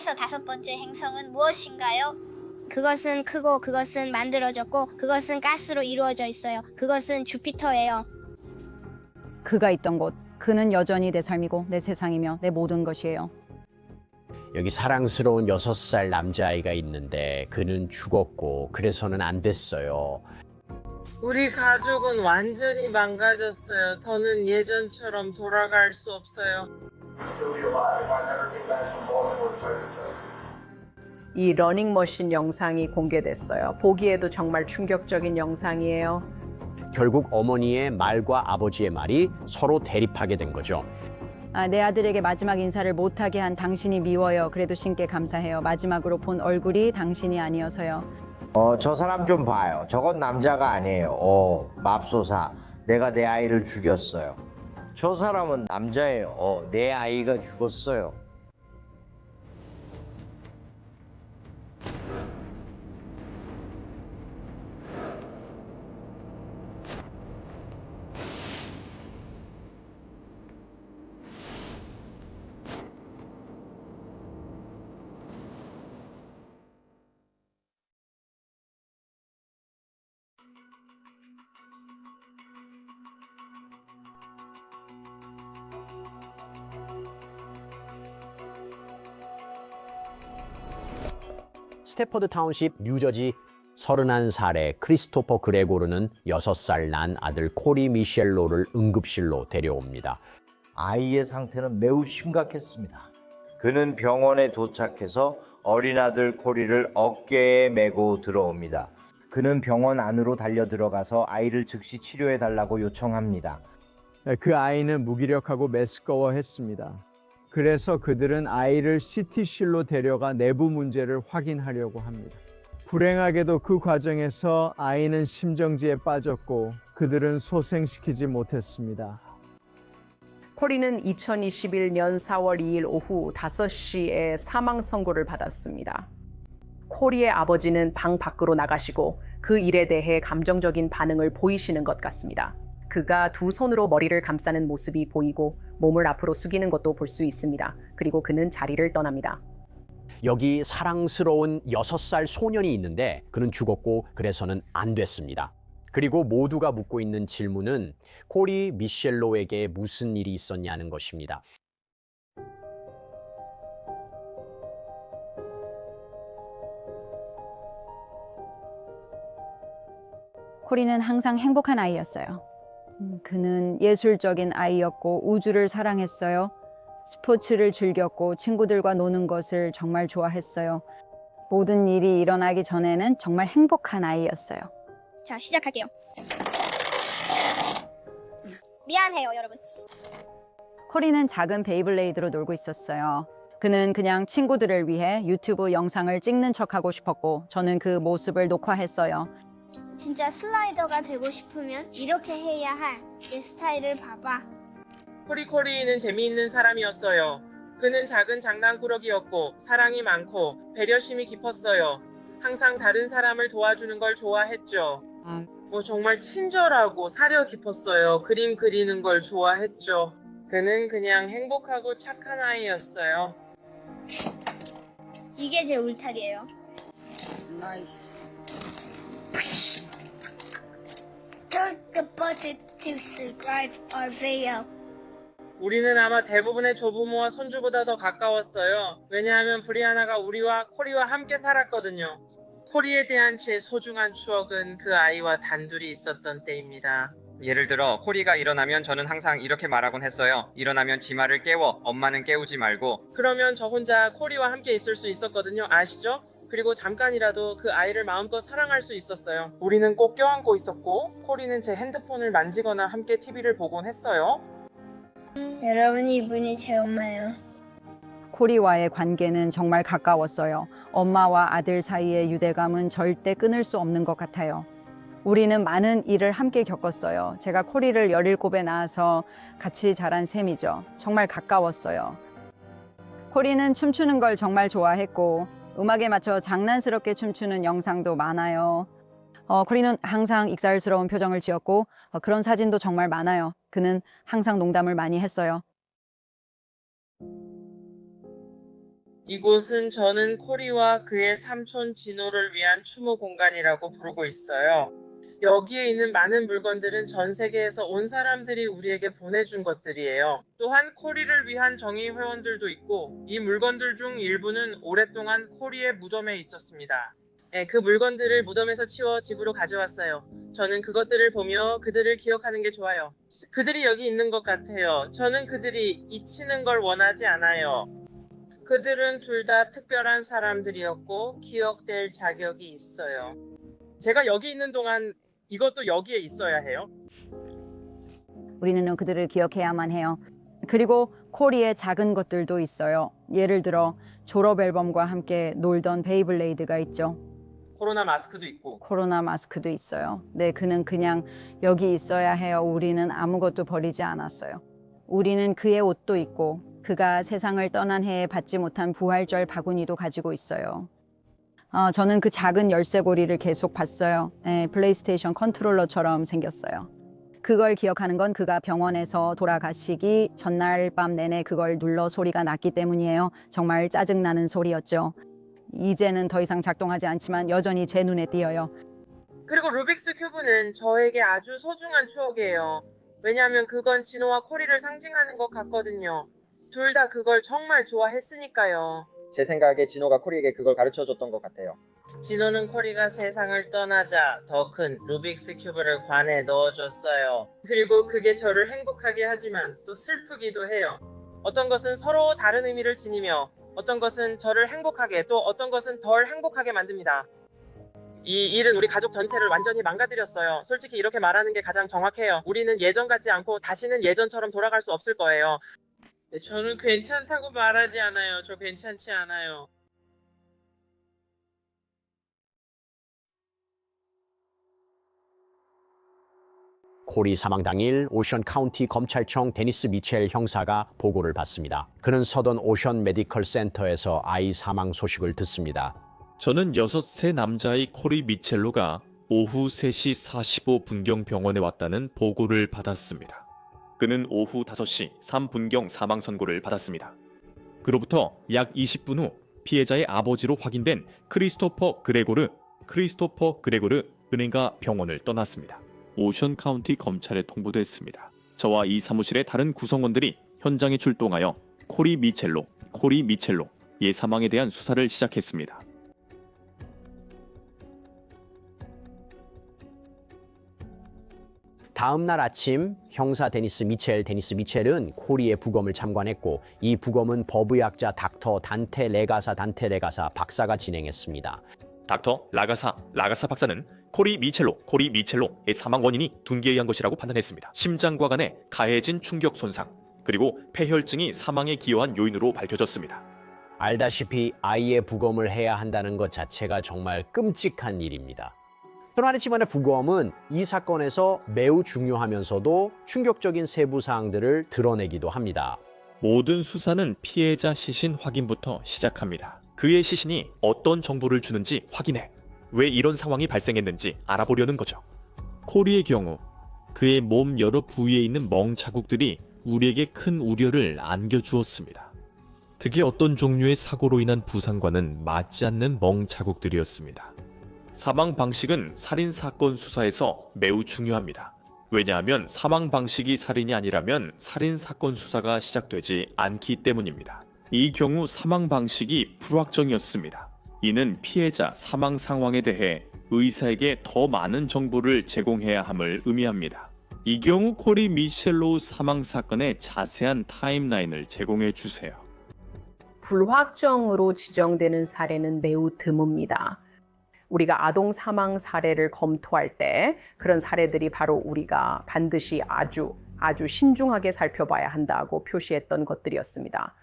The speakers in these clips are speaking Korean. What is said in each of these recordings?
그래서 다섯 번째 행성은 무엇인가요? 그것은 크고 그것은 만들어졌고 그것은 가스로 이루어져 있어요. 그것은 주피터예요. 그가 있던 곳, 그는 여전히 내 삶이고 내 세상이며 내 모든 것이에요. 여기 사랑스러운 6살 남자아이가 있는데 그는 죽었고 그래서는 안 됐어요. 우리 가족은 완전히 망가졌어요. 더는 예전처럼 돌아갈 수 없어요. 이 러닝머신 영상이 공개됐어요. 보기에도 정말 충격적인 영상이에요. 결국 어머니의 말과 아버지의 말이 서로 대립하게 된 거죠. 내 아들에게 마지막 인사를 못하게 한 당신이 미워요. 그래도 신께 감사해요. 마지막으로 본 얼굴이 당신이 아니어서요. 저 사람 좀 봐요. 저건 남자가 아니에요. 맙소사. 내가 내 아이를 죽였어요. 저 사람은 남자예요. 내 아이가 죽었어요. 스태퍼드 타운십 뉴저지 31살의 크리스토퍼 그레고르는 6살 난 아들 코리 미셸로를 응급실로 데려옵니다. 아이의 상태는 매우 심각했습니다. 그는 병원에 도착해서 어린 아들 코리를 어깨에 메고 들어옵니다. 그는 병원 안으로 달려 들어가서 아이를 즉시 치료해 달라고 요청합니다. 그 아이는 무기력하고 메스꺼워했습니다. 그래서 그들은 아이를 CT실로 데려가 내부 문제를 확인하려고 합니다. 불행하게도 그 과정에서 아이는 심정지에 빠졌고 그들은 소생시키지 못했습니다. 코리는 2021년 4월 2일 오후 5시에 사망 선고를 받았습니다. 코리의 아버지는 방 밖으로 나가시고 그 일에 대해 감정적인 반응을 보이시는 것 같습니다. 그가 두 손으로 머리를 감싸는 모습이 보이고 몸을 앞으로 숙이는 것도 볼 수 있습니다. 그리고 그는 자리를 떠납니다. 여기 사랑스러운 6살 소년이 있는데 그는 죽었고 그래서는 안 됐습니다. 그리고 모두가 묻고 있는 질문은 코리 미셸로에게 무슨 일이 있었냐는 것입니다. 코리는 항상 행복한 아이였어요. 그는 예술적인 아이였고 우주를 사랑했어요. 스포츠를 즐겼고 친구들과 노는 것을 정말 좋아했어요. 모든 일이 일어나기 전에는 정말 행복한 아이였어요. 자, 시작할게요. 미안해요, 여러분. 코리는 작은 베이블레이드로 놀고 있었어요. 그는 그냥 친구들을 위해 유튜브 영상을 찍는 척하고 싶었고 저는 그 모습을 녹화했어요. 진짜 슬라이더가 되고 싶으면 이렇게 해야 할 내 스타일을 봐봐. 코리는 재미있는 사람이었어요. 그는 작은 장난꾸러기였고 사랑이 많고 배려심이 깊었어요. 항상 다른 사람을 도와주는 걸 좋아했죠. 정말 친절하고 사려 깊었어요. 그림 그리는 걸 좋아했죠. 그는 그냥 행복하고 착한 아이였어요. 이게 제 울타리예요. Nice. Click the button to subscribe our video. 우리는 아마 대부분의 조부모와 손주보다 더 가까웠어요. 왜냐하면 브리아나가 우리와 코리와 함께 살았거든요. 코리에 대한 제 소중한 추억은 그 아이와 단둘이 있었던 때입니다. 예를 들어 코리가 일어나면 저는 항상 이렇게 말하곤 했어요. 일어나면 지마를 깨워, 엄마는 깨우지 말고. 그러면 저 혼자 코리와 함께 있을 수 있었거든요. 아시죠? 그리고 잠깐이라도 그 아이를 마음껏 사랑할 수 있었어요. 우리는 꼭 껴안고 있었고 코리는 제 핸드폰을 만지거나 함께 TV를 보곤 했어요. 여러분, 이분이 제 엄마예요. 코리와의 관계는 정말 가까웠어요. 엄마와 아들 사이의 유대감은 절대 끊을 수 없는 것 같아요. 우리는 많은 일을 함께 겪었어요. 제가 코리를 17에 낳아서 같이 자란 셈이죠. 정말 가까웠어요. 코리는 춤추는 걸 정말 좋아했고 음악에 맞춰 장난스럽게 춤추는 영상도 많아요. 코리는 항상 익살스러운 표정을 지었고 그런 사진도 정말 많아요. 그는 항상 농담을 많이 했어요. 이곳은 저는 코리와 그의 삼촌 진호를 위한 추모 공간이라고 부르고 있어요. 여기에 있는 많은 물건들은 전 세계에서 온 사람들이 우리에게 보내준 것들이에요. 또한 코리를 위한 정의 회원들도 있고 이 물건들 중 일부는 오랫동안 코리의 무덤에 있었습니다. 그 물건들을 무덤에서 치워 집으로 가져왔어요. 저는 그것들을 보며 그들을 기억하는 게 좋아요. 그들이 여기 있는 것 같아요. 저는 그들이 잊히는 걸 원하지 않아요. 그들은 둘 다 특별한 사람들이었고 기억될 자격이 있어요. 제가 여기 있는 동안 이것도 여기에 있어야 해요. 우리는 그들을 기억해야만 해요. 그리고 코리의 작은 것들도 있어요. 예를 들어 졸업 앨범과 함께 놀던 베이블레이드가 있죠. 코로나 마스크도 있고. 코로나 마스크도 있어요. 네, 그는 그냥 여기 있어야 해요. 우리는 아무것도 버리지 않았어요. 우리는 그의 옷도 있고 그가 세상을 떠난 해에 받지 못한 부활절 바구니도 가지고 있어요. 저는 그 작은 열쇠고리를 계속 봤어요. 플레이스테이션 컨트롤러처럼 생겼어요. 그걸 기억하는 건 그가 병원에서 돌아가시기 전날 밤 내내 그걸 눌러 소리가 났기 때문이에요. 정말 짜증나는 소리였죠. 이제는 더 이상 작동하지 않지만 여전히 제 눈에 띄어요. 그리고 루빅스 큐브는 저에게 아주 소중한 추억이에요. 왜냐하면 그건 진호와 코리를 상징하는 것 같거든요. 둘 다 그걸 정말 좋아했으니까요. 제 생각에 진호가 코리에게 그걸 가르쳐줬던 것 같아요. 진호는 코리가 세상을 떠나자 더 큰 루빅스 큐브를 관에 넣어줬어요. 그리고 그게 저를 행복하게 하지만 또 슬프기도 해요. 어떤 것은 서로 다른 의미를 지니며 어떤 것은 저를 행복하게 또 어떤 것은 덜 행복하게 만듭니다. 이 일은 우리 가족 전체를 완전히 망가뜨렸어요. 솔직히 이렇게 말하는 게 가장 정확해요. 우리는 예전 같지 않고 다시는 예전처럼 돌아갈 수 없을 거예요. 저는 괜찮다고 말하지 않아요. 저 괜찮지 않아요. 코리 사망 당일 오션 카운티 검찰청 데니스 미첼 형사가 보고를 받습니다. 그는 서던 오션 메디컬 센터에서 아이 사망 소식을 듣습니다. 저는 6세 남자의 코리 미첼로가 오후 3시 45분경 병원에 왔다는 보고를 받았습니다. 그는 오후 5시 3분경 사망 선고를 받았습니다. 그로부터 약 20분 후 피해자의 아버지로 확인된 크리스토퍼 그레고르 은행가 병원을 떠났습니다. 오션 카운티 검찰에 통보됐습니다. 저와 이 사무실의 다른 구성원들이 현장에 출동하여 코리 미첼로의 사망에 대한 수사를 시작했습니다. 다음 날 아침 형사 데니스 미첼은 코리의 부검을 참관했고 이 부검은 법의학자 닥터 단테 레가사 박사가 진행했습니다. 닥터 라가사 박사는 코리 미첼로의 사망 원인이 둔기에 의한 것이라고 판단했습니다. 심장과 간에 가해진 충격 손상, 그리고 폐혈증이 사망에 기여한 요인으로 밝혀졌습니다. 알다시피 아이의 부검을 해야 한다는 것 자체가 정말 끔찍한 일입니다. 그렇지만 부검은 이 사건에서 매우 중요하면서도 충격적인 세부 사항들을 드러내기도 합니다. 모든 수사는 피해자 시신 확인부터 시작합니다. 그의 시신이 어떤 정보를 주는지 확인해 왜 이런 상황이 발생했는지 알아보려는 거죠. 코리의 경우 그의 몸 여러 부위에 있는 멍 자국들이 우리에게 큰 우려를 안겨주었습니다. 특히 어떤 종류의 사고로 인한 부상과는 맞지 않는 멍 자국들이었습니다. 사망 방식은 살인 사건 수사에서 매우 중요합니다. 왜냐하면 사망 방식이 살인이 아니라면 살인 사건 수사가 시작되지 않기 때문입니다. 이 경우 사망 방식이 불확정이었습니다. 이는 피해자 사망 상황에 대해 의사에게 더 많은 정보를 제공해야 함을 의미합니다. 이 경우 코리 미첼로 사망 사건의 자세한 타임라인을 제공해 주세요. 불확정으로 지정되는 사례는 매우 드뭅니다. 우리가 아동 사망 사례를 검토할 때 그런 사례들이 바로 우리가 반드시 아주 신중하게 살펴봐야 한다고 표시했던 것들이었습니다.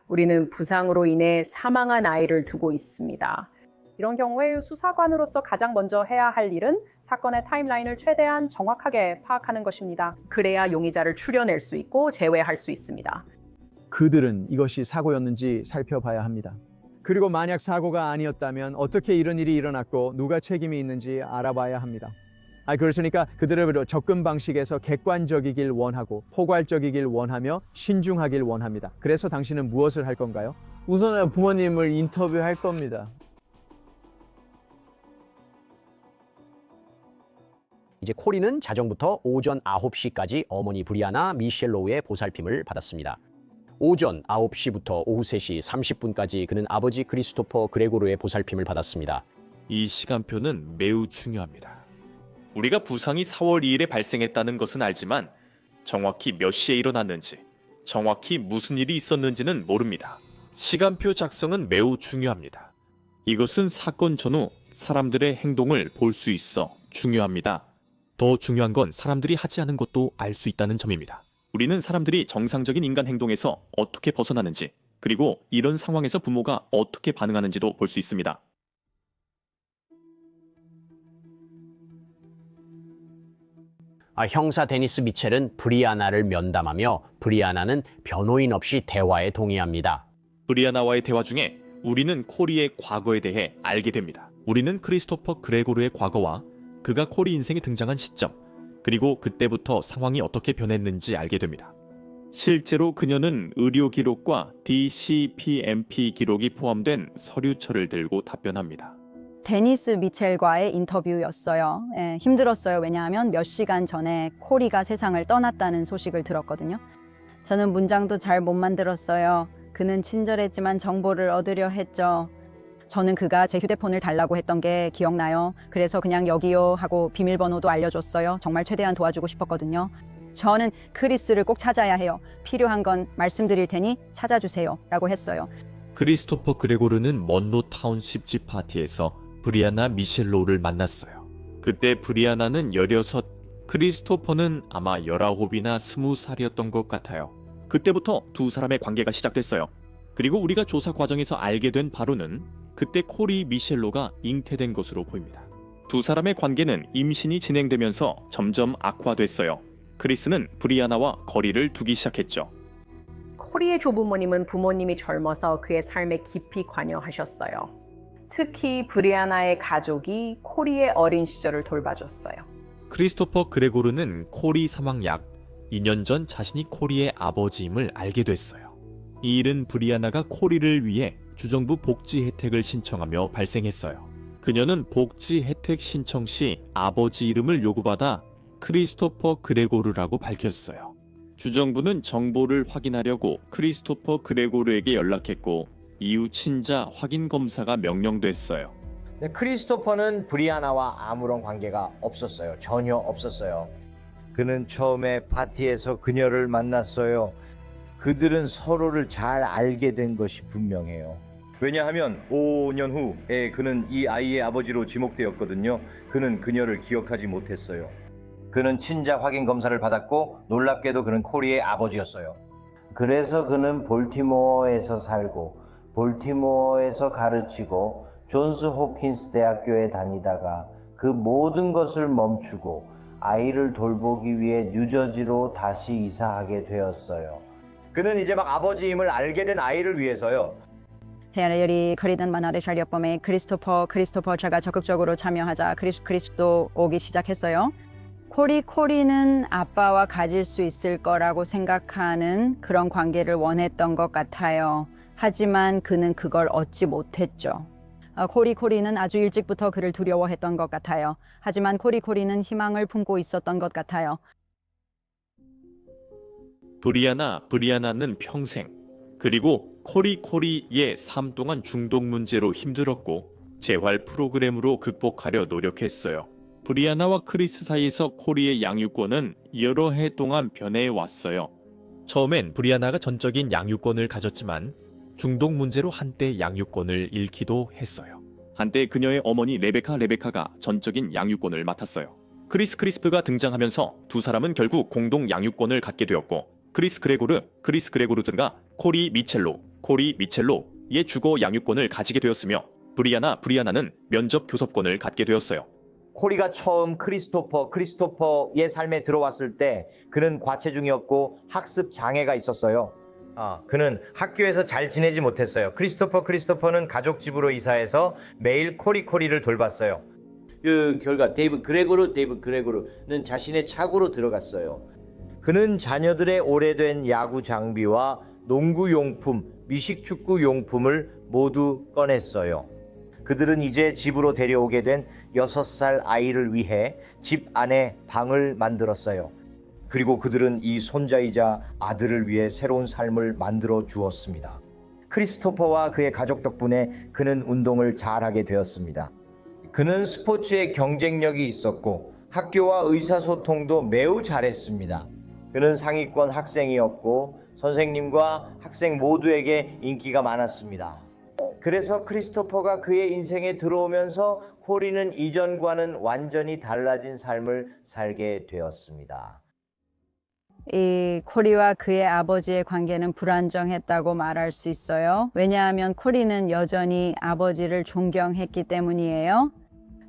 우리는 부상으로 인해 사망한 아이를 두고 있습니다. 이런 경우에 수사관으로서 가장 먼저 해야 할 일은 사건의 타임라인을 최대한 정확하게 파악하는 것입니다. 그래야 용의자를 추려낼 수 있고 제외할 수 있습니다. 그들은 이것이 사고였는지 살펴봐야 합니다. 그리고 만약 사고가 아니었다면 어떻게 이런 일이 일어났고 누가 책임이 있는지 알아봐야 합니다. 그렇으니까 그들을 접근 방식에서 객관적이길 원하고 포괄적이길 원하며 신중하길 원합니다. 그래서 당신은 무엇을 할 건가요? 우선은 부모님을 인터뷰할 겁니다. 이제 코리는 자정부터 오전 9시까지 어머니 브리아나 미셸로우의 보살핌을 받았습니다. 오전 9시부터 오후 3시 30분까지 그는 아버지 크리스토퍼 그레고르의 보살핌을 받았습니다. 이 시간표는 매우 중요합니다. 우리가 부상이 4월 2일에 발생했다는 것은 알지만 정확히 몇 시에 일어났는지, 정확히 무슨 일이 있었는지는 모릅니다. 시간표 작성은 매우 중요합니다. 이것은 사건 전후 사람들의 행동을 볼 수 있어 중요합니다. 더 중요한 건 사람들이 하지 않은 것도 알 수 있다는 점입니다. 우리는 사람들이 정상적인 인간 행동에서 어떻게 벗어나는지, 그리고 이런 상황에서 부모가 어떻게 반응하는지도 볼 수 있습니다. 형사 데니스 미첼은 브리아나를 면담하며 브리아나는 변호인 없이 대화에 동의합니다. 브리아나와의 대화 중에 우리는 코리의 과거에 대해 알게 됩니다. 우리는 크리스토퍼 그레고르의 과거와 그가 코리 인생에 등장한 시점, 그리고 그때부터 상황이 어떻게 변했는지 알게 됩니다. 실제로 그녀는 의료 기록과 DCPMP 기록이 포함된 서류처를 들고 답변합니다. 데니스 미첼과의 인터뷰였어요. 힘들었어요. 왜냐하면 몇 시간 전에 코리가 세상을 떠났다는 소식을 들었거든요. 저는 문장도 잘 못 만들었어요. 그는 친절했지만 정보를 얻으려 했죠. 저는 그가 제 휴대폰을 달라고 했던 게 기억나요. 그래서 그냥 여기요 하고 비밀번호도 알려줬어요. 정말 최대한 도와주고 싶었거든요. 저는 크리스를 꼭 찾아야 해요. 필요한 건 말씀드릴 테니 찾아주세요 라고 했어요. 크리스토퍼 그레고르는 먼로 타운십 집 파티에서 브리아나 미셸로우를 만났어요. 그때 브리아나는 16, 크리스토퍼는 아마 19이나 20살이었던 것 같아요. 그때부터 두 사람의 관계가 시작됐어요. 그리고 우리가 조사 과정에서 알게 된 바로는 그때 코리 미셸로가 잉태된 것으로 보입니다. 두 사람의 관계는 임신이 진행되면서 점점 악화됐어요. 크리스는 브리아나와 거리를 두기 시작했죠. 코리의 조부모님은 부모님이 젊어서 그의 삶에 깊이 관여하셨어요. 특히 브리아나의 가족이 코리의 어린 시절을 돌봐줬어요. 크리스토퍼 그레고르는 코리 사망 약 2년 전 자신이 코리의 아버지임을 알게 됐어요. 이 일은 브리아나가 코리를 위해 주정부 복지 혜택을 신청하며 발생했어요. 그녀는 복지 혜택 신청 시 아버지 이름을 요구받아 크리스토퍼 그레고르라고 밝혔어요. 주정부는 정보를 확인하려고 크리스토퍼 그레고르에게 연락했고 이후 친자 확인 검사가 명령됐어요. 크리스토퍼는 브리아나와 아무런 관계가 없었어요. 전혀 없었어요. 그는 처음에 파티에서 그녀를 만났어요. 그들은 서로를 잘 알게 된 것이 분명해요. 왜냐하면 5년 후에 그는 이 아이의 아버지로 지목되었거든요. 그는 그녀를 기억하지 못했어요. 그는 친자 확인 검사를 받았고 놀랍게도 그는 코리의 아버지였어요. 그래서 그는 볼티모어에서 살고 볼티모어에서 가르치고 존스 홉킨스 대학교에 다니다가 그 모든 것을 멈추고 아이를 돌보기 위해 뉴저지로 다시 이사하게 되었어요. 그는 이제 막 아버지임을 알게 된 아이를 위해서요. 헤아리얼이 거리던 만화를 살려봄에 크리스토퍼가 적극적으로 참여하자 크리스도 오기 시작했어요. 코리는 아빠와 가질 수 있을 거라고 생각하는 그런 관계를 원했던 것 같아요. 하지만 그는 그걸 얻지 못했죠. 코리는 아주 일찍부터 그를 두려워했던 것 같아요. 하지만 코리는 희망을 품고 있었던 것 같아요. 브리아나는 평생, 그리고 코리의 삶 동안 중독 문제로 힘들었고 재활 프로그램으로 극복하려 노력했어요. 브리아나와 크리스 사이에서 코리의 양육권은 여러 해 동안 변해왔어요. 처음엔 브리아나가 전적인 양육권을 가졌지만 중독 문제로 한때 양육권을 잃기도 했어요. 한때 그녀의 어머니 레베카가 전적인 양육권을 맡았어요. 크리스프가 등장하면서 두 사람은 결국 공동 양육권을 갖게 되었고 크리스 그레고르 등과 코리 미첼로의 주거 양육권을 가지게 되었으며 브리아나는 면접 교섭권을 갖게 되었어요. 코리가 처음 크리스토퍼의 삶에 들어왔을 때 그는 과체중이었고 학습 장애가 있었어요. 그는 학교에서 잘 지내지 못했어요. 크리스토퍼는 가족 집으로 이사해서 매일 코리를 돌봤어요. 그 결과 데이브 그레고르는 자신의 차고로 들어갔어요. 그는 자녀들의 오래된 야구 장비와 농구 용품, 미식축구 용품을 모두 꺼냈어요. 그들은 이제 집으로 데려오게 된 6살 아이를 위해 집 안에 방을 만들었어요. 그리고 그들은 이 손자이자 아들을 위해 새로운 삶을 만들어 주었습니다. 크리스토퍼와 그의 가족 덕분에 그는 운동을 잘하게 되었습니다. 그는 스포츠에 경쟁력이 있었고 학교와 의사소통도 매우 잘했습니다. 그는 상위권 학생이었고 선생님과 학생 모두에게 인기가 많았습니다. 그래서 크리스토퍼가 그의 인생에 들어오면서 코리는 이전과는 완전히 달라진 삶을 살게 되었습니다. 이 코리와 그의 아버지의 관계는 불안정했다고 말할 수 있어요. 왜냐하면 코리는 여전히 아버지를 존경했기 때문이에요.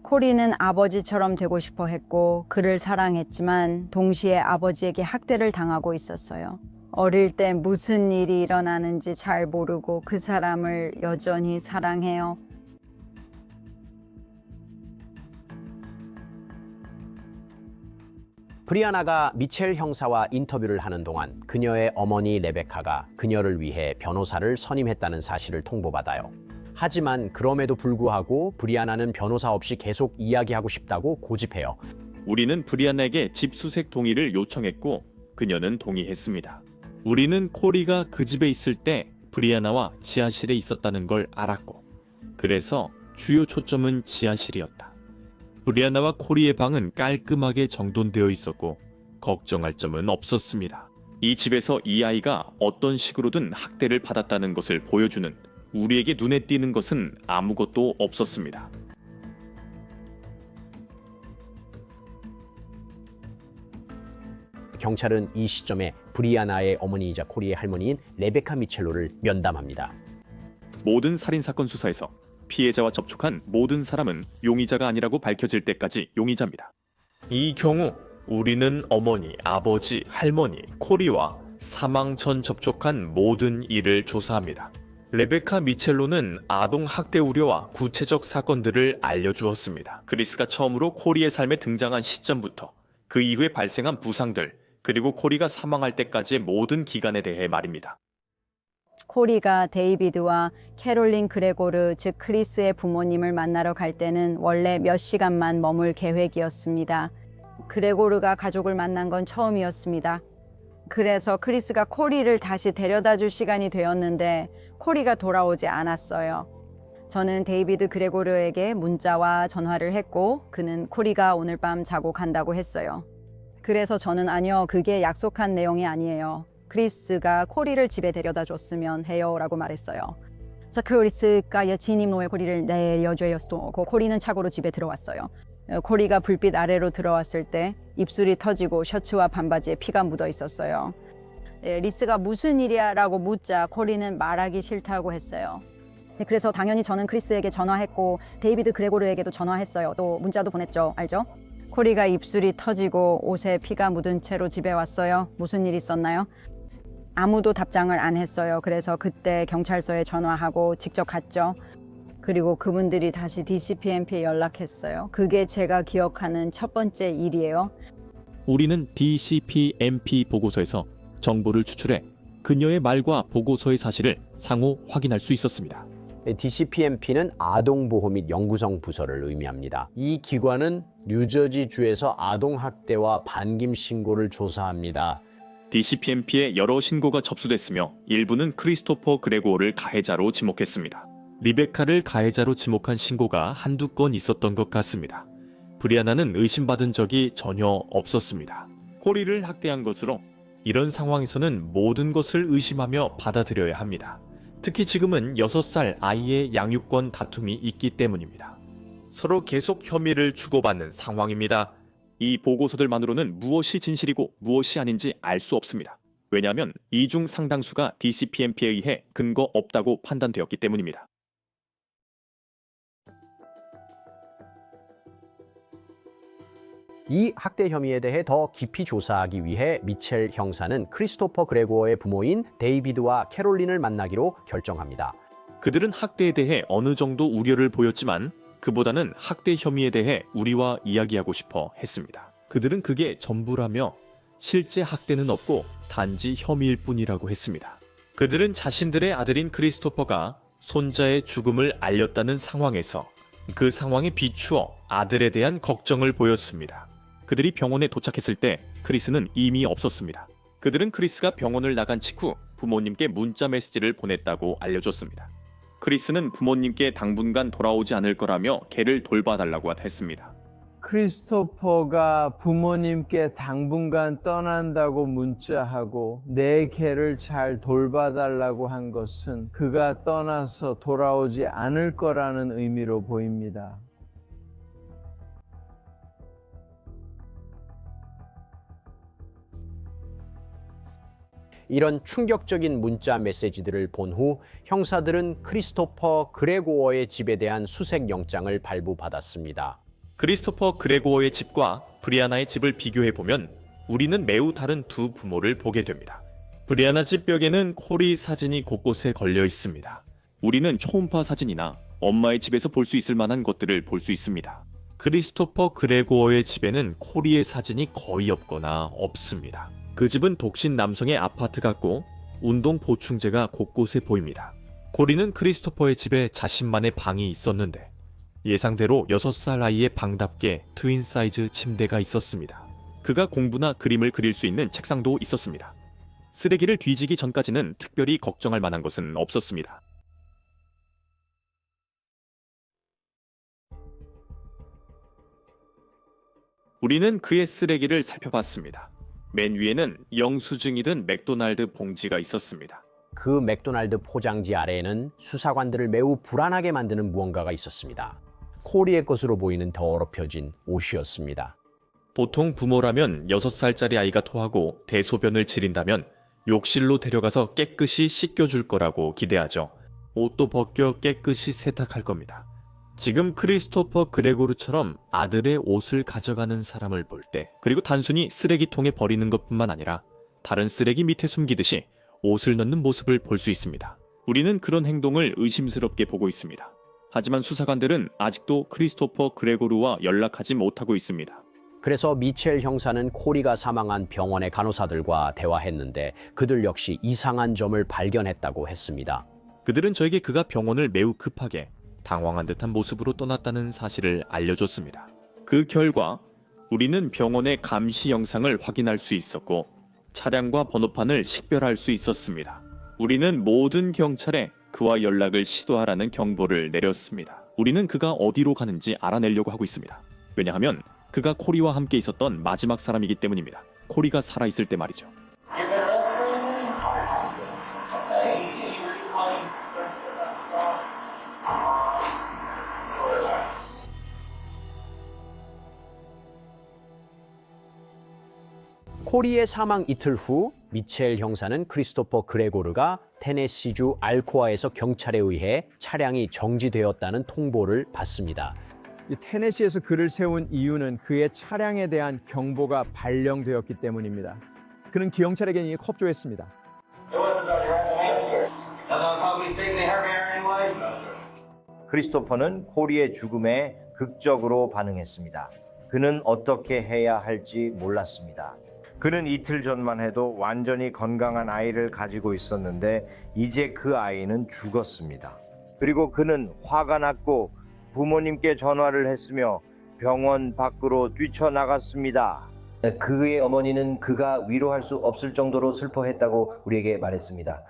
코리는 아버지처럼 되고 싶어 했고 그를 사랑했지만 동시에 아버지에게 학대를 당하고 있었어요. 어릴 때 무슨 일이 일어나는지 잘 모르고 그 사람을 여전히 사랑해요. 브리아나가 미첼 형사와 인터뷰를 하는 동안 그녀의 어머니 레베카가 그녀를 위해 변호사를 선임했다는 사실을 통보받아요. 하지만 그럼에도 불구하고 브리아나는 변호사 없이 계속 이야기하고 싶다고 고집해요. 우리는 브리아나에게 집 수색 동의를 요청했고 그녀는 동의했습니다. 우리는 코리가 그 집에 있을 때 브리아나와 지하실에 있었다는 걸 알았고 그래서 주요 초점은 지하실이었다. 브리아나와 코리의 방은 깔끔하게 정돈되어 있었고 걱정할 점은 없었습니다. 이 집에서 이 아이가 어떤 식으로든 학대를 받았다는 것을 보여주는 우리에게 눈에 띄는 것은 아무것도 없었습니다. 경찰은 이 시점에 브리아나의 어머니이자 코리의 할머니인 레베카 미첼로를 면담합니다. 모든 살인사건 수사에서 피해자와 접촉한 모든 사람은 용의자가 아니라고 밝혀질 때까지 용의자입니다. 이 경우 우리는 어머니, 아버지, 할머니, 코리와 사망 전 접촉한 모든 일을 조사합니다. 레베카 미첼로는 아동 학대 우려와 구체적 사건들을 알려주었습니다. 크리스가 처음으로 코리의 삶에 등장한 시점부터 그 이후에 발생한 부상들, 그리고 코리가 사망할 때까지의 모든 기간에 대해 말입니다. 코리가 데이비드와 캐롤린 그레고르, 즉 크리스의 부모님을 만나러 갈 때는 원래 몇 시간만 머물 계획이었습니다. 그레고르가 가족을 만난 건 처음이었습니다. 그래서 크리스가 코리를 다시 데려다 줄 시간이 되었는데 코리가 돌아오지 않았어요. 저는 데이비드 그레고르에게 문자와 전화를 했고 그는 코리가 오늘 밤 자고 간다고 했어요. 그래서 저는 아니요, 그게 약속한 내용이 아니에요. 크리스가 코리를 집에 데려다 줬으면 해요 라고 말했어요. 크리스가 여친님의 코리를 내려줘였고 코리는 착오로 집에 들어왔어요. 코리가 불빛 아래로 들어왔을 때 입술이 터지고 셔츠와 반바지에 피가 묻어 있었어요. 리스가 무슨 일이야 라고 묻자 코리는 말하기 싫다고 했어요. 그래서 당연히 저는 크리스에게 전화했고 데이비드 그레고르에게도 전화했어요. 또 문자도 보냈죠. 알죠? 코리가 입술이 터지고 옷에 피가 묻은 채로 집에 왔어요. 무슨 일 있었나요? 아무도 답장을 안 했어요. 그래서 그때 경찰서에 전화하고 직접 갔죠. 그리고 그분들이 다시 DCPMP에 연락했어요. 그게 제가 기억하는 첫 번째 일이에요. 우리는 DCPMP 보고서에서 정보를 추출해 그녀의 말과 보고서의 사실을 상호 확인할 수 있었습니다. DCPMP는 아동보호 및 연구성 부서를 의미합니다. 이 기관은 뉴저지주에서 아동학대와 반김 신고를 조사합니다. DCPMP에 여러 신고가 접수됐으며 일부는 크리스토퍼 그레고를 가해자로 지목했습니다. 리베카를 가해자로 지목한 신고가 한두 건 있었던 것 같습니다. 브리아나는 의심받은 적이 전혀 없었습니다. 코리를 학대한 것으로 이런 상황에서는 모든 것을 의심하며 받아들여야 합니다. 특히 지금은 6살 아이의 양육권 다툼이 있기 때문입니다. 서로 계속 혐의를 주고받는 상황입니다. 이 보고서들만으로는 무엇이 진실이고 무엇이 아닌지 알 수 없습니다. 왜냐하면 이 중 상당수가 DCPMP에 의해 근거 없다고 판단되었기 때문입니다. 이 학대 혐의에 대해 더 깊이 조사하기 위해 미첼 형사는 크리스토퍼 그레고어의 부모인 데이비드와 캐롤린을 만나기로 결정합니다. 그들은 학대에 대해 어느 정도 우려를 보였지만 그보다는 학대 혐의에 대해 우리와 이야기하고 싶어 했습니다. 그들은 그게 전부라며 실제 학대는 없고 단지 혐의일 뿐이라고 했습니다. 그들은 자신들의 아들인 크리스토퍼가 손자의 죽음을 알렸다는 상황에서 그 상황에 비추어 아들에 대한 걱정을 보였습니다. 그들이 병원에 도착했을 때 크리스는 이미 없었습니다. 그들은 크리스가 병원을 나간 직후 부모님께 문자 메시지를 보냈다고 알려줬습니다. 크리스는 부모님께 당분간 돌아오지 않을 거라며 걔를 돌봐달라고 했습니다. 크리스토퍼가 부모님께 당분간 떠난다고 문자하고 내 개를 잘 돌봐달라고 한 것은 그가 떠나서 돌아오지 않을 거라는 의미로 보입니다. 이런 충격적인 문자 메시지들을 본 후 형사들은 크리스토퍼 그레고어의 집에 대한 수색 영장을 발부받았습니다. 크리스토퍼 그레고어의 집과 브리아나의 집을 비교해보면 우리는 매우 다른 두 부모를 보게 됩니다. 브리아나 집 벽에는 코리 사진이 곳곳에 걸려 있습니다. 우리는 초음파 사진이나 엄마의 집에서 볼 수 있을 만한 것들을 볼 수 있습니다. 크리스토퍼 그레고어의 집에는 코리의 사진이 거의 없거나 없습니다. 그 집은 독신 남성의 아파트 같고 운동 보충제가 곳곳에 보입니다. 코리는 크리스토퍼의 집에 자신만의 방이 있었는데 예상대로 6살 아이의 방답게 트윈 사이즈 침대가 있었습니다. 그가 공부나 그림을 그릴 수 있는 책상도 있었습니다. 쓰레기를 뒤지기 전까지는 특별히 걱정할 만한 것은 없었습니다. 우리는 그의 쓰레기를 살펴봤습니다. 맨 위에는 영수증이 든 맥도날드 봉지가 있었습니다. 그 맥도날드 포장지 아래에는 수사관들을 매우 불안하게 만드는 무언가가 있었습니다. 코리의 것으로 보이는 더럽혀진 옷이었습니다. 보통 부모라면 6살짜리 아이가 토하고 대소변을 지린다면 욕실로 데려가서 깨끗이 씻겨줄 거라고 기대하죠. 옷도 벗겨 깨끗이 세탁할 겁니다. 지금 크리스토퍼 그레고르처럼 아들의 옷을 가져가는 사람을 볼 때, 그리고 단순히 쓰레기통에 버리는 것뿐만 아니라 다른 쓰레기 밑에 숨기듯이 옷을 넣는 모습을 볼 수 있습니다. 우리는 그런 행동을 의심스럽게 보고 있습니다. 하지만 수사관들은 아직도 크리스토퍼 그레고르와 연락하지 못하고 있습니다. 그래서 미첼 형사는 코리가 사망한 병원의 간호사들과 대화했는데 그들 역시 이상한 점을 발견했다고 했습니다. 그들은 저에게 그가 병원을 매우 급하게 당황한 듯한 모습으로 떠났다는 사실을 알려줬습니다. 그 결과 우리는 병원의 감시 영상을 확인할 수 있었고 차량과 번호판을 식별할 수 있었습니다. 우리는 모든 경찰에 그와 연락을 시도하라는 경보를 내렸습니다. 우리는 그가 어디로 가는지 알아내려고 하고 있습니다. 왜냐하면 그가 코리와 함께 있었던 마지막 사람이기 때문입니다. 코리가 살아있을 때 말이죠. 코리의 사망 이틀 후 미첼 형사는 크리스토퍼 그레고르가 테네시주 알코아에서 경찰에 의해 차량이 정지되었다는 통보를 받습니다. 테네시에서 그를 세운 이유는 그의 차량에 대한 경보가 발령되었기 때문입니다. 그는 경찰에게 협조했습니다. 크리스토퍼는 코리의 죽음에 극적으로 반응했습니다. 그는 어떻게 해야 할지 몰랐습니다. 그는 이틀 전만 해도 완전히 건강한 아이를 가지고 있었는데 이제 그 아이는 죽었습니다. 그리고 그는 화가 났고 부모님께 전화를 했으며 병원 밖으로 뛰쳐나갔습니다. 그의 어머니는 그가 위로할 수 없을 정도로 슬퍼했다고 우리에게 말했습니다.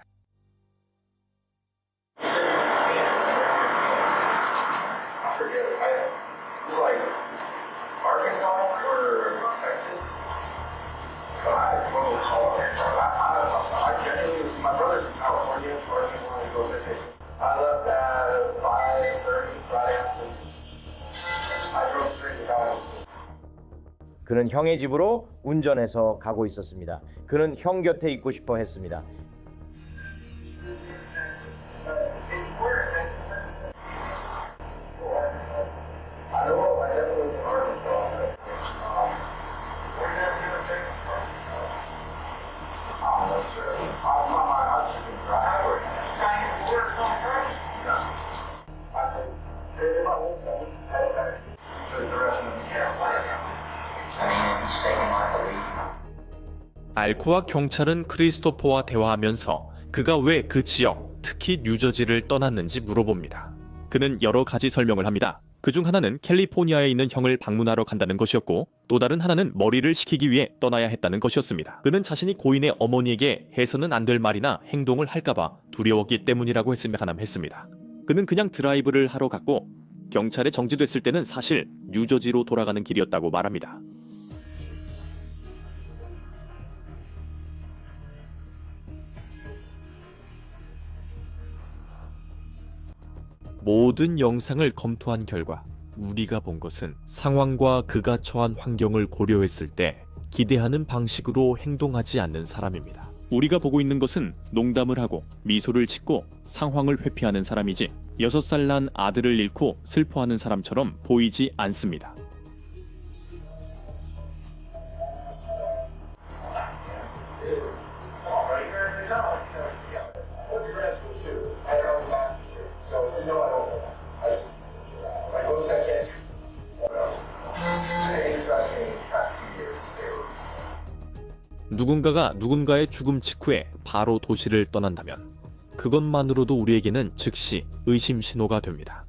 그는 형의 집으로 운전해서 가고 있었습니다. 그는 형 곁에 있고 싶어 했습니다. 알코와 경찰은 크리스토퍼와 대화하면서 그가 왜 그 지역, 특히 뉴저지를 떠났는지 물어봅니다. 그는 여러 가지 설명을 합니다. 그중 하나는 캘리포니아에 있는 형을 방문하러 간다는 것이었고, 또 다른 하나는 머리를 식히기 위해 떠나야 했다는 것이었습니다. 그는 자신이 고인의 어머니에게 해서는 안 될 말이나 행동을 할까봐 두려웠기 때문이라고 했으며 가늠했습니다. 그는 그냥 드라이브를 하러 갔고, 경찰에 정지됐을 때는 사실 뉴저지로 돌아가는 길이었다고 말합니다. 모든 영상을 검토한 결과 우리가 본 것은 상황과 그가 처한 환경을 고려했을 때 기대하는 방식으로 행동하지 않는 사람입니다. 우리가 보고 있는 것은 농담을 하고 미소를 짓고 상황을 회피하는 사람이지 6살 난 아들을 잃고 슬퍼하는 사람처럼 보이지 않습니다. 누군가가 누군가의 죽음 직후에 바로 도시를 떠난다면 그것만으로도 우리에게는 즉시 의심 신호가 됩니다.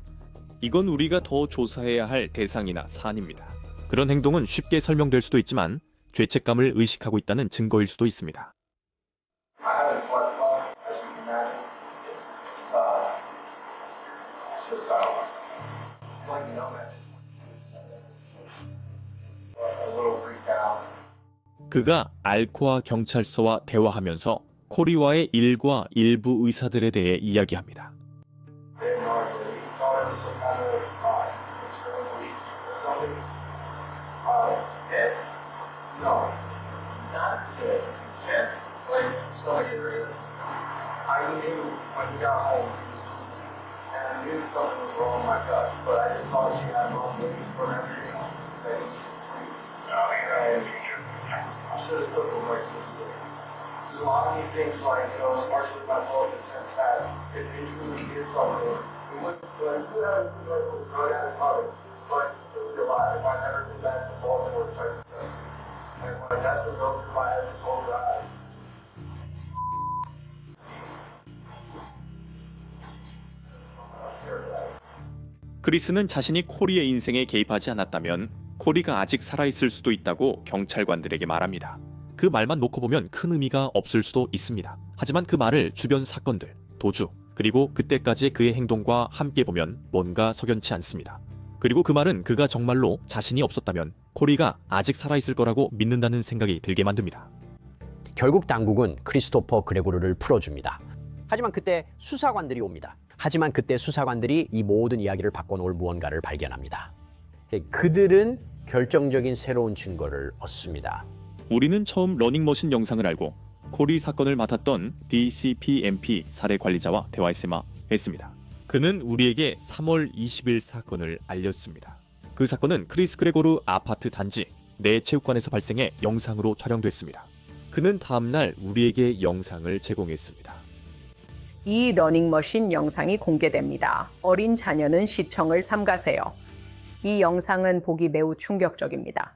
이건 우리가 더 조사해야 할 대상이나 사안입니다. 그런 행동은 쉽게 설명될 수도 있지만 죄책감을 의식하고 있다는 증거일 수도 있습니다. 그가 알코아 경찰서와 대화하면서 코리와의 일과 일부 의사들에 대해 이야기합니다. I should have took him right this way. Because a lot of me thinks like, it's partially my fault in the sense that if they truly did something, we would like you have like a drug addict mother, but it was your life. If I never did that to Baltimore type of thing. And when that's what goes through my head this whole ride. 크리스는 자신이 코리의 인생에 개입하지 않았다면 코리가 아직 살아있을 수도 있다고 경찰관들에게 말합니다. 그 말만 놓고 보면 큰 의미가 없을 수도 있습니다. 하지만 그 말을 주변 사건들, 도주, 그리고 그때까지의 그의 행동과 함께 보면 뭔가 석연치 않습니다. 그리고 그 말은 그가 정말로 자신이 없었다면 코리가 아직 살아있을 거라고 믿는다는 생각이 들게 만듭니다. 결국 당국은 크리스토퍼 그레고르를 풀어줍니다. 하지만 그때 수사관들이 옵니다. 하지만 그때 수사관들이 이 모든 이야기를 바꿔놓을 무언가를 발견합니다. 그들은 결정적인 새로운 증거를 얻습니다. 우리는 처음 러닝머신 영상을 알고 코리 사건을 맡았던 DCPMP 사례 관리자와 대화했으마 했습니다. 그는 우리에게 3월 20일 사건을 알렸습니다. 그 사건은 크리스 그레고르 아파트 단지 내 체육관에서 발생해 영상으로 촬영됐습니다. 그는 다음날 우리에게 영상을 제공했습니다. 이 러닝머신 영상이 공개됩니다. 어린 자녀는 시청을 삼가세요. 이 영상은 보기 매우 충격적입니다.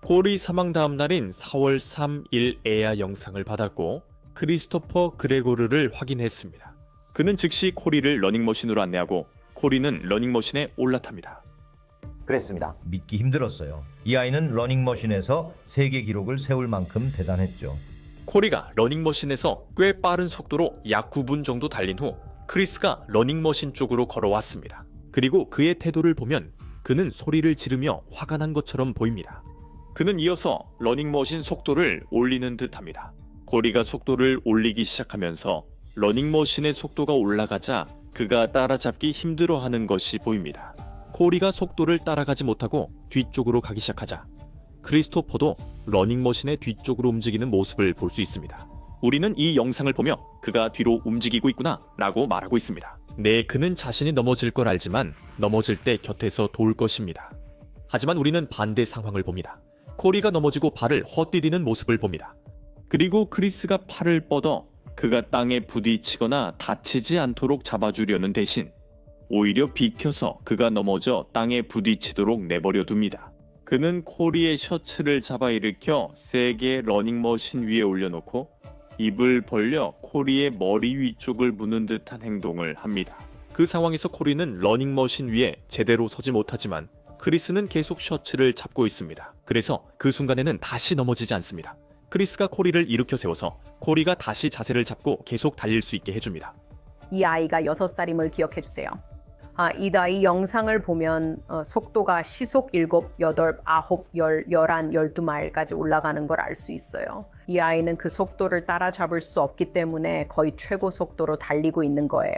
코리 사망 다음 날인 4월 3일 에야 영상을 받았고 크리스토퍼 그레고르를 확인했습니다. 그는 즉시 코리를 러닝머신으로 안내하고 코리는 러닝머신에 올라탑니다. 그랬습니다. 믿기 힘들었어요. 이 아이는 러닝머신에서 세계 기록을 세울 만큼 대단했죠. 코리가 러닝머신에서 꽤 빠른 속도로 약 9분 정도 달린 후 크리스가 러닝머신 쪽으로 걸어왔습니다. 그리고 그의 태도를 보면 그는 소리를 지르며 화가 난 것처럼 보입니다. 그는 이어서 러닝머신 속도를 올리는 듯합니다. 코리가 속도를 올리기 시작하면서 러닝머신의 속도가 올라가자 그가 따라잡기 힘들어하는 것이 보입니다. 코리가 속도를 따라가지 못하고 뒤쪽으로 가기 시작하자 크리스토퍼도 러닝머신의 뒤쪽으로 움직이는 모습을 볼 수 있습니다. 우리는 이 영상을 보며 그가 뒤로 움직이고 있구나 라고 말하고 있습니다. 네, 그는 자신이 넘어질 걸 알지만 넘어질 때 곁에서 도울 것입니다. 하지만 우리는 반대 상황을 봅니다. 코리가 넘어지고 발을 헛디디는 모습을 봅니다. 그리고 크리스가 팔을 뻗어 그가 땅에 부딪히거나 다치지 않도록 잡아주려는 대신 오히려 비켜서 그가 넘어져 땅에 부딪히도록 내버려 둡니다. 그는 코리의 셔츠를 잡아 일으켜 세게 러닝머신 위에 올려놓고 입을 벌려 코리의 머리 위쪽을 무는 듯한 행동을 합니다. 그 상황에서 코리는 러닝머신 위에 제대로 서지 못하지만 크리스는 계속 셔츠를 잡고 있습니다. 그래서 그 순간에는 다시 넘어지지 않습니다. 크리스가 코리를 일으켜 세워서 코리가 다시 자세를 잡고 계속 달릴 수 있게 해줍니다. 이 아이가 6살임을 기억해 주세요. 이 아이 영상을 보면 속도가 시속 7, 8, 9, 10, 11, 12마일까지 올라가는 걸 알 수 있어요. 이 아이는 그 속도를 따라잡을 수 없기 때문에 거의 최고 속도로 달리고 있는 거예요.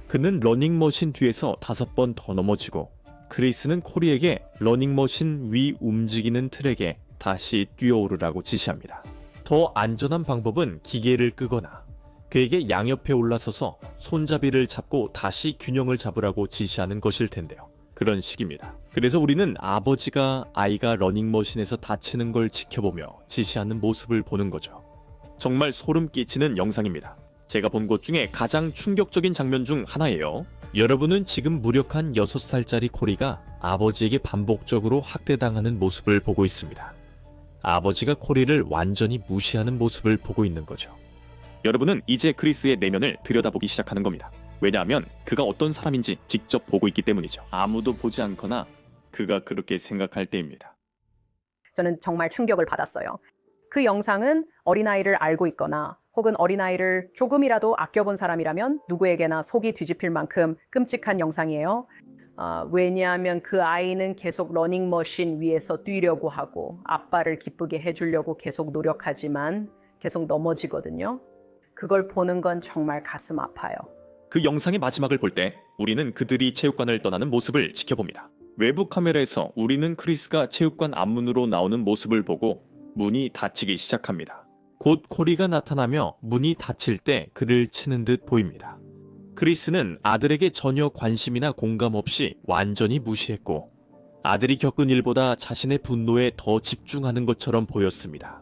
그는 러닝머신 뒤에서 5번 더 넘어지고 크리스는 코리에게 러닝머신 위 움직이는 트랙에 다시 뛰어오르라고 지시합니다. 더 안전한 방법은 기계를 끄거나 그에게 양옆에 올라서서 손잡이를 잡고 다시 균형을 잡으라고 지시하는 것일 텐데요. 그런 식입니다. 그래서 우리는 아버지가 아이가 러닝머신에서 다치는 걸 지켜보며 지시하는 모습을 보는 거죠. 정말 소름 끼치는 영상입니다. 제가 본 것 중에 가장 충격적인 장면 중 하나예요. 여러분은 지금 무력한 6살짜리 코리가 아버지에게 반복적으로 학대당하는 모습을 보고 있습니다. 아버지가 코리를 완전히 무시하는 모습을 보고 있는 거죠. 여러분은 이제 크리스의 내면을 들여다보기 시작하는 겁니다. 왜냐하면 그가 어떤 사람인지 직접 보고 있기 때문이죠. 아무도 보지 않거나 그가 그렇게 생각할 때입니다. 저는 정말 충격을 받았어요. 그 영상은 어린아이를 알고 있거나 혹은 어린아이를 조금이라도 아껴본 사람이라면 누구에게나 속이 뒤집힐 만큼 끔찍한 영상이에요. 왜냐하면 그 아이는 계속 러닝머신 위에서 뛰려고 하고 아빠를 기쁘게 해주려고 계속 노력하지만 계속 넘어지거든요. 그걸 보는 건 정말 가슴 아파요. 그 영상의 마지막을 볼 때 우리는 그들이 체육관을 떠나는 모습을 지켜봅니다. 외부 카메라에서 우리는 크리스가 체육관 앞문으로 나오는 모습을 보고 문이 닫히기 시작합니다. 곧 코리가 나타나며 문이 닫힐 때 그를 치는 듯 보입니다. 크리스는 아들에게 전혀 관심이나 공감 없이 완전히 무시했고 아들이 겪은 일보다 자신의 분노에 더 집중하는 것처럼 보였습니다.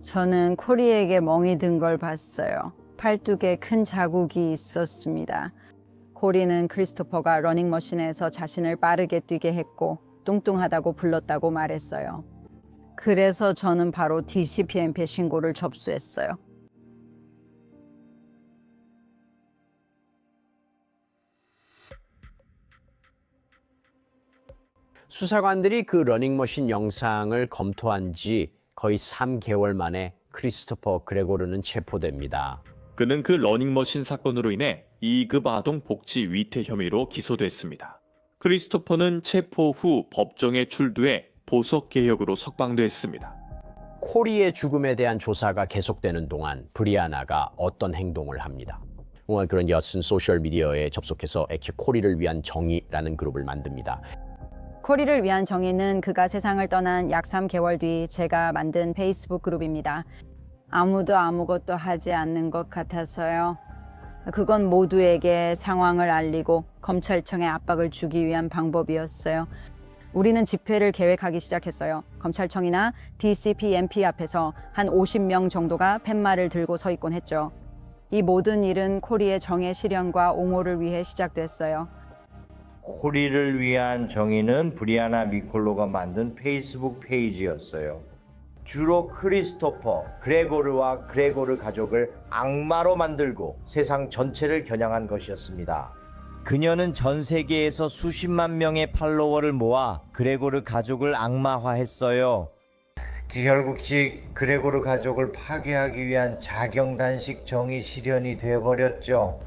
저는 코리에게 멍이 든 걸 봤어요. 팔뚝에 큰 자국이 있었습니다. 코리는 크리스토퍼가 러닝머신에서 자신을 빠르게 뛰게 했고 뚱뚱하다고 불렀다고 말했어요. 그래서 저는 바로 DCPMP 신고를 접수했어요. 수사관들이 그 러닝머신 영상을 검토한 지 거의 3개월 만에 크리스토퍼 그레고르는 체포됩니다. 그는 그 러닝머신 사건으로 인해 2급 아동 복지 위태 혐의로 기소됐습니다. 크리스토퍼는 체포 후 법정에 출두해 보석 개혁으로 석방됐습니다. 코리의 죽음에 대한 조사가 계속되는 동안 브리아나가 어떤 행동을 합니다. 그런 여슨 소셜미디어에 접속해서 코리를 위한 정의라는 그룹을 만듭니다. 코리를 위한 정의는 그가 세상을 떠난 약 3개월 뒤 제가 만든 페이스북 그룹입니다. 아무도 아무것도 하지 않는 것 같아서요. 그건 모두에게 상황을 알리고 검찰청에 압박을 주기 위한 방법이었어요. 우리는 집회를 계획하기 시작했어요. 검찰청이나 DCPMP 앞에서 한 50명 정도가 팻말을 들고 서 있곤 했죠. 이 모든 일은 코리의 정의 실현과 옹호를 위해 시작됐어요. 코리를 위한 정의는 브리아나 미콜로가 만든 페이스북 페이지였어요. 주로 크리스토퍼 그레고르와 그레고르 가족을 악마로 만들고 세상 전체를 겨냥한 것이었습니다. 그녀는 전 세계에서 수십만 명의 팔로워를 모아 그레고르 가족을 악마화했어요. 결국 그레고르 가족을 파괴하기 위한 자경단식 정의 실현이 되어버렸죠.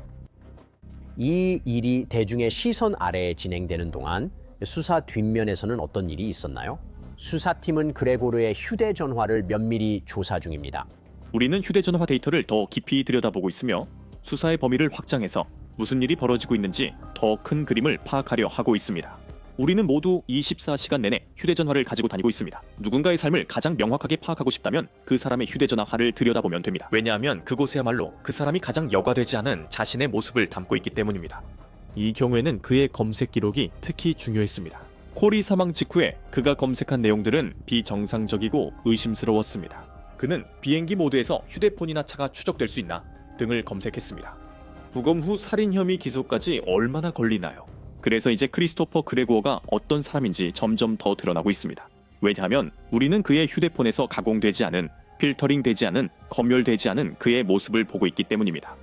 이 일이 대중의 시선 아래에 진행되는 동안 수사 뒷면에서는 어떤 일이 있었나요? 수사팀은 그레고르의 휴대전화를 면밀히 조사 중입니다. 우리는 휴대전화 데이터를 더 깊이 들여다보고 있으며 수사의 범위를 확장해서 무슨 일이 벌어지고 있는지 더 큰 그림을 파악하려 하고 있습니다. 우리는 모두 24시간 내내 휴대전화를 가지고 다니고 있습니다. 누군가의 삶을 가장 명확하게 파악하고 싶다면 그 사람의 휴대전화를 들여다보면 됩니다. 왜냐하면 그곳에야말로 그 사람이 가장 여과되지 않은 자신의 모습을 담고 있기 때문입니다. 이 경우에는 그의 검색 기록이 특히 중요했습니다. 코리 사망 직후에 그가 검색한 내용들은 비정상적이고 의심스러웠습니다. 그는 비행기 모드에서 휴대폰이나 차가 추적될 수 있나 등을 검색했습니다. 부검 후 살인 혐의 기소까지 얼마나 걸리나요? 그래서 이제 크리스토퍼 그레고어가 어떤 사람인지 점점 더 드러나고 있습니다. 왜냐하면 우리는 그의 휴대폰에서 가공되지 않은, 필터링되지 않은, 검열되지 않은 그의 모습을 보고 있기 때문입니다.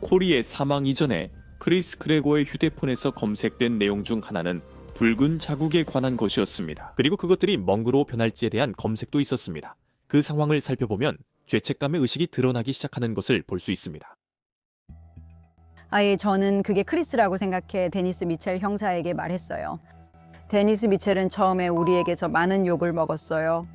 코리의 사망 이전에 크리스 그레고어의 휴대폰에서 검색된 내용 중 하나는 붉은 자국에 관한 것이었습니다. 그리고 그것들이 멍으로 변할지에 대한 검색도 있었습니다. 그 상황을 살펴보면 죄책감의 의식이 드러나기 시작하는 것을 볼 수 있습니다. 아예 저는 그게 크리스라고 생각해 데니스 미첼 형사에게 말했어요. 데니스 미첼은 처음에 우리에게서 많은 욕을 먹었어요.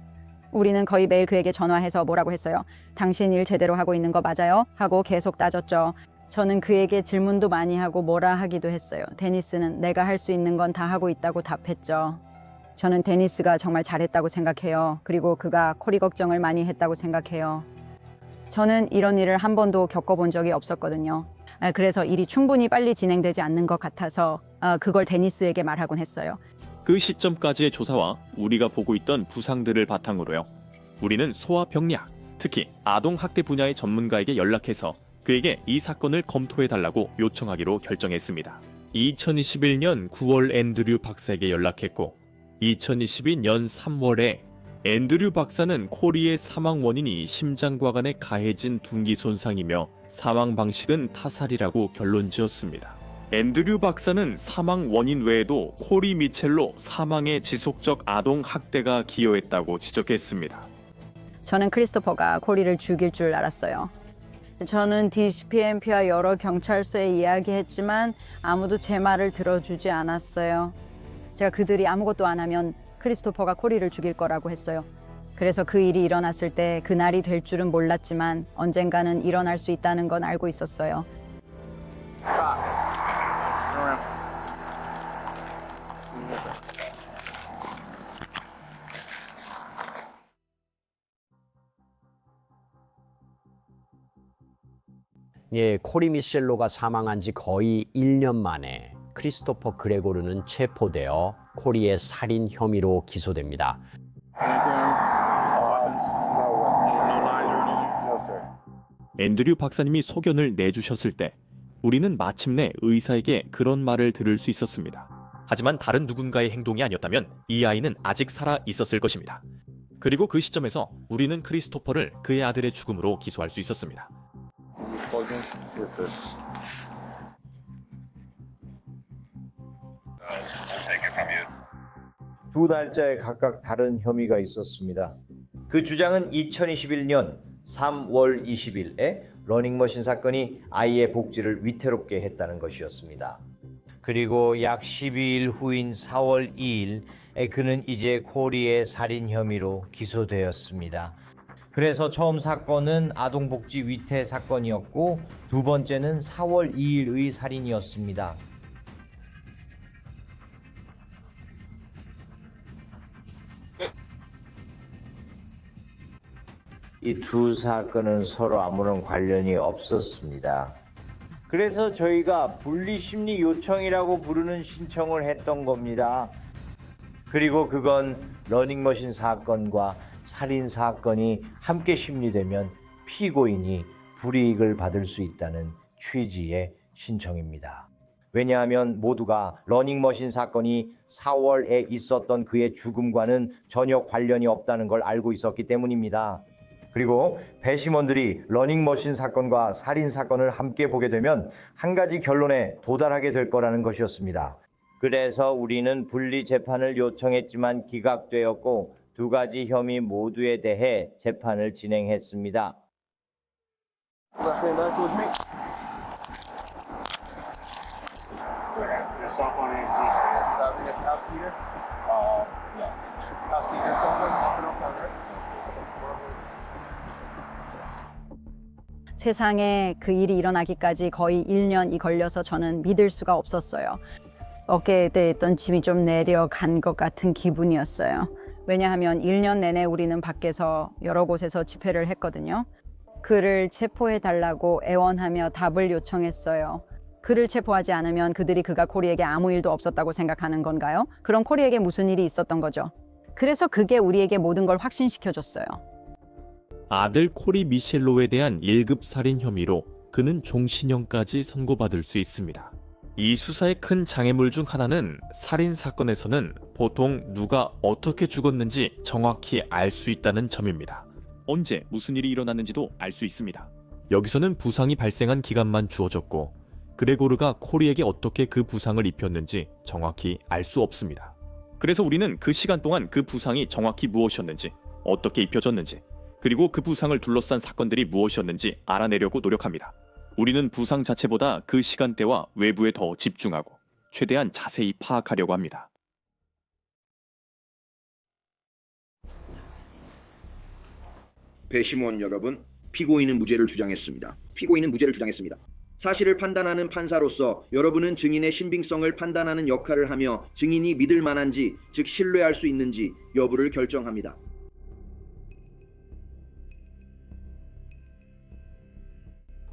우리는 거의 매일 그에게 전화해서 뭐라고 했어요. 당신 일 제대로 하고 있는 거 맞아요? 하고 계속 따졌죠. 저는 그에게 질문도 많이 하고 뭐라 하기도 했어요. 데니스는 내가 할 수 있는 건 다 하고 있다고 답했죠. 저는 데니스가 정말 잘했다고 생각해요. 그리고 그가 코리 걱정을 많이 했다고 생각해요. 저는 이런 일을 한 번도 겪어본 적이 없었거든요. 그래서 일이 충분히 빨리 진행되지 않는 것 같아서 그걸 데니스에게 말하곤 했어요. 그 시점까지의 조사와 우리가 보고 있던 부상들을 바탕으로요. 우리는 소아병리학, 특히 아동학대 분야의 전문가에게 연락해서 그에게 이 사건을 검토해달라고 요청하기로 결정했습니다. 2021년 9월 앤드류 박사에게 연락했고 2022년 3월에 앤드류 박사는 코리의 사망 원인이 심장과 간에 가해진 둔기 손상이며 사망 방식은 타살이라고 결론지었습니다. 앤드류 박사는 사망 원인 외에도 코리 미첼로 사망에 지속적 아동 학대가 기여했다고 지적했습니다. 저는 크리스토퍼가 코리를 죽일 줄 알았어요. 저는 DCPMP와 여러 경찰서에 이야기했지만 아무도 제 말을 들어주지 않았어요. 제가 그들이 아무것도 안 하면 크리스토퍼가 코리를 죽일 거라고 했어요. 그래서 그 일이 일어났을 때 그날이 될 줄은 몰랐지만 언젠가는 일어날 수 있다는 건 알고 있었어요. 예, 코리 미셸로가 사망한 지 거의 1년 만에 크리스토퍼 그레고르는 체포되어 코리의 살인 혐의로 기소됩니다. 앤드류 박사님이 소견을 내주셨을 때 우리는 마침내 의사에게 그런 말을 들을 수 있었습니다. 하지만 다른 누군가의 행동이 아니었다면 이 아이는 아직 살아 있었을 것입니다. 그리고 그 시점에서 우리는 크리스토퍼를 그의 아들의 죽음으로 기소할 수 있었습니다. 두 날짜에 각각 다른 혐의가 있었습니다. 그 주장은 2021년 3월 20일에 러닝머신 사건이 아이의 복지를 위태롭게 했다는 것이었습니다. 그리고 약 12일 후인 4월 2일에 그는 이제 코리의 살인 혐의로 기소되었습니다. 그래서 처음 사건은 아동복지 위태 사건이었고 두 번째는 4월 2일의 살인이었습니다. 이 두 사건은 서로 아무런 관련이 없었습니다. 그래서 저희가 분리심리 요청이라고 부르는 신청을 했던 겁니다. 그리고 그건 러닝머신 사건과 살인 사건이 함께 심리되면 피고인이 불이익을 받을 수 있다는 취지의 신청입니다. 왜냐하면 모두가 러닝머신 사건이 4월에 있었던 그의 죽음과는 전혀 관련이 없다는 걸 알고 있었기 때문입니다. 그리고 배심원들이 러닝머신 사건과 살인 사건을 함께 보게 되면 한 가지 결론에 도달하게 될 거라는 것이었습니다. 그래서 우리는 분리 재판을 요청했지만 기각되었고 두 가지 혐의 모두에 대해 재판을 진행했습니다. 세상에 그 일이 일어나기까지 거의 1년이 걸려서 저는 믿을 수가 없었어요. 어깨에 있던 짐이 좀 내려간 것 같은 기분이었어요. 왜냐하면 1년 내내 우리는 밖에서 여러 곳에서 집회를 했거든요. 그를 체포해달라고 애원하며 답을 요청했어요. 그를 체포하지 않으면 그들이 그가 코리에게 아무 일도 없었다고 생각하는 건가요? 그럼 코리에게 무슨 일이 있었던 거죠? 그래서 그게 우리에게 모든 걸 확신시켜줬어요. 아들 코리 미셸로에 대한 1급 살인 혐의로 그는 종신형까지 선고받을 수 있습니다. 이 수사의 큰 장애물 중 하나는 살인 사건에서는 보통 누가 어떻게 죽었는지 정확히 알 수 있다는 점입니다. 언제 무슨 일이 일어났는지도 알 수 있습니다. 여기서는 부상이 발생한 기간만 주어졌고 그레고르가 코리에게 어떻게 그 부상을 입혔는지 정확히 알 수 없습니다. 그래서 우리는 그 시간 동안 그 부상이 정확히 무엇이었는지, 어떻게 입혀졌는지, 그리고 그 부상을 둘러싼 사건들이 무엇이었는지 알아내려고 노력합니다. 우리는 부상 자체보다 그 시간대와 외부에 더 집중하고 최대한 자세히 파악하려고 합니다. 배심원 여러분, 피고인은 무죄를 주장했습니다. 사실을 판단하는 판사로서 여러분은 증인의 신빙성을 판단하는 역할을 하며 증인이 믿을 만한지, 즉 신뢰할 수 있는지 여부를 결정합니다.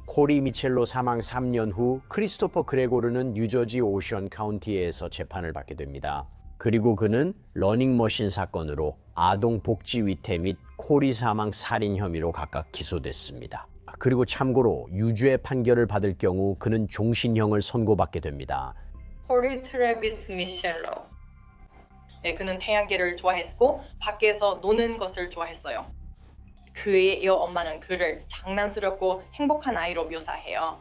코리 미첼로 사망 3년 후 크리스토퍼 그레고르는 뉴저지 오션 카운티에서 재판을 받게 됩니다. 그리고 그는 러닝머신 사건으로 아동 복지 위태 및 코리 사망 살인 혐의로 각각 기소됐습니다. 그리고 참고로 유죄 판결을 받을 경우 그는 종신형을 선고받게 됩니다. 코리 트래비스 미셸로. 네, 그는 태양계를 좋아했고 밖에서 노는 것을 좋아했어요. 그의 이 엄마는 그를 장난스럽고 행복한 아이로 묘사해요.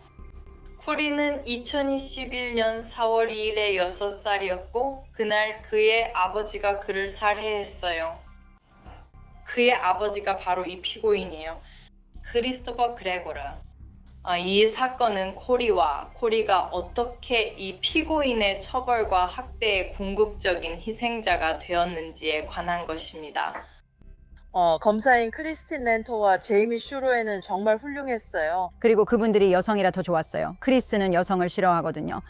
코리는 2021년 4월 2일에 6살이었고 그날 그의 아버지가 그를 살해했어요. 그의 아버지가 바로 이 피고인이에요. 크리스토퍼 그레고르. 이 사건은 코리가 어떻게 이 피고인의 처벌과 학대의 궁극적인 희생자가 되었는지에 관한 것입니다. 검사인 크리스틴 렌토와 제이미 슈로에는 정말 훌륭했어요. 그리고 그분들이 여성이라 더 좋았어요. 크리스는 여성을 싫어하거든요.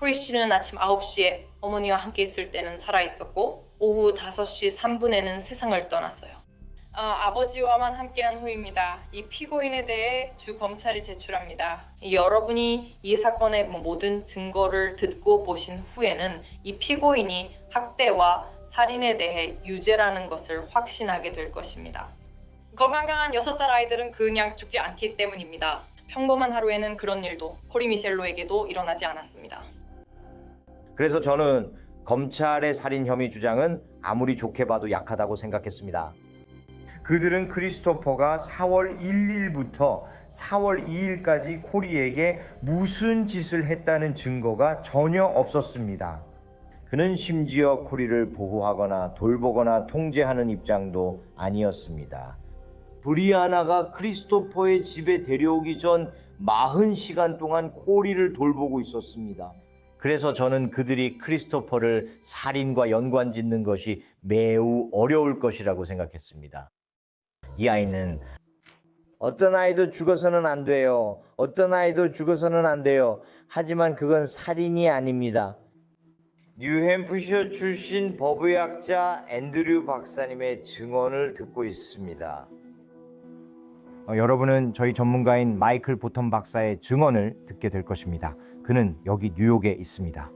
크리스는 아침 9시에 어머니와 함께 있을 때는 살아있었고 오후 5시 3분에는 세상을 떠났어요. 아버지와만 함께한 후입니다. 이 피고인에 대해 주 검찰이 제출합니다. 여러분이 이 사건의 모든 증거를 듣고 보신 후에는 이 피고인이 학대와 살인에 대해 유죄라는 것을 확신하게 될 것입니다. 건강한 6살 아이들은 그냥 죽지 않기 때문입니다. 평범한 하루에는 그런 일도 코리 미셸로에게도 일어나지 않았습니다. 그래서 저는 검찰의 살인 혐의 주장은 아무리 좋게 봐도 약하다고 생각했습니다. 그들은 크리스토퍼가 4월 1일부터 4월 2일까지 코리에게 무슨 짓을 했다는 증거가 전혀 없었습니다. 그는 심지어 코리를 보호하거나 돌보거나 통제하는 입장도 아니었습니다. 브리아나가 크리스토퍼의 집에 데려오기 전 40시간 동안 코리를 돌보고 있었습니다. 그래서 저는 그들이 크리스토퍼를 살인과 연관짓는 것이 매우 어려울 것이라고 생각했습니다. 이 아이는 어떤 아이도 죽어서는 안 돼요. 하지만 그건 살인이 아닙니다. 뉴햄프셔 출신 법의학자 앤드류 박사님의 증언을 듣고 있습니다. 여러분은 저희 전문가인 마이클 보텀 박사의 증언을 듣게 될 것입니다. 그는 여기 뉴욕에 있습니다.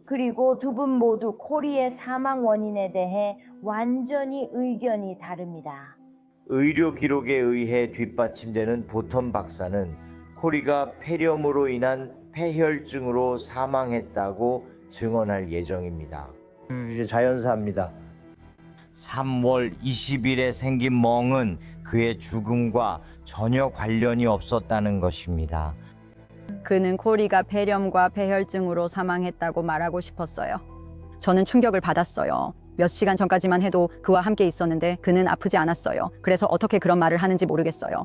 그리고 두 분 모두 코리의 사망 원인에 대해 완전히 의견이 다릅니다. 의료 기록에 의해 뒷받침되는 보텀 박사는 코리가 폐렴으로 인한 폐혈증으로 사망했다고 증언할 예정입니다. 이제 자연사입니다. 3월 20일에 생긴 멍은 그의 죽음과 전혀 관련이 없었다는 것입니다. 그는 코리가 폐렴과 폐혈증으로 사망했다고 말하고 싶었어요. 저는 충격을 받았어요. 몇 시간 전까지만 해도 그와 함께 있었는데 그는 아프지 않았어요. 그래서 어떻게 그런 말을 하는지 모르겠어요.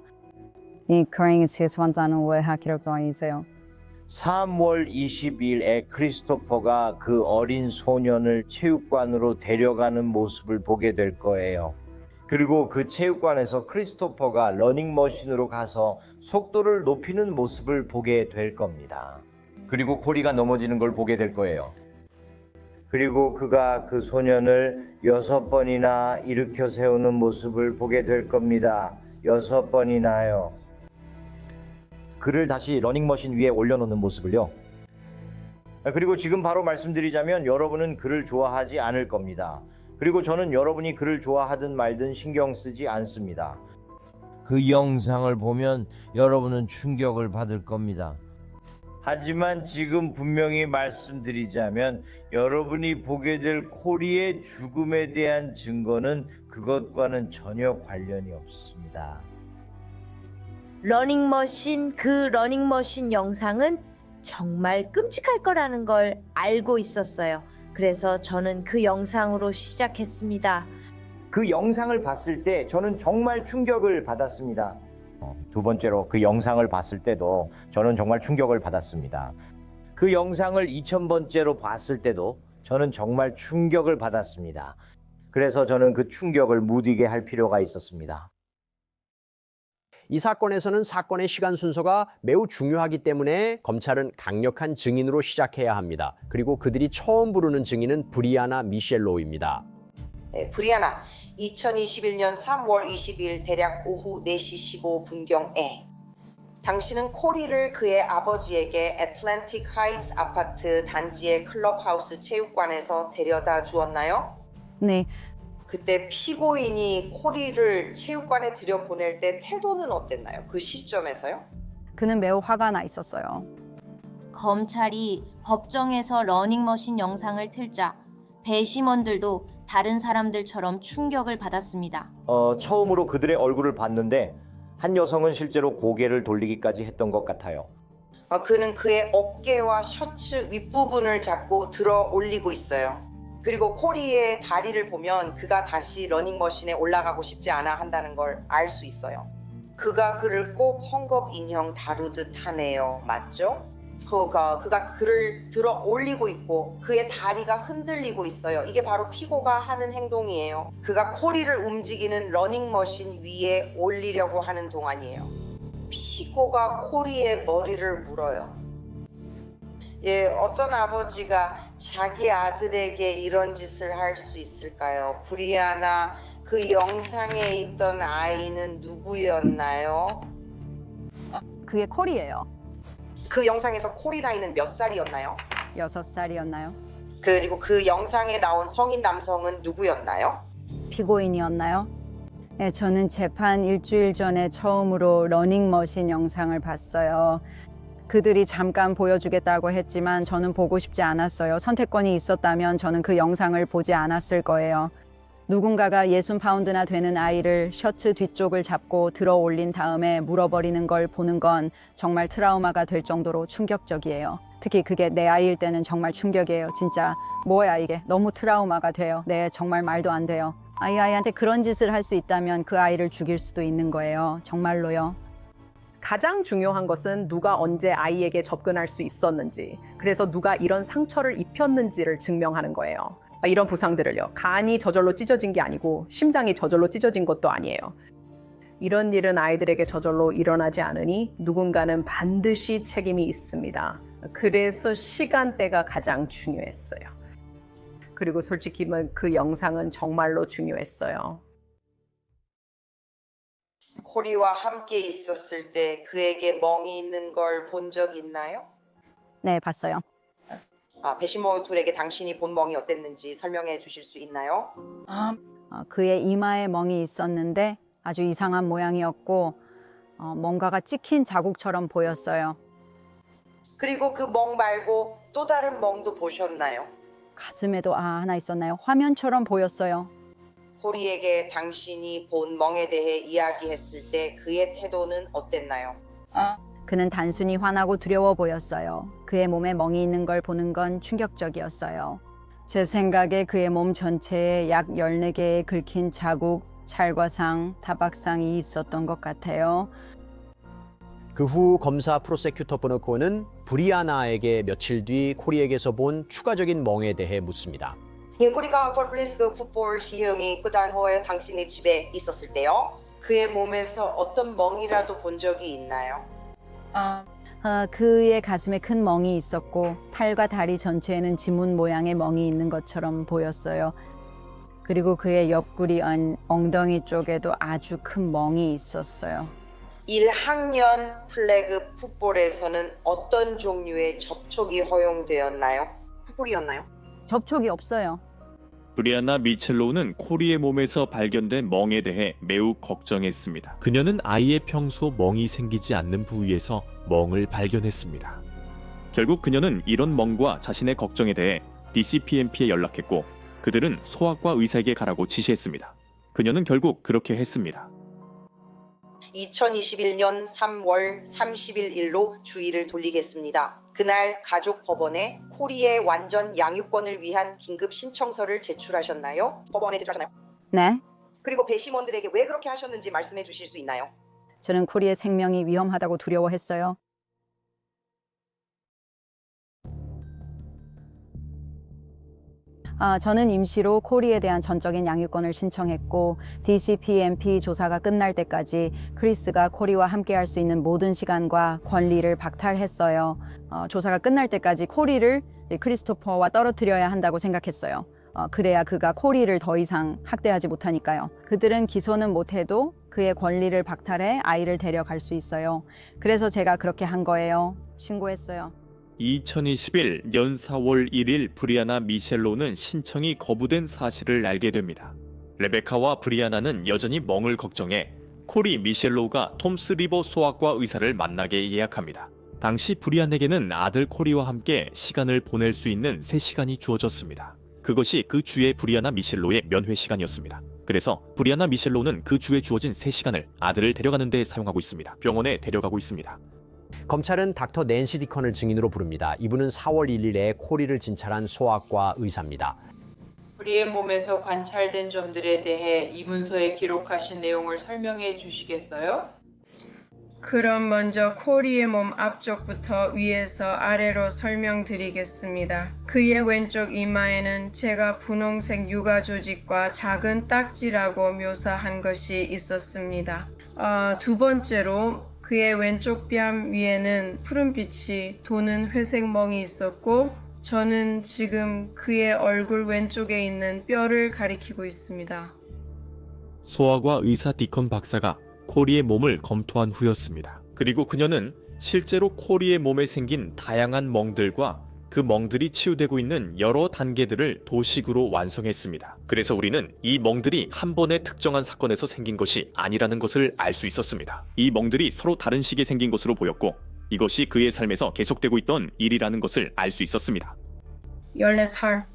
이 크레인스 완자는 왜 기록되어있어요? 3월 20일에 크리스토퍼가 그 어린 소년을 체육관으로 데려가는 모습을 보게 될 거예요. 그리고 그 체육관에서 크리스토퍼가 러닝머신으로 가서 속도를 높이는 모습을 보게 될 겁니다. 그리고 코리가 넘어지는 걸 보게 될 거예요. 그리고 그가 그 소년을 6번이나 일으켜 세우는 모습을 보게 될 겁니다. 6번이나요. 그를 다시 러닝머신 위에 올려놓는 모습을요. 그리고 지금 바로 말씀드리자면 여러분은 그를 좋아하지 않을 겁니다. 그리고 저는 여러분이 그를 좋아하든 말든 신경 쓰지 않습니다. 그 영상을 보면 여러분은 충격을 받을 겁니다. 하지만 지금 분명히 말씀드리자면 여러분이 보게 될 코리의 죽음에 대한 증거는 그것과는 전혀 관련이 없습니다. 러닝머신, 그 러닝머신 영상은 정말 끔찍할 거라는 걸 알고 있었어요. 그래서 저는 그 영상으로 시작했습니다. 그 영상을 봤을 때 저는 정말 충격을 받았습니다. 두 번째로 그 영상을 봤을 때도 저는 정말 충격을 받았습니다. 그 영상을 2000번째로 봤을 때도 저는 정말 충격을 받았습니다. 그래서 저는 그 충격을 무디게 할 필요가 있었습니다. 이 사건에서는 사건의 시간 순서가 매우 중요하기 때문에 검찰은 강력한 증인으로 시작해야 합니다. 그리고 그들이 처음 부르는 증인은 브리아나 미셸로우입니다. 네, 브리아나, 2021년 3월 20일 대략 오후 4시 15분경에 당신은 코리를 그의 아버지에게 애틀랜틱 하이츠 아파트 단지의 클럽하우스 체육관에서 데려다 주었나요? 네. 그때 피고인이 코리를 체육관에 들여보낼 때 태도는 어땠나요? 그 시점에서요? 그는 매우 화가 나 있었어요. 검찰이 법정에서 러닝머신 영상을 틀자 배심원들도 다른 사람들처럼 충격을 받았습니다. 처음으로 그들의 얼굴을 봤는데 한 여성은 실제로 고개를 돌리기까지 했던 것 같아요. 그는 그의 어깨와 셔츠 윗부분을 잡고 들어 올리고 있어요. 그리고 코리의 다리를 보면 그가 다시 러닝머신에 올라가고 싶지 않아 한다는 걸 알 수 있어요. 그가 그를 꼭 헝겊 인형 다루듯 하네요. 맞죠? 그가 그를 들어 올리고 있고 그의 다리가 흔들리고 있어요. 이게 바로 피고가 하는 행동이에요. 그가 코리를 움직이는 러닝머신 위에 올리려고 하는 동안이에요. 피고가 코리의 머리를 물어요. 예, 어떤 아버지가 자기 아들에게 이런 짓을 할 수 있을까요? 브리아나, 그 영상에 있던 아이는 누구였나요? 그게 코리예요. 그 영상에서 코리 나이는 몇 살이었나요? 6살이었나요? 그리고 그 영상에 나온 성인 남성은 누구였나요? 피고인이었나요? 네, 저는 재판 일주일 전에 처음으로 러닝머신 영상을 봤어요. 그들이 잠깐 보여주겠다고 했지만 저는 보고 싶지 않았어요. 선택권이 있었다면 저는 그 영상을 보지 않았을 거예요. 누군가가 60파운드나 되는 아이를 셔츠 뒤쪽을 잡고 들어 올린 다음에 물어버리는 걸 보는 건 정말 트라우마가 될 정도로 충격적이에요. 특히 그게 내 아이일 때는 정말 충격이에요. 진짜 뭐야 이게 너무 트라우마가 돼요. 네, 정말 말도 안 돼요. 아이한테 그런 짓을 할 수 있다면 그 아이를 죽일 수도 있는 거예요. 정말로요. 가장 중요한 것은 누가 언제 아이에게 접근할 수 있었는지, 그래서 누가 이런 상처를 입혔는지를 증명하는 거예요. 이런 부상들을요, 간이 저절로 찢어진 게 아니고 심장이 저절로 찢어진 것도 아니에요. 이런 일은 아이들에게 저절로 일어나지 않으니 누군가는 반드시 책임이 있습니다. 그래서 시간대가 가장 중요했어요. 그리고 솔직히 그 영상은 정말로 중요했어요. 코리와 함께 있었을 때 그에게 멍이 있는 걸 본 적 있나요? 네, 봤어요. 배심원들에게 당신이 본 멍이 어땠는지 설명해 주실 수 있나요? 그의 이마에 멍이 있었는데 아주 이상한 모양이었고 뭔가가 찍힌 자국처럼 보였어요. 그리고 그 멍 말고 또 다른 멍도 보셨나요? 가슴에도 하나 있었나요? 화면처럼 보였어요. 코리에게 당신이 본 멍에 대해 이야기했을 때 그의 태도는 어땠나요? 그는 단순히 화나고 두려워 보였어요. 그의 몸에 멍이 있는 걸 보는 건 충격적이었어요. 제 생각에 그의 몸 전체에 약 14개의 긁힌 자국, 찰과상, 타박상이 있었던 것 같아요. 그 후 검사 프로세큐터 보너코는 브리아나에게 며칠 뒤 코리에게서 본 추가적인 멍에 대해 묻습니다. 코리가 폴플리스 풋볼 시흥이 끝난 후에 당신의 집에 있었을 때요, 그의 몸에서 어떤 멍이라도 본 적이 있나요? 그의 가슴에 큰 멍이 있었고 팔과 다리 전체에는 지문 모양의 멍이 있는 것처럼 보였어요. 그리고 그의 옆구리 엉덩이 쪽에도 아주 큰 멍이 있었어요. 1학년 플래그 풋볼에서는 어떤 종류의 접촉이 허용되었나요? 풋볼이었나요? 접촉이 없어요. 브리아나 미첼로우는 코리의 몸에서 발견된 멍에 대해 매우 걱정했습니다. 그녀는 아이의 평소 멍이 생기지 않는 부위에서 멍을 발견했습니다. 결국 그녀는 이런 멍과 자신의 걱정에 대해 DCPMP에 연락했고 그들은 소아과 의사에게 가라고 지시했습니다. 그녀는 결국 그렇게 했습니다. 2021년 3월 30일로 주의를 돌리겠습니다. 그날 가족법원에 코리의 완전 양육권을 위한 긴급 신청서를 제출하셨나요? 법원에 제출하셨나요? 네. 그리고 배심원들에게 왜 그렇게 하셨는지 말씀해 주실 수 있나요? 저는 코리의 생명이 위험하다고 두려워했어요. 저는 임시로 코리에 대한 전적인 양육권을 신청했고 DCPMP 조사가 끝날 때까지 크리스가 코리와 함께할 수 있는 모든 시간과 권리를 박탈했어요. 조사가 끝날 때까지 코리를 크리스토퍼와 떨어뜨려야 한다고 생각했어요. 그래야 그가 코리를 더 이상 학대하지 못하니까요. 그들은 기소는 못해도 그의 권리를 박탈해 아이를 데려갈 수 있어요. 그래서 제가 그렇게 한 거예요. 신고했어요. 2021년 4월 1일 브리아나 미셸로는 신청이 거부된 사실을 알게 됩니다. 레베카와 브리아나는 여전히 멍을 걱정해 코리 미셸로우가 톰스 리버 소아과 의사를 만나게 예약합니다. 당시 브리안에게는 아들 코리와 함께 시간을 보낼 수 있는 3시간이 주어졌습니다. 그것이 그 주에 브리아나 미셸로의 면회 시간이었습니다. 그래서 브리아나 미셸로는 그 주에 주어진 3시간을 아들을 데려가는 데 사용하고 있습니다. 병원에 데려가고 있습니다. 검찰은 닥터 낸시 디컨을 증인으로 부릅니다. 이분은 4월 1일에 코리를 진찰한 소아과 의사입니다. 우리의 몸에서 관찰된 점들에 대해 이 문서에 기록하신 내용을 설명해 주시겠어요? 그럼 먼저 코리의 몸 앞쪽부터 위에서 아래로 설명드리겠습니다. 그의 왼쪽 이마에는 제가 분홍색 육아 조직과 작은 딱지라고 묘사한 것이 있었습니다. 두 번째로 그의 왼쪽 뺨 위에는 푸른빛이 도는 회색 멍이 있었고 저는 지금 그의 얼굴 왼쪽에 있는 뼈를 가리키고 있습니다. 소아과 의사 디컨 박사가 코리의 몸을 검토한 후였습니다. 그리고 그녀는 실제로 코리의 몸에 생긴 다양한 멍들과 그 멍들이 치유되고 있는 여러 단계들을 도식으로 완성했습니다. 그래서 우리는 이 멍들이 한 번의 특정한 사건에서 생긴 것이 아니라는 것을 알 수 있었습니다. 이 멍들이 서로 다른 시기에 생긴 것으로 보였고 이것이 그의 삶에서 계속되고 있던 일이라는 것을 알 수 있었습니다. 14살.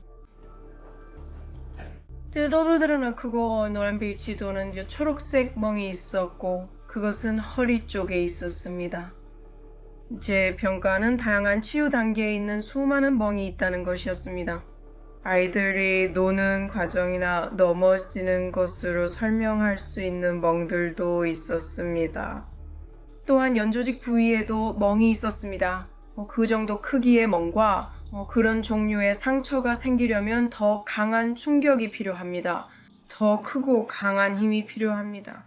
떠오르는 크고 노란 빛이 도는 초록색 멍이 있었고 그것은 허리 쪽에 있었습니다. 제 평가는 다양한 치유 단계에 있는 수많은 멍이 있다는 것이었습니다. 아이들이 노는 과정이나 넘어지는 것으로 설명할 수 있는 멍들도 있었습니다. 또한 연조직 부위에도 멍이 있었습니다. 그 정도 크기의 멍과 그런 종류의 상처가 생기려면 더 강한 충격이 필요합니다. 더 크고 강한 힘이 필요합니다.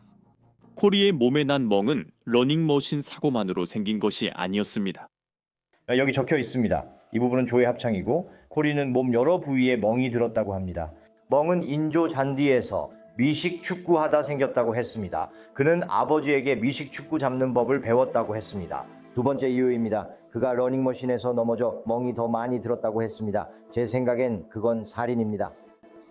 코리의 몸에 난 멍은 러닝머신 사고만으로 생긴 것이 아니었습니다. 여기 적혀 있습니다. 이 부분은 조의 합창이고 코리는 몸 여러 부위에 멍이 들었다고 합니다. 멍은 인조 잔디에서 미식 축구하다 생겼다고 했습니다. 그는 아버지에게 미식 축구 잡는 법을 배웠다고 했습니다. 두 번째 이유입니다. 그가 러닝머신에서 넘어져 멍이 더 많이 들었다고 했습니다. 제 생각엔 그건 살인입니다.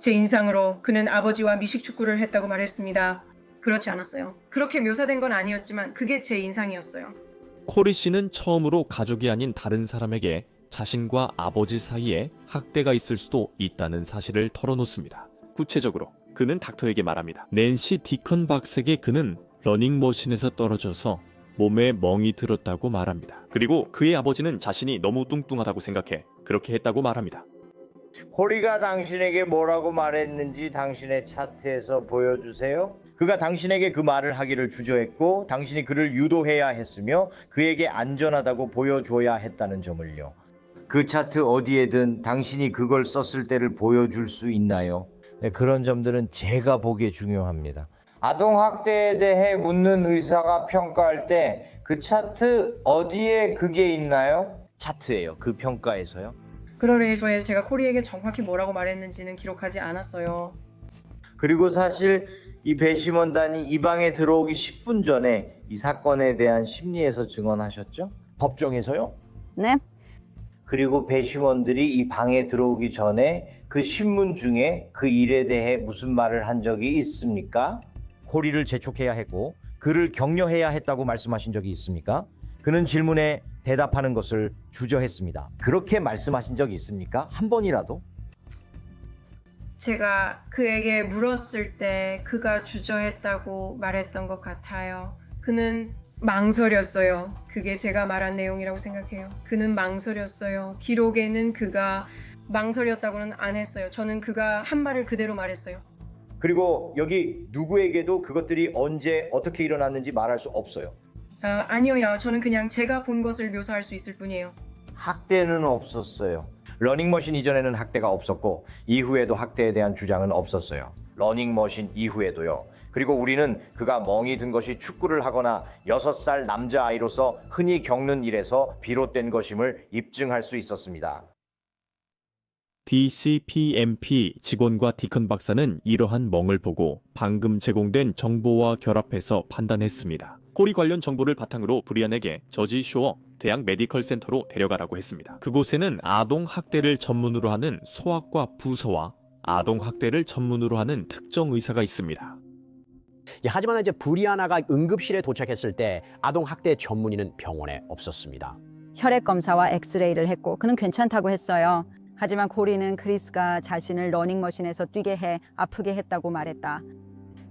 제 인상으로 그는 아버지와 미식 축구를 했다고 말했습니다. 그렇지 않았어요. 그렇게 묘사된 건 아니었지만 그게 제 인상이었어요. 코리 씨는 처음으로 가족이 아닌 다른 사람에게 자신과 아버지 사이에 학대가 있을 수도 있다는 사실을 털어놓습니다. 구체적으로 그는 닥터에게 말합니다. 낸시 디컨 박사에게 그는 러닝머신에서 떨어져서 몸에 멍이 들었다고 말합니다. 그리고 그의 아버지는 자신이 너무 뚱뚱하다고 생각해 그렇게 했다고 말합니다. 코리가 당신에게 뭐라고 말했는지 당신의 차트에서 보여주세요. 그가 당신에게 그 말을 하기를 주저했고 당신이 그를 유도해야 했으며 그에게 안전하다고 보여줘야 했다는 점을요. 그 차트 어디에든 당신이 그걸 썼을 때를 보여줄 수 있나요? 네, 그런 점들은 제가 보기에 중요합니다. 아동학대에 대해 묻는 의사가 평가할 때 그 차트 어디에 그게 있나요? 차트예요. 그 평가에서요. 그러래서 제가 코리에게 정확히 뭐라고 말했는지는 기록하지 않았어요. 그리고 사실 이 배심원단이 이 방에 들어오기 10분 전에 이 사건에 대한 심리에서 증언하셨죠? 법정에서요? 네. 그리고 배심원들이 이 방에 들어오기 전에 그 신문 중에 그 일에 대해 무슨 말을 한 적이 있습니까? 코리를 재촉해야 했고 그를 격려해야 했다고 말씀하신 적이 있습니까? 그는 질문에 대답하는 것을 주저했습니다. 그렇게 말씀하신 적이 있습니까? 한 번이라도? 제가 그에게 물었을 때 그가 주저했다고 말했던 것 같아요. 그는 망설였어요. 그게 제가 말한 내용이라고 생각해요. 그는 망설였어요. 기록에는 그가 망설였다고는 안 했어요. 저는 그가 한 말을 그대로 말했어요. 그리고 여기 누구에게도 그것들이 언제 어떻게 일어났는지 말할 수 없어요. 아니요. 저는 그냥 제가 본 것을 묘사할 수 있을 뿐이에요. 학대는 없었어요. 러닝머신 이전에는 학대가 없었고 이후에도 학대에 대한 주장은 없었어요. 러닝머신 이후에도요. 그리고 우리는 그가 멍이 든 것이 축구를 하거나 6살 남자아이로서 흔히 겪는 일에서 비롯된 것임을 입증할 수 있었습니다. DCPMP 직원과 디컨 박사는 이러한 멍을 보고 방금 제공된 정보와 결합해서 판단했습니다. 코리 관련 정보를 바탕으로 브리안에게 저지 쇼어 대학 메디컬 센터로 데려가라고 했습니다. 그곳에는 아동 학대를 전문으로 하는 소아과 부서와 아동 학대를 전문으로 하는 특정 의사가 있습니다. 하지만 이제 브리아나가 응급실에 도착했을 때 아동 학대 전문의는 병원에 없었습니다. 혈액 검사와 엑스레이를 했고 그는 괜찮다고 했어요. 하지만 코리는 크리스가 자신을 러닝머신에서 뛰게 해 아프게 했다고 말했다.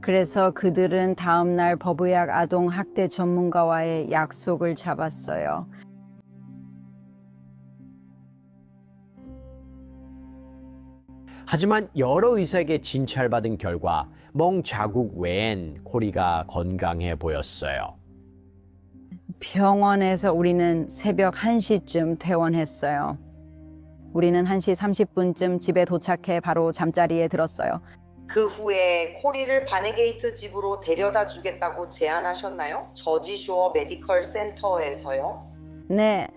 그래서 그들은 다음 날 법의학 아동 학대 전문가와의 약속을 잡았어요. 하지만 여러 의사에게 진찰받은 결과 멍 자국 외엔 코리가 건강해 보였어요. 병원에서 우리는 새벽 1시쯤 퇴원했어요. 우리는 1시 30분쯤 집에 도착해 바로 잠자리에 들었어요. 그 후에 코리를 바네게이트 집으로 데려다 주겠다고 제안하셨나요? 저지쇼어 메디컬 센터에서요? 네.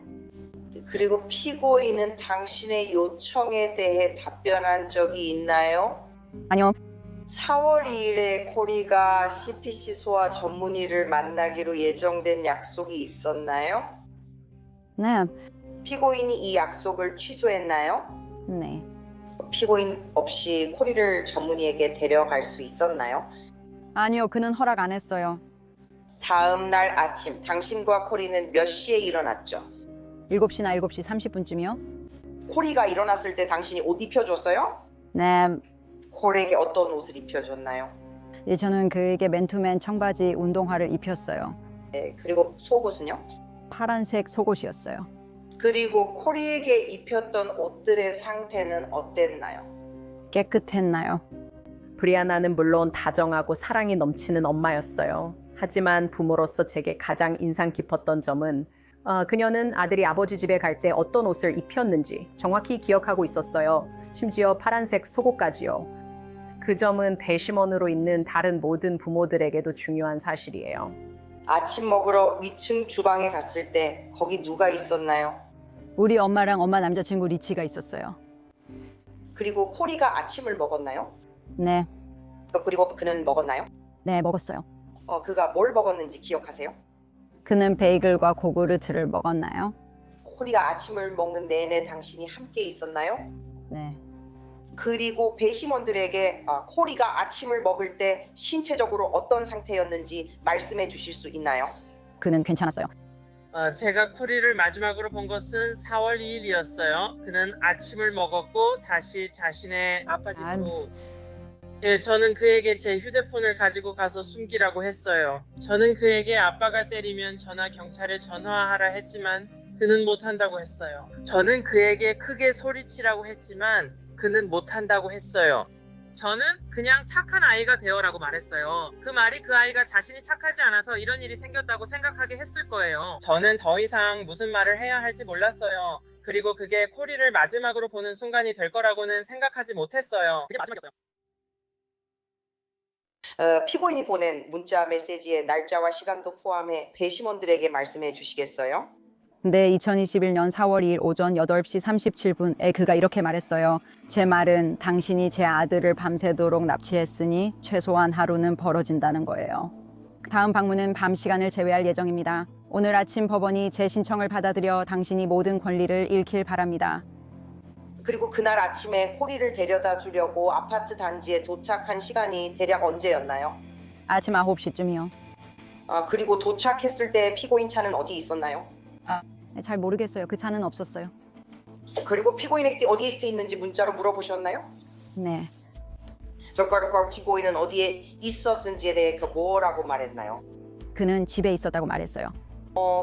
그리고 피고인은 당신의 요청에 대해 답변한 적이 있나요? 아니요. 4월 2일에 코리가 CPC 소아 전문의를 만나기로 예정된 약속이 있었나요? 네. 피고인이 이 약속을 취소했나요? 네. 피고인 없이 코리를 전문의에게 데려갈 수 있었나요? 아니요, 그는 허락 안 했어요. 다음 날 아침 당신과 코리는 몇 시에 일어났죠? 7시나 7시 30분쯤이요? 코리가 일어났을 때 당신이 옷 입혀줬어요? 네. 코리에게 어떤 옷을 입혀줬나요? 예, 저는 그에게 맨투맨 청바지 운동화를 입혔어요. 네, 그리고 속옷은요? 파란색 속옷이었어요. 그리고 코리에게 입혔던 옷들의 상태는 어땠나요? 깨끗했나요? 브리아나는 물론 다정하고 사랑이 넘치는 엄마였어요. 하지만 부모로서 제게 가장 인상 깊었던 점은 그녀는 아들이 아버지 집에 갈 때 어떤 옷을 입혔는지 정확히 기억하고 있었어요. 심지어 파란색 속옷까지요. 그 점은 배심원으로 있는 다른 모든 부모들에게도 중요한 사실이에요. 아침 먹으러 위층 주방에 갔을 때 거기 누가 있었나요? 우리 엄마랑 엄마 남자친구 리치가 있었어요. 그리고 코리가 아침을 먹었나요? 네. 그리고 그는 먹었나요? 네, 먹었어요. 그가 뭘 먹었는지 기억하세요? 그는 베이글과 고구르트를 먹었나요? 코리가 아침을 먹는 내내 당신이 함께 있었나요? 네. 그리고 배심원들에게 코리가 아침을 먹을 때 신체적으로 어떤 상태였는지 말씀해 주실 수 있나요? 그는 괜찮았어요. 제가 코리를 마지막으로 본 것은 4월 2일이었어요. 그는 아침을 먹었고 다시 자신의 아빠 집으로 예, 저는 그에게 제 휴대폰을 가지고 가서 숨기라고 했어요. 저는 그에게 아빠가 때리면 전화 경찰에 전화하라 했지만 그는 못한다고 했어요. 저는 그에게 크게 소리치라고 했지만 그는 못한다고 했어요. 저는 그냥 착한 아이가 되어라고 말했어요. 그 말이 그 아이가 자신이 착하지 않아서 이런 일이 생겼다고 생각하게 했을 거예요. 저는 더 이상 무슨 말을 해야 할지 몰랐어요. 그리고 그게 코리를 마지막으로 보는 순간이 될 거라고는 생각하지 못했어요. 그게 마지막이었어요. 피고인이 보낸 문자 메시지의 날짜와 시간도 포함해 배심원들에게 말씀해 주시겠어요? 네, 2021년 4월 2일 오전 8시 37분에 그가 이렇게 말했어요. 제 말은 당신이 제 아들을 밤새도록 납치했으니 최소한 하루는 벌어진다는 거예요. 다음 방문은 밤 시간을 제외할 예정입니다. 오늘 아침 법원이 제 신청을 받아들여 당신이 모든 권리를 잃길 바랍니다. 그리고 그날 아침에 코리를 데려다 주려고 아파트 단지에 도착한 시간이 대략 언제였나요? 아침 9시쯤이요. 그리고 도착했을 때 피고인 차는 어디 있었나요? 잘 모르겠어요. 그 차는 없었어요. 그리고 피고인이 어디에 있는지 문자로 물어보셨나요? 네. 그러니까 피고인은 어디에 있었는지에 대해 뭐라고 말했나요? 그는 집에 있었다고 말했어요.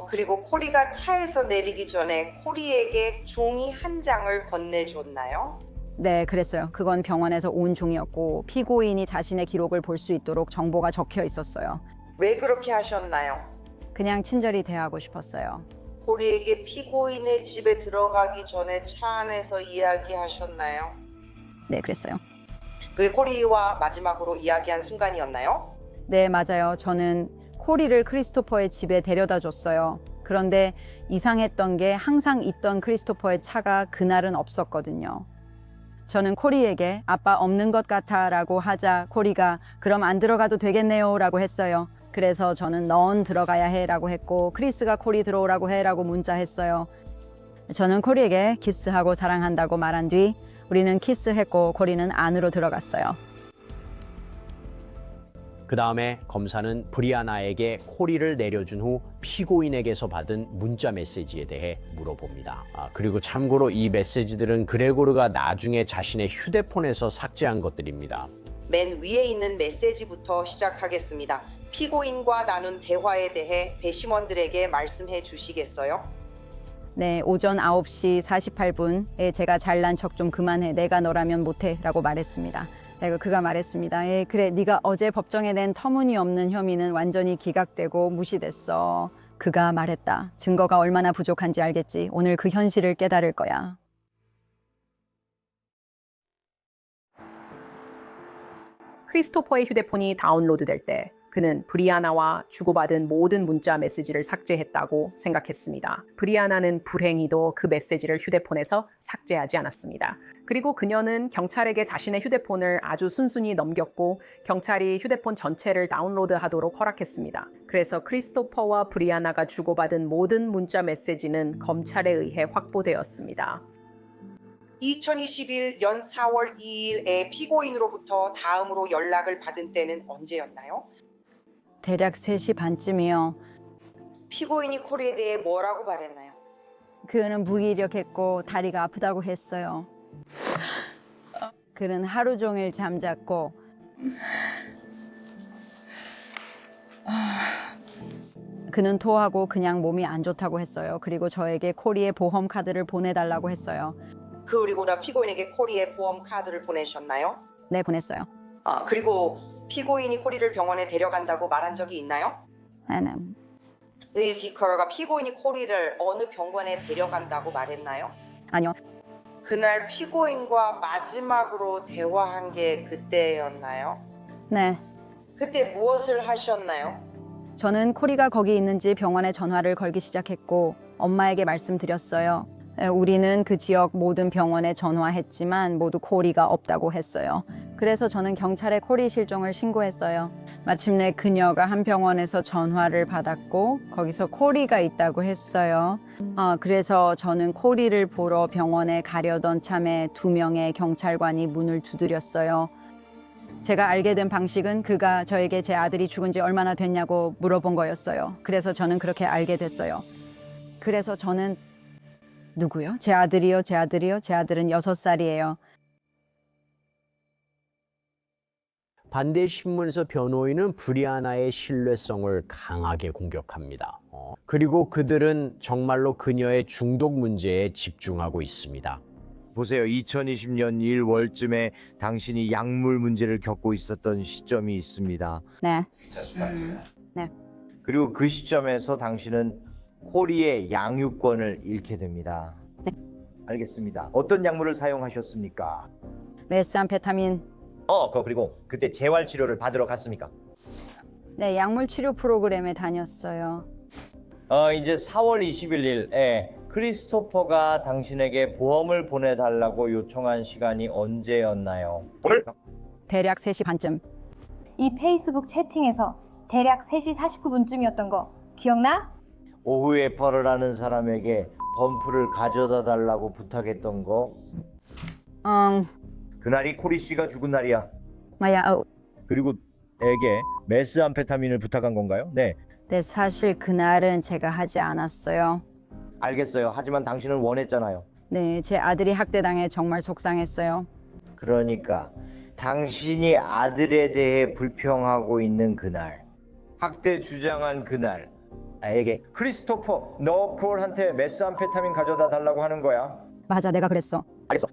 그리고 코리가 차에서 내리기 전에 코리에게 종이 한 장을 건네줬나요? 네, 그랬어요. 그건 병원에서 온 종이었고 피고인이 자신의 기록을 볼 수 있도록 정보가 적혀 있었어요. 왜 그렇게 하셨나요? 그냥 친절히 대하고 싶었어요. 코리에게 피고인의 집에 들어가기 전에 차 안에서 이야기하셨나요? 네, 그랬어요. 그게 코리와 마지막으로 이야기한 순간이었나요? 네, 맞아요. 저는 코리를 크리스토퍼의 집에 데려다 줬어요. 그런데 이상했던 게 항상 있던 크리스토퍼의 차가 그날은 없었거든요. 저는 코리에게 아빠 없는 것 같아 라고 하자 코리가 그럼 안 들어가도 되겠네요 라고 했어요. 그래서 저는 넌 들어가야 해 라고 했고 크리스가 코리 들어오라고 해 라고 문자했어요. 저는 코리에게 키스하고 사랑한다고 말한 뒤 우리는 키스했고 코리는 안으로 들어갔어요. 그 다음에 검사는 브리아나에게 코리를 내려준 후 피고인에게서 받은 문자 메시지에 대해 물어봅니다. 그리고 참고로 이 메시지들은 그레고르가 나중에 자신의 휴대폰에서 삭제한 것들입니다. 맨 위에 있는 메시지부터 시작하겠습니다. 피고인과 나눈 대화에 대해 배심원들에게 말씀해 주시겠어요? 네, 오전 9시 48분에 제가 잘난 척 좀 그만해. 내가 너라면 못해 라고 말했습니다. 그가 말했습니다. 그래, 네가 어제 법정에 낸 터무니없는 혐의는 완전히 기각되고 무시됐어. 그가 말했다. 증거가 얼마나 부족한지 알겠지. 오늘 그 현실을 깨달을 거야. 크리스토퍼의 휴대폰이 다운로드될 때 그는 브리아나와 주고받은 모든 문자 메시지를 삭제했다고 생각했습니다. 브리아나는 불행히도 그 메시지를 휴대폰에서 삭제하지 않았습니다. 그리고 그녀는 경찰에게 자신의 휴대폰을 아주 순순히 넘겼고 경찰이 휴대폰 전체를 다운로드하도록 허락했습니다. 그래서 크리스토퍼와 브리아나가 주고받은 모든 문자 메시지는 검찰에 의해 확보되었습니다. 2021년 4월 2일에 피고인으로부터 다음으로 연락을 받은 때는 언제였나요? 대략 3시 반쯤이요. 피고인이 코리에 대해 뭐라고 말했나요? 그는 무기력했고 다리가 아프다고 했어요. 그는 하루 종일 잠잤고 그는 토하고 그냥 몸이 안 좋다고 했어요. 그리고 저에게 코리의 보험 카드를 보내달라고 했어요. 그리고 나 피고인에게 코리의 보험 카드를 보내셨나요? 네, 보냈어요. 그리고 피고인이 코리를 병원에 데려간다고 말한 적이 있나요? 네. 의지커가 피고인이 코리를 어느 병원에 데려간다고 말했나요? 아니요. 그날 피고인과 마지막으로 대화한 게 그때였나요? 네. 그때 무엇을 하셨나요? 저는 코리가 거기 있는지 병원에 전화를 걸기 시작했고 엄마에게 말씀드렸어요. 우리는 그 지역 모든 병원에 전화했지만 모두 코리가 없다고 했어요. 그래서 저는 경찰에 코리 실종을 신고했어요. 마침내 그녀가 한 병원에서 전화를 받았고 거기서 코리가 있다고 했어요. 그래서 저는 코리를 보러 병원에 가려던 참에 2명의 경찰관이 문을 두드렸어요. 제가 알게 된 방식은 그가 저에게 제 아들이 죽은 지 얼마나 됐냐고 물어본 거였어요. 그래서 저는 그렇게 알게 됐어요. 그래서 저는 누구요? 제 아들이요? 제 아들은 6살이에요. 반대 신문에서 변호인은 브리아나의 신뢰성을 강하게 공격합니다. 그리고 그들은 정말로 그녀의 중독 문제에 집중하고 있습니다. 보세요. 2020년 1월쯤에 당신이 약물 문제를 겪고 있었던 시점이 있습니다. 네. 네. 그리고 그 시점에서 당신은 코리의 양육권을 잃게 됩니다. 네. 알겠습니다. 어떤 약물을 사용하셨습니까? 메스암페타민. 그리고 그때 재활 치료를 받으러 갔습니까? 네, 약물 치료 프로그램에 다녔어요. 이제 4월 21일에 크리스토퍼가 당신에게 보험을 보내달라고 요청한 시간이 언제였나요? 대략 3시 반쯤. 이 페이스북 채팅에서 대략 3시 49분쯤이었던 거 기억나? 오후에 펄을 하는 사람에게 범프를 가져다 달라고 부탁했던 거. 그날이 코리 씨가 죽은 날이야. 마야, 그리고 에게 메스암페타민을 부탁한 건가요? 네. 네, 사실 그날은 제가 하지 않았어요. 알겠어요. 하지만 당신은 원했잖아요. 네, 제 아들이 학대당해 정말 속상했어요. 그러니까 당신이 아들에 대해 불평하고 있는 그날, 학대 주장한 그날, 에게 크리스토퍼, 너 콜한테 메스암페타민 가져다 달라고 하는 거야. 맞아, 내가 그랬어. 알겠어.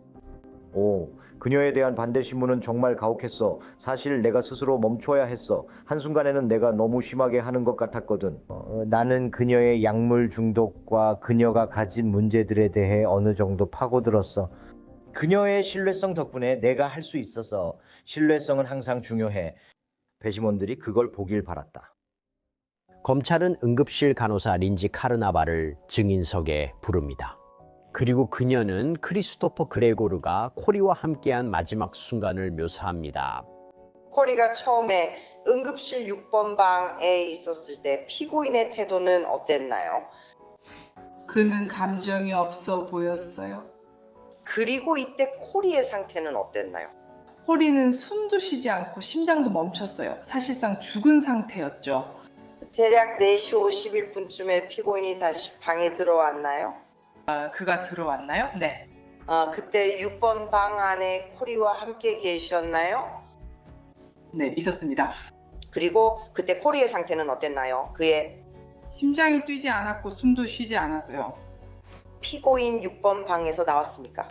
오, 그녀에 대한 반대 신문은 정말 가혹했어. 사실 내가 스스로 멈춰야 했어. 한순간에는 내가 너무 심하게 하는 것 같았거든. 나는 그녀의 약물 중독과 그녀가 가진 문제들에 대해 어느 정도 파고들었어. 그녀의 신뢰성 덕분에 내가 할 수 있어서. 신뢰성은 항상 중요해. 배심원들이 그걸 보길 바랐다. 검찰은 응급실 간호사 린지 카르나바를 증인석에 부릅니다. 그리고 그녀는 크리스토퍼 그레고르가 코리와 함께한 마지막 순간을 묘사합니다. 코리가 처음에 응급실 6번 방에 있었을 때 피고인의 태도는 어땠나요? 그는 감정이 없어 보였어요. 그리고 이때 코리의 상태는 어땠나요? 코리는 숨도 쉬지 않고 심장도 멈췄어요. 사실상 죽은 상태였죠. 대략 4시 51분쯤에 피고인이 다시 방에 들어왔나요? 그가 들어왔나요? 네. 그때 6번 방 안에 코리와 함께 계셨나요? 네, 있었습니다. 그리고 그때 코리의 상태는 어땠나요? 그의 심장이 뛰지 않았고 숨도 쉬지 않았어요. 피고인 6번 방에서 나왔습니까?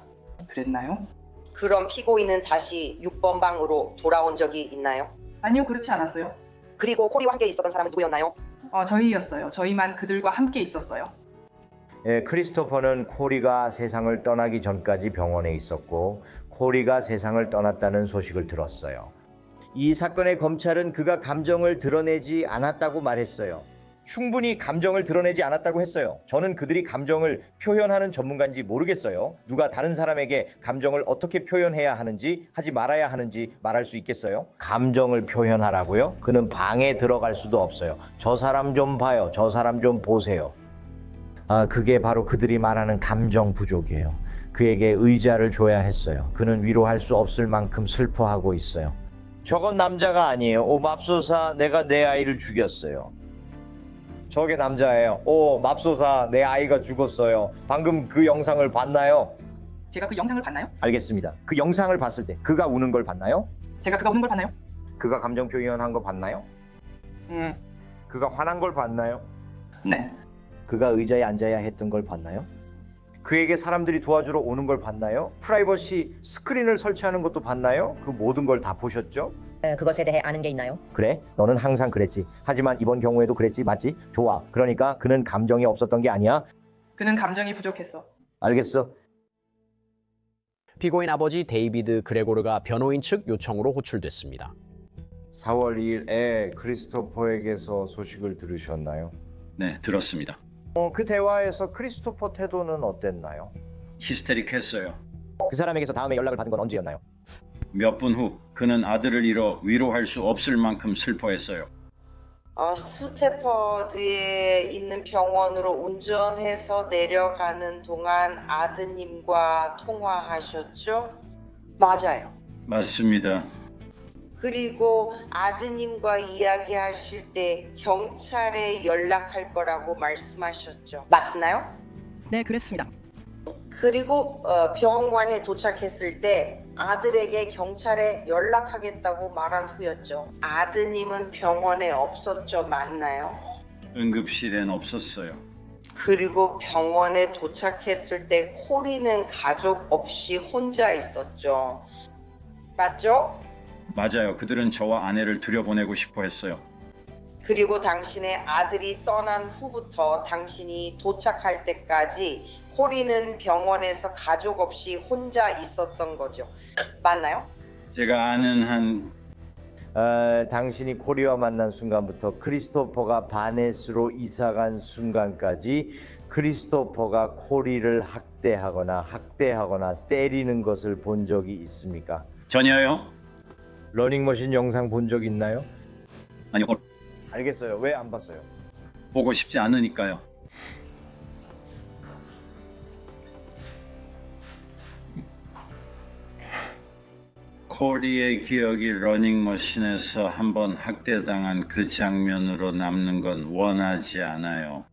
그랬나요? 그럼 피고인은 다시 6번 방으로 돌아온 적이 있나요? 아니요, 그렇지 않았어요. 그리고 코리와 함께 있었던 사람은 누구였나요? 저희였어요. 저희만 그들과 함께 있었어요. 예, 크리스토퍼는 코리가 세상을 떠나기 전까지 병원에 있었고 코리가 세상을 떠났다는 소식을 들었어요. 이 사건의 검찰은 그가 감정을 드러내지 않았다고 말했어요. 충분히 감정을 드러내지 않았다고 했어요. 저는 그들이 감정을 표현하는 전문가인지 모르겠어요. 누가 다른 사람에게 감정을 어떻게 표현해야 하는지 하지 말아야 하는지 말할 수 있겠어요? 감정을 표현하라고요? 그는 방에 들어갈 수도 없어요. 저 사람 좀 봐요. 저 사람 좀 보세요. 그게 바로 그들이 말하는 감정 부족이에요. 그에게 의자를 줘야 했어요. 그는 위로할 수 없을 만큼 슬퍼하고 있어요. 저건 남자가 아니에요. 오, 맙소사, 내가 내 아이를 죽였어요. 저게 남자예요. 오, 맙소사, 내 아이가 죽었어요. 방금 그 영상을 봤나요? 제가 그 영상을 봤나요? 알겠습니다. 그 영상을 봤을 때 그가 우는 걸 봤나요? 제가 그가 우는 걸 봤나요? 그가 감정 표현한 거 봤나요? 그가 화난 걸 봤나요? 네. 그가 의자에 앉아야 했던 걸 봤나요? 그에게 사람들이 도와주러 오는 걸 봤나요? 프라이버시 스크린을 설치하는 것도 봤나요? 그 모든 걸 다 보셨죠? 그것에 대해 아는 게 있나요? 그래? 너는 항상 그랬지. 하지만 이번 경우에도 그랬지, 맞지? 좋아. 그러니까 그는 감정이 없었던 게 아니야. 그는 감정이 부족했어. 알겠어. 피고인 아버지 데이비드 그레고르가 변호인 측 요청으로 호출됐습니다. 4월 2일에 크리스토퍼에게서 소식을 들으셨나요? 네, 들었습니다. 그 대화에서 크리스토퍼 태도는 어땠나요? 히스테릭했어요. 그 사람에게서 다음에 연락을 받은 건 언제였나요? 몇 분 후 그는 아들을 잃어 위로할 수 없을 만큼 슬퍼했어요. 스태퍼드에 있는 병원으로 운전해서 내려가는 동안 아드님과 통화하셨죠? 맞아요. 맞습니다. 그리고 아드님과 이야기하실 때 경찰에 연락할 거라고 말씀하셨죠? 맞나요? 네, 그랬습니다. 그리고 병원에 도착했을 때 아들에게 경찰에 연락하겠다고 말한 후였죠. 아드님은 병원에 없었죠? 맞나요? 응급실엔 없었어요. 그리고 병원에 도착했을 때 코리는 가족 없이 혼자 있었죠. 맞죠? 맞아요. 그들은 저와 아내를 들여보내고 싶어 했어요. 그리고 당신의 아들이 떠난 후부터 당신이 도착할 때까지 코리는 병원에서 가족 없이 혼자 있었던 거죠. 맞나요? 제가 아는 한 당신이 코리와 만난 순간부터 크리스토퍼가 바넷으로 이사간 순간까지 크리스토퍼가 코리를 학대하거나 때리는 것을 본 적이 있습니까? 전혀요. 러닝머신 영상 본 적 있나요? 아니요. 알겠어요. 왜 안 봤어요? 보고 싶지 않으니까요. 코리의 기억이 러닝머신에서 한번 학대당한 그 장면으로 남는 건 원하지 않아요.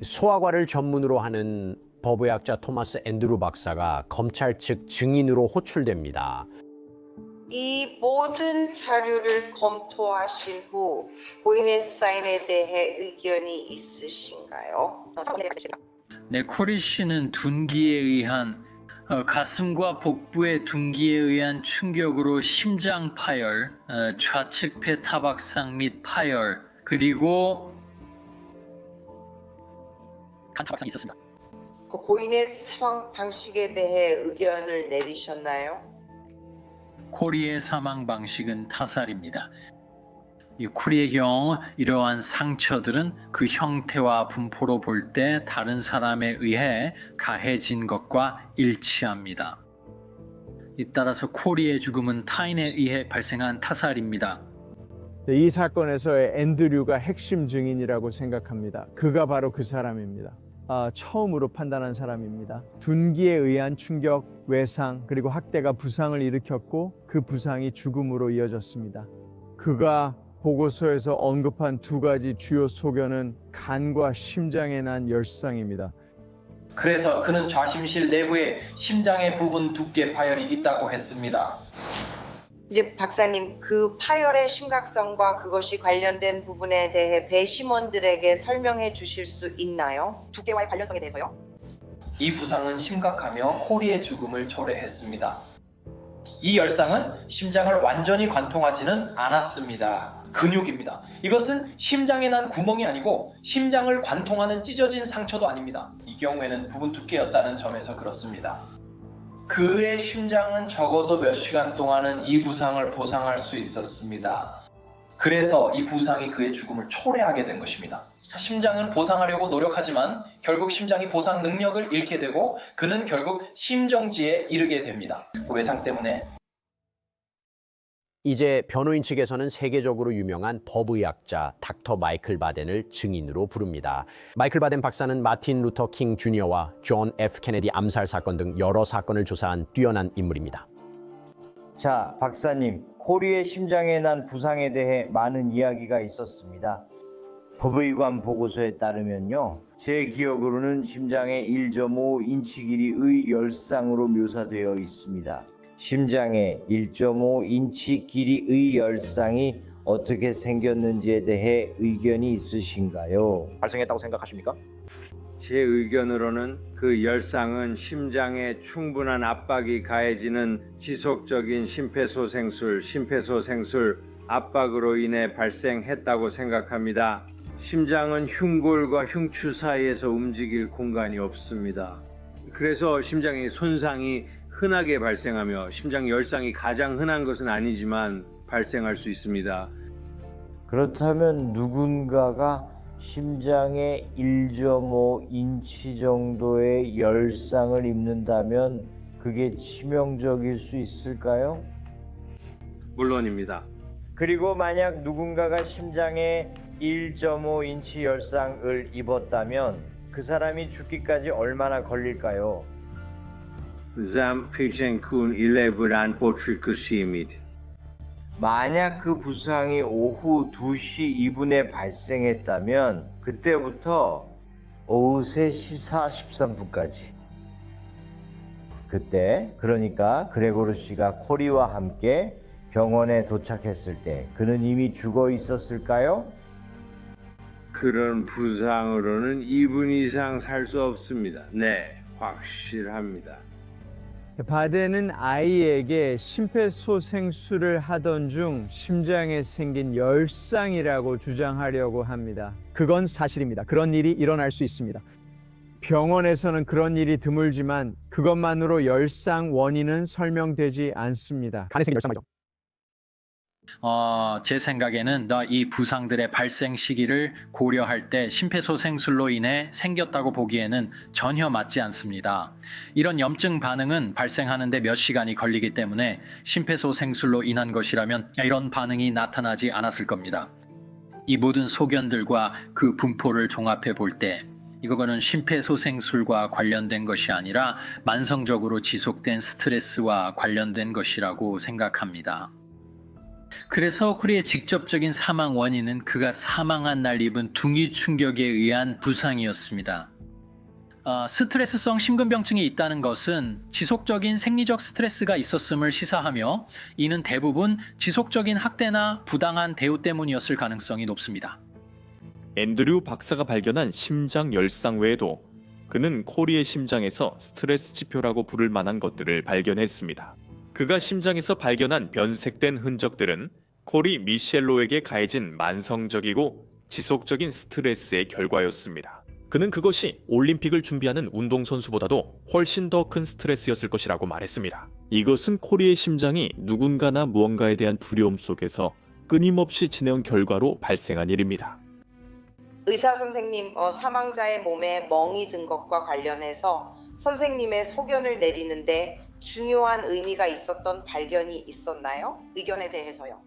소아과를 전문으로 하는 법의학자 토마스 앤드루 박사가 검찰 측 증인으로 호출됩니다. 이 모든 자료를 검토하신 후 고인의 사인에 대해 의견이 있으신가요? 네, 코리 씨는 둔기에 의한 가슴과 복부의 둔기에 의한 충격으로 심장 파열, 좌측 폐 타박상 및 파열, 그리고 간 타박상이 있었습니다. 그 고인의 사망 방식에 대해 의견을 내리셨나요? 코리의 사망 방식은 타살입니다. 이 코리의 경우 이러한 상처들은 그 형태와 분포로 볼 때 다른 사람에 의해 가해진 것과 일치합니다. 따라서 코리의 죽음은 타인에 의해 발생한 타살입니다. 이 사건에서의 앤드류가 핵심 증인이라고 생각합니다. 그가 바로 그 사람입니다. 처음으로 판단한 사람입니다. 둔기에 의한 충격, 외상, 그리고 학대가 부상을 일으켰고 그 부상이 죽음으로 이어졌습니다. 그가 보고서에서 언급한 두 가지 주요 소견은 간과 심장에 난 열상입니다. 그래서 그는 좌심실 내부에 심장의 부분 두께 파열이 있다고 했습니다. 이제 박사님, 그 파열의 심각성과 그것이 관련된 부분에 대해 배심원들에게 설명해 주실 수 있나요? 두께와의 관련성에 대해서요? 이 부상은 심각하며 코리의 죽음을 초래했습니다. 이 열상은 심장을 완전히 관통하지는 않았습니다. 근육입니다. 이것은 심장에 난 구멍이 아니고 심장을 관통하는 찢어진 상처도 아닙니다. 이 경우에는 부분 두께였다는 점에서 그렇습니다. 그의 심장은 적어도 몇 시간 동안은 이 부상을 보상할 수 있었습니다. 그래서 이 부상이 그의 죽음을 초래하게 된 것입니다. 심장은 보상하려고 노력하지만 결국 심장이 보상 능력을 잃게 되고 그는 결국 심정지에 이르게 됩니다. 그 외상 때문에. 이제 변호인 측에서는 세계적으로 유명한 법의학자 닥터 마이클 바덴을 증인으로 부릅니다. 마이클 바덴 박사는 마틴 루터 킹 주니어와 존 F 케네디 암살 사건 등 여러 사건을 조사한 뛰어난 인물입니다. 자, 박사님, 코리의 심장에 난 부상에 대해 많은 이야기가 있었습니다. 법의관 보고서에 따르면요, 제 기억으로는 심장의 1.5인치 길이의 열상으로 묘사되어 있습니다. 심장의 1.5인치 길이의 열상이 어떻게 생겼는지에 대해 의견이 있으신가요? 발생했다고 생각하십니까? 제 의견으로는 그 열상은 심장에 충분한 압박이 가해지는 지속적인 심폐소생술 압박으로 인해 발생했다고 생각합니다. 심장은 흉골과 흉추 사이에서 움직일 공간이 없습니다. 그래서 심장의 손상이 흔하게 발생하며 심장 열상이 가장 흔한 것은 아니지만 발생할 수 있습니다. 그렇다면 누군가가 심장에 1.5인치 정도의 열상을 입는다면 그게 치명적일 수 있을까요? 물론입니다. 그리고 만약 누군가가 심장에 1.5인치 열상을 입었다면 그 사람이 죽기까지 얼마나 걸릴까요? 만약 그 부상이 오후 2시 2분에 발생했다면 그때부터 오후 3시 43분까지 그때 그러니까 그레고르 씨가 코리와 함께 병원에 도착했을 때 그는 이미 죽어 있었을까요? 그런 부상으로는 2분 이상 살 수 없습니다. 네, 확실합니다. 바덴은 아이에게 심폐소생술을 하던 중 심장에 생긴 열상이라고 주장하려고 합니다. 그건 사실입니다. 그런 일이 일어날 수 있습니다. 병원에서는 그런 일이 드물지만 그것만으로 열상 원인은 설명되지 않습니다. 간에 생긴 열상 말이죠. 제 생각에는 이 부상들의 발생 시기를 고려할 때 심폐소생술로 인해 생겼다고 보기에는 전혀 맞지 않습니다. 이런 염증 반응은 발생하는데 몇 시간이 걸리기 때문에 심폐소생술로 인한 것이라면 이런 반응이 나타나지 않았을 겁니다. 이 모든 소견들과 그 분포를 종합해 볼 때 이거는 심폐소생술과 관련된 것이 아니라 만성적으로 지속된 스트레스와 관련된 것이라고 생각합니다. 그래서 코리의 직접적인 사망 원인은 그가 사망한 날 입은 둥이 충격에 의한 부상이었습니다. 스트레스성 심근병증이 있다는 것은 지속적인 생리적 스트레스가 있었음을 시사하며 이는 대부분 지속적인 학대나 부당한 대우 때문이었을 가능성이 높습니다. 앤드류 박사가 발견한 심장 열상 외에도 그는 코리의 심장에서 스트레스 지표라고 부를 만한 것들을 발견했습니다. 그가 심장에서 발견한 변색된 흔적들은 코리 미셸로에게 가해진 만성적이고 지속적인 스트레스의 결과였습니다. 그는 그것이 올림픽을 준비하는 운동선수보다도 훨씬 더 큰 스트레스였을 것이라고 말했습니다. 이것은 코리의 심장이 누군가나 무언가에 대한 두려움 속에서 끊임없이 지내온 결과로 발생한 일입니다. 의사 선생님, 사망자의 몸에 멍이 든 것과 관련해서 선생님의 소견을 내리는데 중요한 의미가 있었던 발견이 있었나요? 의견에 대해서요.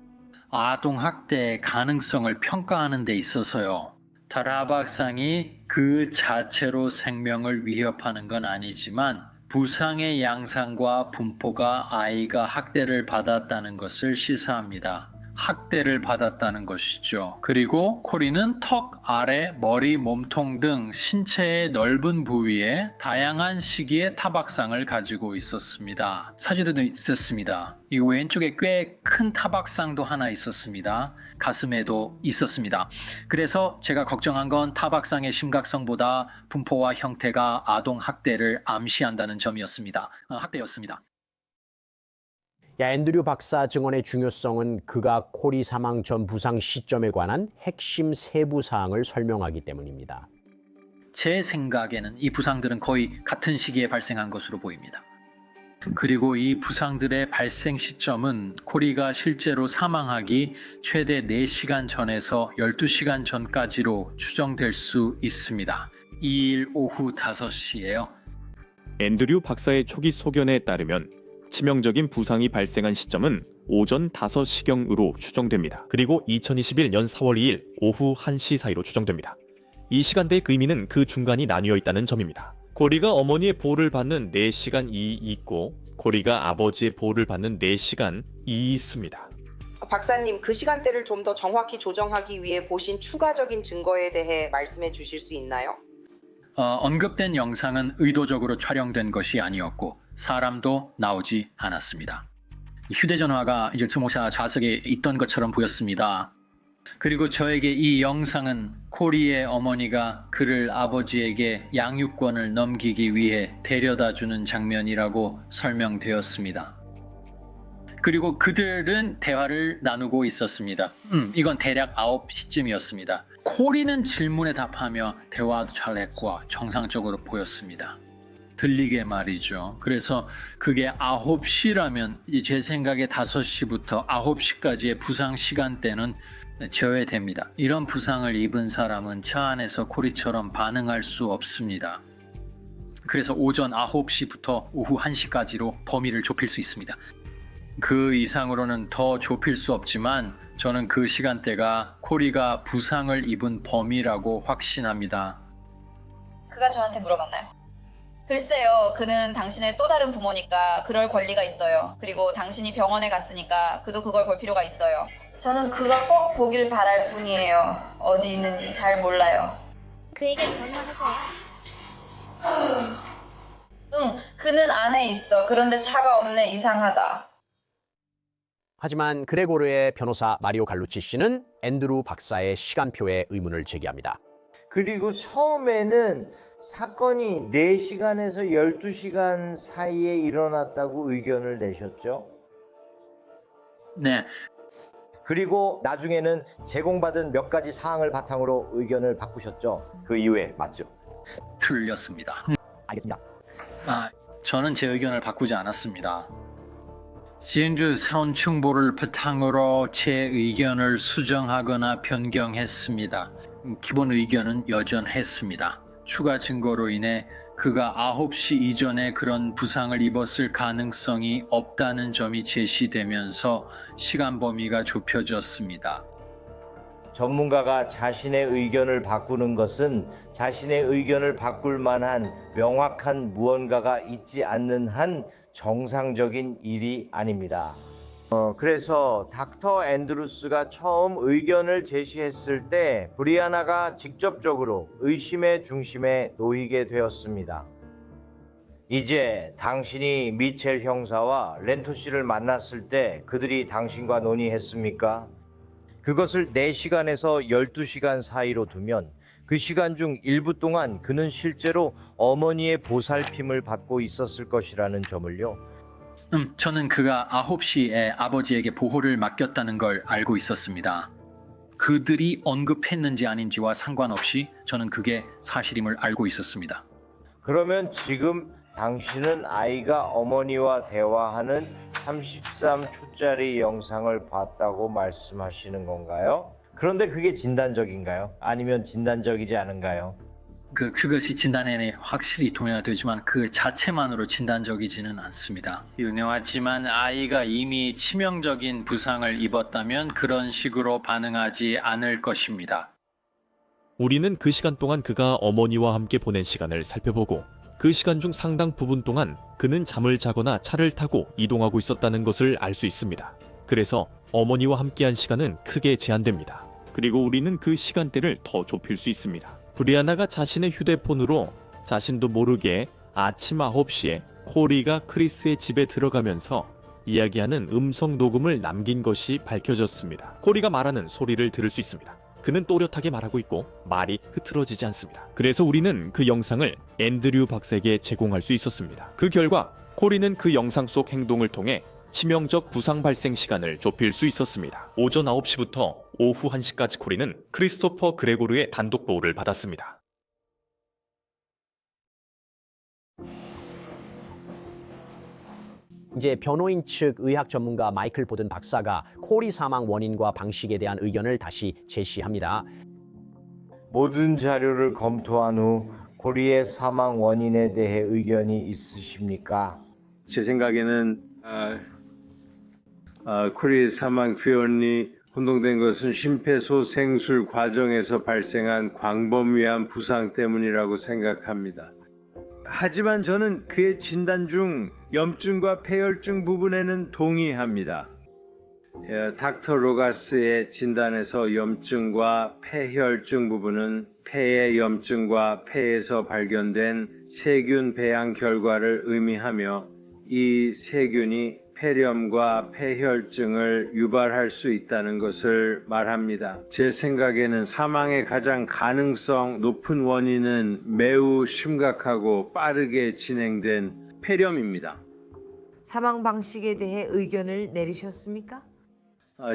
아동학대의 가능성을 평가하는 데 있어서요. 타라박상이 그 자체로 생명을 위협하는 건 아니지만 부상의 양상과 분포가 아이가 학대를 받았다는 것을 시사합니다. 학대를 받았다는 것이죠. 그리고 코리는 턱 아래, 머리, 몸통 등 신체의 넓은 부위에 다양한 시기의 타박상을 가지고 있었습니다. 사진도 있었습니다. 이 왼쪽에 꽤 큰 타박상도 하나 있었습니다. 가슴에도 있었습니다. 그래서 제가 걱정한 건 타박상의 심각성보다 분포와 형태가 아동 학대를 암시한다는 점이었습니다. 학대였습니다. 앤드류 박사 증언의 중요성은 그가 코리 사망 전 부상 시점에 관한 핵심 세부 사항을 설명하기 때문입니다. 제 생각에는 이 부상들은 거의 같은 시기에 발생한 것으로 보입니다. 그리고 이 부상들의 발생 시점은 코리가 실제로 사망하기 최대 4시간 전에서 12시간 전까지로 추정될 수 있습니다. 2일 오후 5시예요. 앤드류 박사의 초기 소견에 따르면 치명적인 부상이 발생한 시점은 오전 5시경으로 추정됩니다. 그리고 2021년 4월 2일 오후 1시 사이로 추정됩니다. 이 시간대의 의미는 그 중간이 나뉘어 있다는 점입니다. 코리가 어머니의 보호를 받는 4시간이 있고 코리가 아버지의 보호를 받는 4시간이 있습니다. 박사님, 그 시간대를 좀 더 정확히 조정하기 위해 보신 추가적인 증거에 대해 말씀해 주실 수 있나요? 언급된 영상은 의도적으로 촬영된 것이 아니었고 사람도 나오지 않았습니다. 휴대전화가 이제 스모사 좌석에 있던 것처럼 보였습니다. 그리고 저에게 이 영상은 코리의 어머니가 그를 아버지에게 양육권을 넘기기 위해 데려다주는 장면이라고 설명되었습니다. 그리고 그들은 대화를 나누고 있었습니다. 이건 대략 9시쯤이었습니다. 코리는 질문에 답하며 대화도 잘했고 정상적으로 보였습니다. 들리게 말이죠. 그래서 그게 9시라면 제 생각에 5시부터 9시까지의 부상 시간대는 제외됩니다. 이런 부상을 입은 사람은 차 안에서 코리처럼 반응할 수 없습니다. 그래서 오전 9시부터 오후 1시까지로 범위를 좁힐 수 있습니다. 그 이상으로는 더 좁힐 수 없지만 저는 그 시간대가 코리가 부상을 입은 범위라고 확신합니다. 그가 저한테 물어봤나요? 글쎄요, 그는 당신의 또 다른 부모니까 그럴 권리가 있어요. 그리고 당신이 병원에 갔으니까 그도 그걸 볼 필요가 있어요. 저는 그가 꼭 보길 바랄 뿐이에요. 어디 있는지 잘 몰라요. 그에게 전화해봐요. 응, 그는 안에 있어. 그런데 차가 없네. 이상하다. 하지만 그레고르의 변호사 마리오 갈루치 씨는 앤드루 박사의 시간표에 의문을 제기합니다. 그리고 처음에는 사건이 4시간에서 12시간 사이에 일어났다고 의견을 내셨죠? 네. 그리고 나중에는 제공받은 몇 가지 사항을 바탕으로 의견을 바꾸셨죠? 그 이후에 맞죠? 틀렸습니다. 알겠습니다. 저는 제 의견을 바꾸지 않았습니다. 진주 선충보를 바탕으로 제 의견을 수정하거나 변경했습니다. 기본 의견은 여전했습니다. 추가 증거로 인해 그가 9시 이전에 그런 부상을 입었을 가능성이 없다는 점이 제시되면서 시간 범위가 좁혀졌습니다. 전문가가 자신의 의견을 바꾸는 것은 자신의 의견을 바꿀 만한 명확한 무언가가 있지 않는 한 정상적인 일이 아닙니다. 그래서 닥터 앤드루스가 처음 의견을 제시했을 때 브리아나가 직접적으로 의심의 중심에 놓이게 되었습니다. 이제 당신이 미첼 형사와 렌토 씨를 만났을 때 그들이 당신과 논의했습니까? 그것을 4시간에서 12시간 사이로 두면 그 시간 중 일부 동안 그는 실제로 어머니의 보살핌을 받고 있었을 것이라는 점을요. 저는 그가 9시에 아버지에게 보호를 맡겼다는 걸 알고 있었습니다. 그들이 언급했는지 아닌지와 상관없이 저는 그게 사실임을 알고 있었습니다. 그러면 지금 당신은 아이가 어머니와 대화하는 33초짜리 영상을 봤다고 말씀하시는 건가요? 그런데 그게 진단적인가요? 아니면 진단적이지 않은가요? 그것이 진단에 확실히 동의가 되지만 그 자체만으로 진단적이지는 않습니다. 유명하지만 아이가 이미 치명적인 부상을 입었다면 그런 식으로 반응하지 않을 것입니다. 우리는 그 시간 동안 그가 어머니와 함께 보낸 시간을 살펴보고 그 시간 중 상당 부분 동안 그는 잠을 자거나 차를 타고 이동하고 있었다는 것을 알 수 있습니다. 그래서 어머니와 함께한 시간은 크게 제한됩니다. 그리고 우리는 그 시간대를 더 좁힐 수 있습니다. 브리아나가 자신의 휴대폰으로 자신도 모르게 아침 9시에 코리가 크리스의 집에 들어가면서 이야기하는 음성 녹음을 남긴 것이 밝혀졌습니다. 코리가 말하는 소리를 들을 수 있습니다. 그는 또렷하게 말하고 있고 말이 흐트러지지 않습니다. 그래서 우리는 그 영상을 앤드류 박사에게 제공할 수 있었습니다. 그 결과 코리는 그 영상 속 행동을 통해 치명적 부상 발생 시간을 좁힐 수 있었습니다. 오전 9시부터 오후 1시까지 코리는 크리스토퍼 그레고르의 단독 보호를 받았습니다. 이제 변호인 측 의학 전문가 마이클 보든 박사가 코리 사망 원인과 방식에 대한 의견을 다시 제시합니다. 모든 자료를 검토한 후 코리의 사망 원인에 대해 의견이 있으십니까? 제 생각에는 코리 사망 표현이 혼동된 것은 심폐소생술 과정에서 발생한 광범위한 부상 때문이라고 생각합니다. 하지만 저는 그의 진단 중 염증과 폐혈증 부분에는 동의합니다. 닥터 로가스의 진단에서 염증과 폐혈증 부분은 폐의 염증과 폐에서 발견된 세균 배양 결과를 의미하며 이 세균이 폐렴과 폐혈증을 유발할 수 있다는 것을 말합니다. 제 생각에는 사망의 가장 가능성 높은 원인은 매우 심각하고 빠르게 진행된 폐렴입니다. 사망 방식에 대해 의견을 내리셨습니까?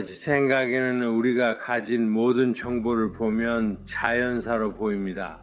제 생각에는 우리가 가진 모든 정보를 보면 자연사로 보입니다.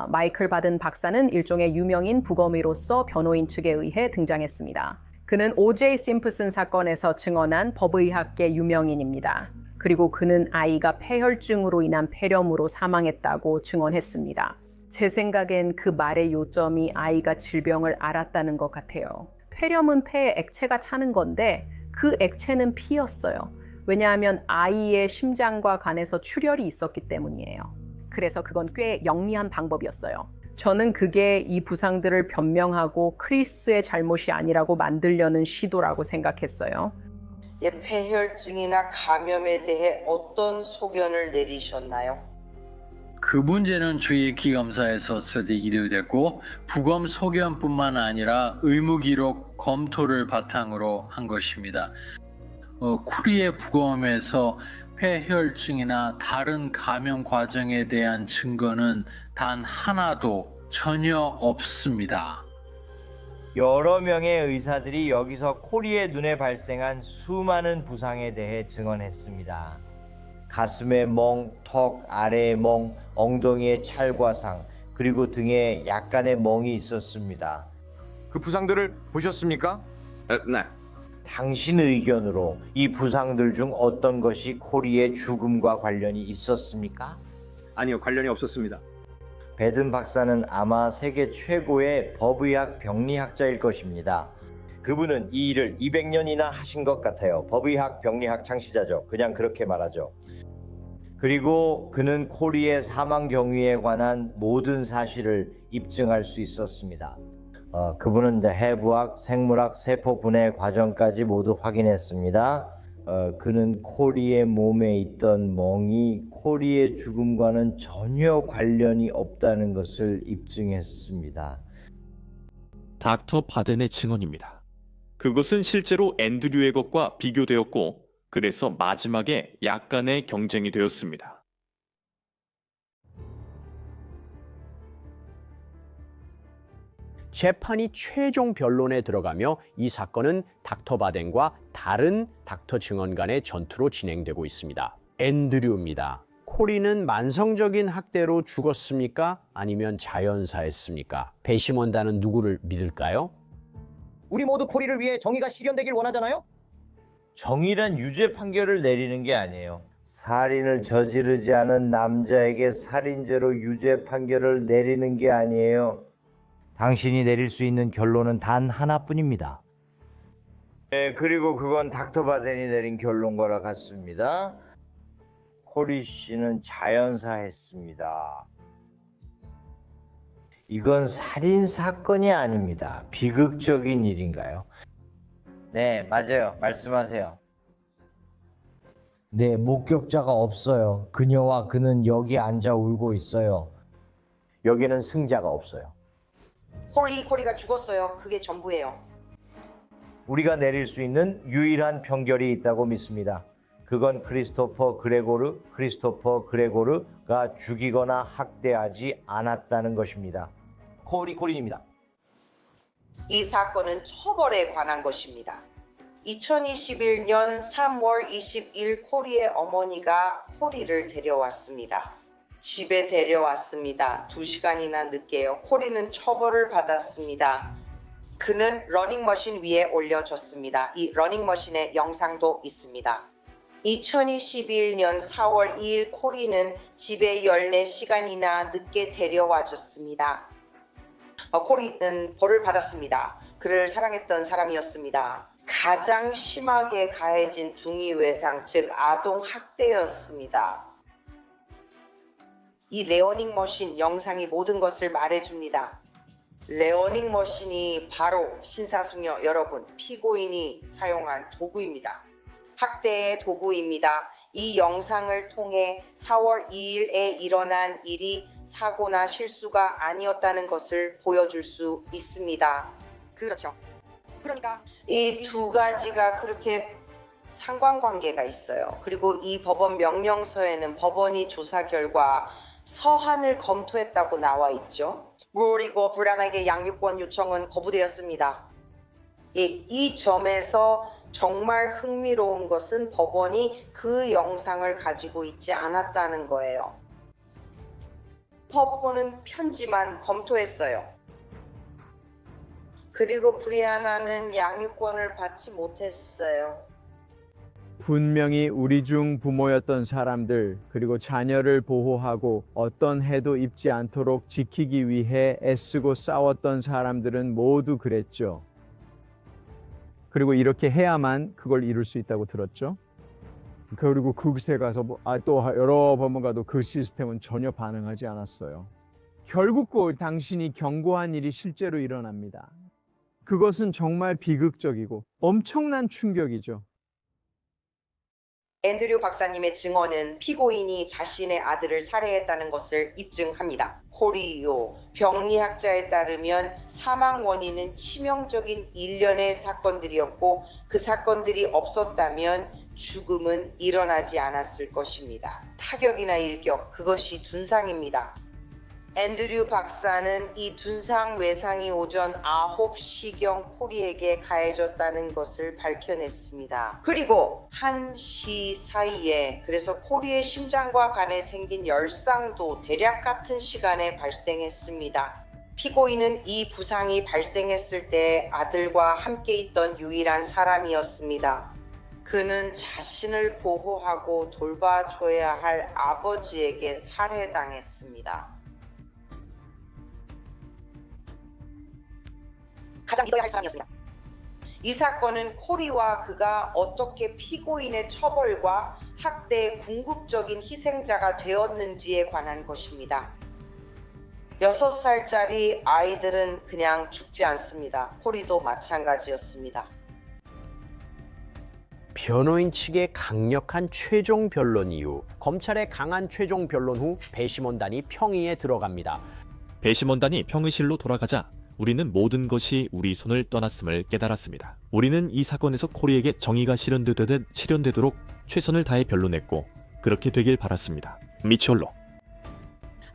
마이클 바든 박사는 일종의 유명인 부검의로서 변호인 측에 의해 등장했습니다. 그는 O.J. 심프슨 사건에서 증언한 법의학계 유명인입니다. 그리고 그는 아이가 폐혈증으로 인한 폐렴으로 사망했다고 증언했습니다. 제 생각엔 그 말의 요점이 아이가 질병을 알았다는 것 같아요. 폐렴은 폐에 액체가 차는 건데 그 액체는 피였어요. 왜냐하면 아이의 심장과 간에서 출혈이 있었기 때문이에요. 그래서 그건 꽤 영리한 방법이었어요. 저는 그게 이 부상들을 변명하고 크리스의 잘못이 아니라고 만들려는 시도라고 생각했어요. 폐혈증이나 감염에 대해 어떤 소견을 내리셨나요? 그 문제는 저희 기검사에서 설득이 됐고 부검 소견뿐만 아니라 의무기록 검토를 바탕으로 한 것입니다. 쿠리의 부검에서 폐혈증이나 다른 감염 과정에 대한 증거는 단 하나도 전혀 없습니다. 여러 명의 의사들이 여기서 코리의 눈에 발생한 수많은 부상에 대해 증언했습니다. 가슴의 멍, 턱 아래의 멍, 엉덩이의 찰과상, 그리고 등에 약간의 멍이 있었습니다. 그 부상들을 보셨습니까? 네. 당신 의견으로 이 부상들 중 어떤 것이 코리의 죽음과 관련이 있었습니까? 아니요, 관련이 없었습니다. 베든 박사는 아마 세계 최고의 법의학 병리학자일 것입니다. 그분은 이 일을 200년이나 하신 것 같아요. 법의학 병리학 창시자죠. 그냥 그렇게 말하죠. 그리고 그는 코리의 사망 경위에 관한 모든 사실을 입증할 수 있었습니다. 그분은 해부학, 생물학, 세포 분해 과정까지 모두 확인했습니다. 그는 코리의 몸에 있던 멍이 코리의 죽음과는 전혀 관련이 없다는 것을 입증했습니다. 닥터 바덴의 증언입니다. 그것은 실제로 앤드류의 것과 비교되었고 그래서 마지막에 약간의 경쟁이 되었습니다. 재판이 최종 변론에 들어가며 이 사건은 닥터 바덴과 다른 닥터 증언 간의 전투로 진행되고 있습니다. 앤드류입니다. 코리는 만성적인 학대로 죽었습니까? 아니면 자연사했습니까? 배심원단은 누구를 믿을까요? 우리 모두 코리를 위해 정의가 실현되길 원하잖아요? 정의란 유죄 판결을 내리는 게 아니에요. 살인을 저지르지 않은 남자에게 살인죄로 유죄 판결을 내리는 게 아니에요. 당신이 내릴 수 있는 결론은 단 하나뿐입니다. 네, 그리고 그건 닥터 바덴이 내린 결론과 같습니다. 코리 씨는 자연사했습니다. 이건 살인 사건이 아닙니다. 비극적인 일인가요? 네, 맞아요. 말씀하세요. 네, 목격자가 없어요. 그녀와 그는 여기 앉아 울고 있어요. 여기는 승자가 없어요. 코리가 죽었어요. 그게 전부예요. 우리가 내릴 수 있는 유일한 판결이 있다고 믿습니다. 그건 크리스토퍼 그레고르가 죽이거나 학대하지 않았다는 것입니다. 코리입니다. 이 사건은 처벌에 관한 것입니다. 2021년 3월 20일 코리의 어머니가 코리를 데려왔습니다. 집에 데려왔습니다. 2시간이나 늦게요. 코리는 처벌을 받았습니다. 그는 러닝머신 위에 올려졌습니다. 이 러닝머신의 영상도 있습니다. 2021년 4월 2일 코리는 집에 14시간이나 늦게 데려와졌습니다. 코리는 벌을 받았습니다. 그를 사랑했던 사람이었습니다. 가장 심하게 가해진 둥이 외상, 즉 아동 학대였습니다. 이 레어닝머신 영상이 모든 것을 말해줍니다. 레어닝머신이 바로 신사숙녀 여러분, 피고인이 사용한 도구입니다. 학대의 도구입니다. 이 영상을 통해 4월 2일에 일어난 일이 사고나 실수가 아니었다는 것을 보여줄 수 있습니다. 그렇죠. 그러니까 이 두 가지가 그렇게 상관관계가 있어요. 그리고 이 법원 명령서에는 법원이 조사 결과 서한을 검토했다고 나와 있죠. 그리고 불안하게 양육권 요청은 거부되었습니다. 이 점에서 정말 흥미로운 것은 법원이 그 영상을 가지고 있지 않았다는 거예요. 법원은 편지만 검토했어요. 그리고 브리아나는 양육권을 받지 못했어요. 분명히 우리 중 부모였던 사람들, 그리고 자녀를 보호하고 어떤 해도 입지 않도록 지키기 위해 애쓰고 싸웠던 사람들은 모두 그랬죠. 그리고 이렇게 해야만 그걸 이룰 수 있다고 들었죠. 그리고 그곳에 가서 또 여러 번 가도 그 시스템은 전혀 반응하지 않았어요. 결국 당신이 경고한 일이 실제로 일어납니다. 그것은 정말 비극적이고 엄청난 충격이죠. 앤드류 박사님의 증언은 피고인이 자신의 아들을 살해했다는 것을 입증합니다. 코리요 병리학자에 따르면 사망 원인은 치명적인 일련의 사건들이었고 그 사건들이 없었다면 죽음은 일어나지 않았을 것입니다. 타격이나 일격, 그것이 둔상입니다. 앤드류 박사는 이 둔상 외상이 오전 9시경 코리에게 가해졌다는 것을 밝혀냈습니다. 그리고 1시 사이에 그래서 코리의 심장과 간에 생긴 열상도 대략 같은 시간에 발생했습니다. 피고인은 이 부상이 발생했을 때 아들과 함께 있던 유일한 사람이었습니다. 그는 자신을 보호하고 돌봐줘야 할 아버지에게 살해당했습니다. 가장 믿어야 할 사람이었습니다. 이 사건은 코리와 그가 어떻게 피고인의 처벌과 학대의 궁극적인 희생자가 되었는지에 관한 것입니다. 6살짜리 아이들은 그냥 죽지 않습니다. 코리도 마찬가지였습니다. 변호인 측의 강력한 최종 변론 이후, 검찰의 강한 최종 변론 후 배심원단이 평의에 들어갑니다. 배심원단이 평의실로 돌아가자 우리는 모든 것이 우리 손을 떠났음을 깨달았습니다. 우리는 이 사건에서 코리에게 정의가 실현되도록 최선을 다해 변론했고 그렇게 되길 바랐습니다. 미치올로.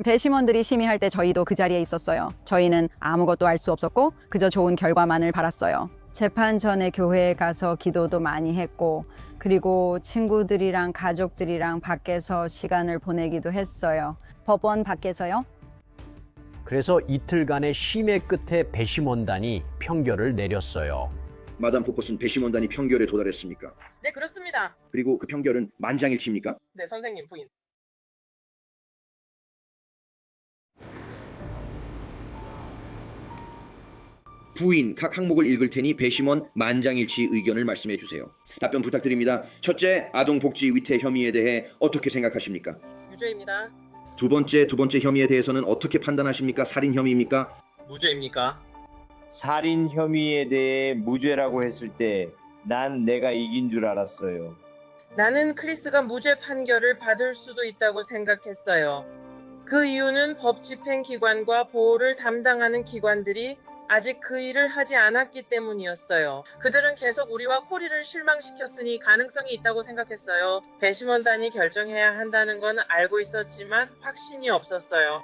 배심원들이 심의할 때 저희도 그 자리에 있었어요. 저희는 아무것도 알 수 없었고 그저 좋은 결과만을 바랐어요. 재판 전에 교회에 가서 기도도 많이 했고 그리고 친구들이랑 가족들이랑 밖에서 시간을 보내기도 했어요. 법원 밖에서요. 그래서 이틀간의 심의 끝에 배심원단이 평결을 내렸어요. 마담 포커스는 배심원단이 평결에 도달했습니까? 네, 그렇습니다. 그리고 그 평결은 만장일치입니까? 네, 선생님 부인. 부인 각 항목을 읽을 테니 배심원 만장일치 의견을 말씀해 주세요. 답변 부탁드립니다. 첫째, 아동복지 위태 혐의에 대해 어떻게 생각하십니까? 유죄입니다. 두 번째 혐의에 대해서는 어떻게 판단하십니까? 살인 혐의입니까? 무죄입니까? 살인 혐의에 대해 무죄라고 했을 때 난 내가 이긴 줄 알았어요. 나는 크리스가 무죄 판결을 받을 수도 있다고 생각했어요. 그 이유는 법 집행기관과 보호를 담당하는 기관들이 아직 그 일을 하지 않았기 때문이었어요. 그들은 계속 우리와 코리를 실망시켰으니 가능성이 있다고 생각했어요. 배심원단이 결정해야 한다는 건 알고 있었지만 확신이 없었어요.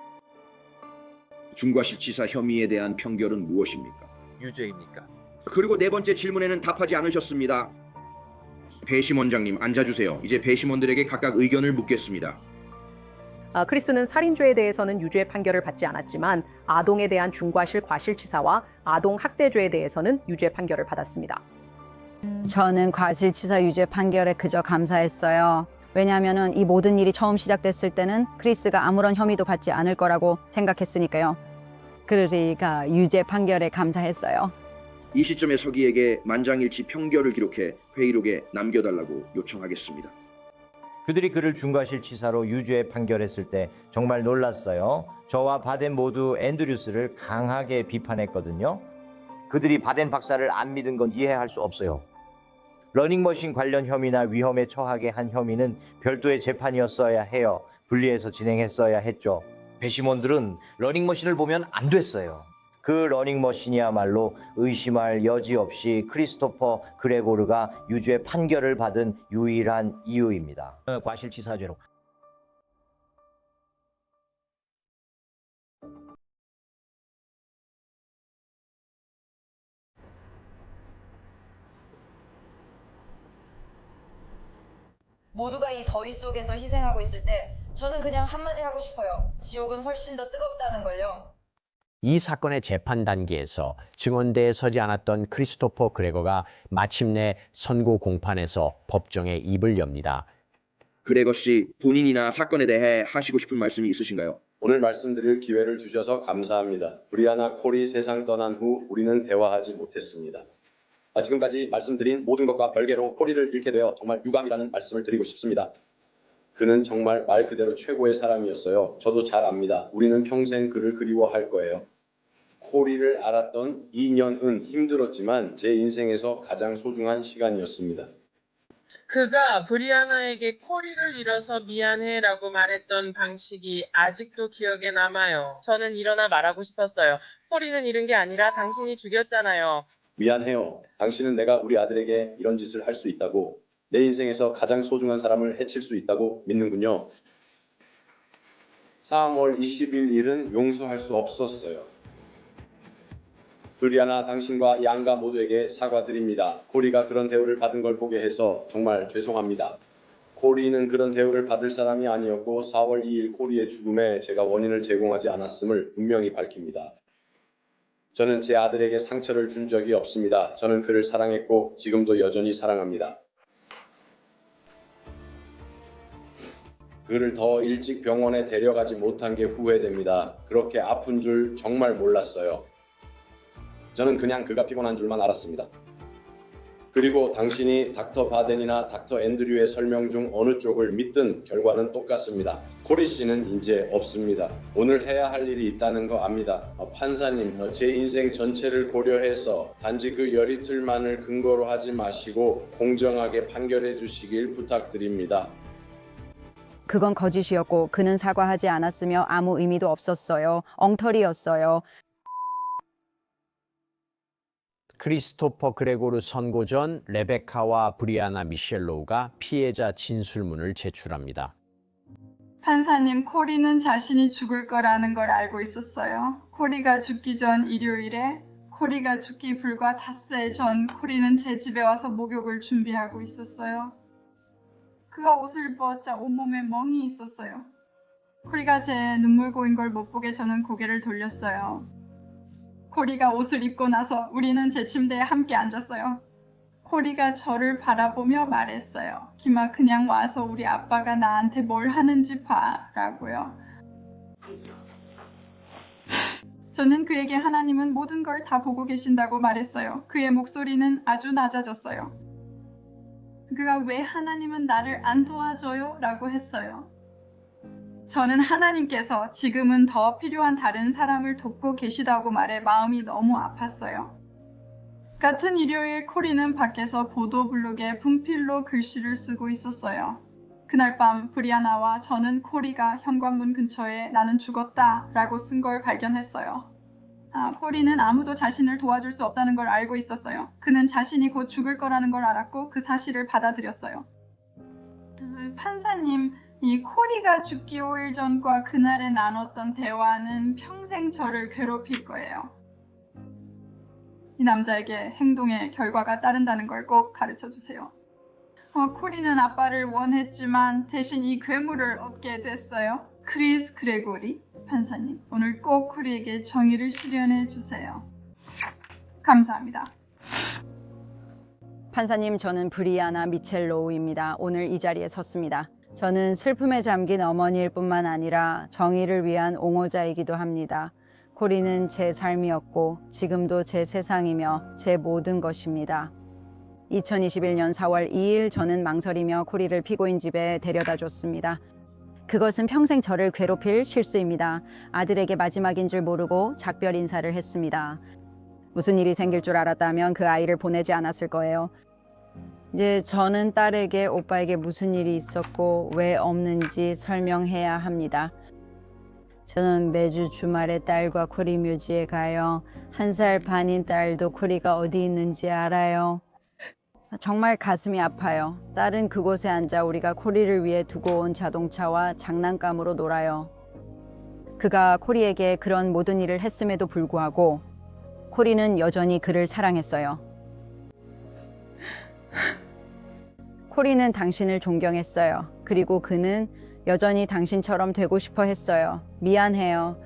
중과실치사 혐의에 대한 평결은 무엇입니까? 유죄입니까? 그리고 네 번째 질문에는 답하지 않으셨습니다. 배심원장님 앉아주세요. 이제 배심원들에게 각각 의견을 묻겠습니다. 크리스는 살인죄에 대해서는 유죄 판결을 받지 않았지만 아동에 대한 중과실 과실치사와 아동 학대죄에 대해서는 유죄 판결을 받았습니다. 저는 과실치사 유죄 판결에 그저 감사했어요. 왜냐하면 이 모든 일이 처음 시작됐을 때는 크리스가 아무런 혐의도 받지 않을 거라고 생각했으니까요. 그러니까 유죄 판결에 감사했어요. 이 시점에 서기에게 만장일치 평결을 기록해 회의록에 남겨달라고 요청하겠습니다. 그들이 그를 중과실치사로 유죄 판결했을 때 정말 놀랐어요. 저와 바덴 모두 앤드류스를 강하게 비판했거든요. 그들이 바덴 박사를 안 믿은 건 이해할 수 없어요. 러닝머신 관련 혐의나 위험에 처하게 한 혐의는 별도의 재판이었어야 해요. 분리해서 진행했어야 했죠. 배심원들은 러닝머신을 보면 안 됐어요. 그 러닝머신이야말로 의심할 여지 없이 크리스토퍼 그레고르가 유죄 판결을 받은 유일한 이유입니다. 과실치사죄로. 모두가 이 더위 속에서 희생하고 있을 때 저는 그냥 한마디 하고 싶어요. 지옥은 훨씬 더 뜨겁다는 걸요. 이 사건의 재판 단계에서 증언대에 서지 않았던 크리스토퍼 그레거가 마침내 선고 공판에서 법정에 입을 엽니다. 그레거 씨, 본인이나 사건에 대해 하시고 싶은 말씀이 있으신가요? 오늘 말씀드릴 기회를 주셔서 감사합니다. 브리아나 콜이 세상 떠난 후 우리는 대화하지 못했습니다. 지금까지 말씀드린 모든 것과 별개로 콜이를 잃게 되어 정말 유감이라는 말씀을 드리고 싶습니다. 그는 정말 말 그대로 최고의 사람이었어요. 저도 잘 압니다. 우리는 평생 그를 그리워할 거예요. 코리를 알았던 2년은 힘들었지만 제 인생에서 가장 소중한 시간이었습니다. 그가 브리아나에게 코리를 잃어서 미안해라고 말했던 방식이 아직도 기억에 남아요. 저는 일어나 말하고 싶었어요. 코리는 잃은 게 아니라 당신이 죽였잖아요. 미안해요. 당신은 내가 우리 아들에게 이런 짓을 할 수 있다고, 내 인생에서 가장 소중한 사람을 해칠 수 있다고 믿는군요. 3월 20일 일은 용서할 수 없었어요. 브리아나, 당신과 양가 모두에게 사과드립니다. 코리가 그런 대우를 받은 걸 보게 해서 정말 죄송합니다. 코리는 그런 대우를 받을 사람이 아니었고 4월 2일 코리의 죽음에 제가 원인을 제공하지 않았음을 분명히 밝힙니다. 저는 제 아들에게 상처를 준 적이 없습니다. 저는 그를 사랑했고 지금도 여전히 사랑합니다. 그를 더 일찍 병원에 데려가지 못한 게 후회됩니다. 그렇게 아픈 줄 정말 몰랐어요. 저는 그냥 그가 피곤한 줄만 알았습니다. 그리고 당신이 닥터 바덴이나 닥터 앤드류의 설명 중 어느 쪽을 믿든 결과는 똑같습니다. 코리 씨는 이제 없습니다. 오늘 해야 할 일이 있다는 거 압니다. 판사님, 제 인생 전체를 고려해서 단지 그 열이틀만을 근거로 하지 마시고 공정하게 판결해 주시길 부탁드립니다. 그건 거짓이었고 그는 사과하지 않았으며 아무 의미도 없었어요. 엉터리였어요. 크리스토퍼 그레고르 선고 전 레베카와 브리아나 미셸로우가 피해자 진술문을 제출합니다. 판사님, 코리는 자신이 죽을 거라는 걸 알고 있었어요. 코리가 죽기 전 일요일에 코리가 죽기 불과 닷새 전 코리는 제 집에 와서 목욕을 준비하고 있었어요. 그가 옷을 벗자 온몸에 멍이 있었어요. 코리가 제 눈물 고인 걸 못 보게 저는 고개를 돌렸어요. 코리가 옷을 입고 나서 우리는 제 침대에 함께 앉았어요. 코리가 저를 바라보며 말했어요. 기마, 그냥 와서 우리 아빠가 나한테 뭘 하는지 봐라고요. 저는 그에게 하나님은 모든 걸 다 보고 계신다고 말했어요. 그의 목소리는 아주 낮아졌어요. 그가 왜 하나님은 나를 안 도와줘요? 라고 했어요. 저는 하나님께서 지금은 더 필요한 다른 사람을 돕고 계시다고 말해 마음이 너무 아팠어요. 같은 일요일 코리는 밖에서 보도블록에 분필로 글씨를 쓰고 있었어요. 그날 밤 브리아나와 저는 코리가 현관문 근처에 나는 죽었다 라고 쓴 걸 발견했어요. 코리는 아무도 자신을 도와줄 수 없다는 걸 알고 있었어요. 그는 자신이 곧 죽을 거라는 걸 알았고 그 사실을 받아들였어요. 판사님, 이 코리가 죽기 5일 전과 그날에 나눴던 대화는 평생 저를 괴롭힐 거예요. 이 남자에게 행동의 결과가 따른다는 걸 꼭 가르쳐 주세요. 코리는 아빠를 원했지만 대신 이 괴물을 얻게 됐어요. 크리스 그레고리 판사님, 오늘 꼭 코리에게 정의를 실현해 주세요. 감사합니다. 판사님, 저는 브리아나 미첼로우입니다. 오늘 이 자리에 섰습니다. 저는 슬픔에 잠긴 어머니일 뿐만 아니라 정의를 위한 옹호자이기도 합니다. 코리는 제 삶이었고 지금도 제 세상이며 제 모든 것입니다. 2021년 4월 2일 저는 망설이며 코리를 피고인 집에 데려다 줬습니다. 그것은 평생 저를 괴롭힐 실수입니다. 아들에게 마지막인 줄 모르고 작별 인사를 했습니다. 무슨 일이 생길 줄 알았다면 그 아이를 보내지 않았을 거예요. 이제 저는 딸에게 오빠에게 무슨 일이 있었고 왜 없는지 설명해야 합니다. 저는 매주 주말에 딸과 코리 묘지에 가요. 1살 반인 딸도 코리가 어디 있는지 알아요. 정말 가슴이 아파요. 딸은 그곳에 앉아 우리가 코리를 위해 두고 온 자동차와 장난감으로 놀아요. 그가 코리에게 그런 모든 일을 했음에도 불구하고 코리는 여전히 그를 사랑했어요. 코리는 당신을 존경했어요. 그리고 그는 여전히 당신처럼 되고 싶어 했어요. 미안해요.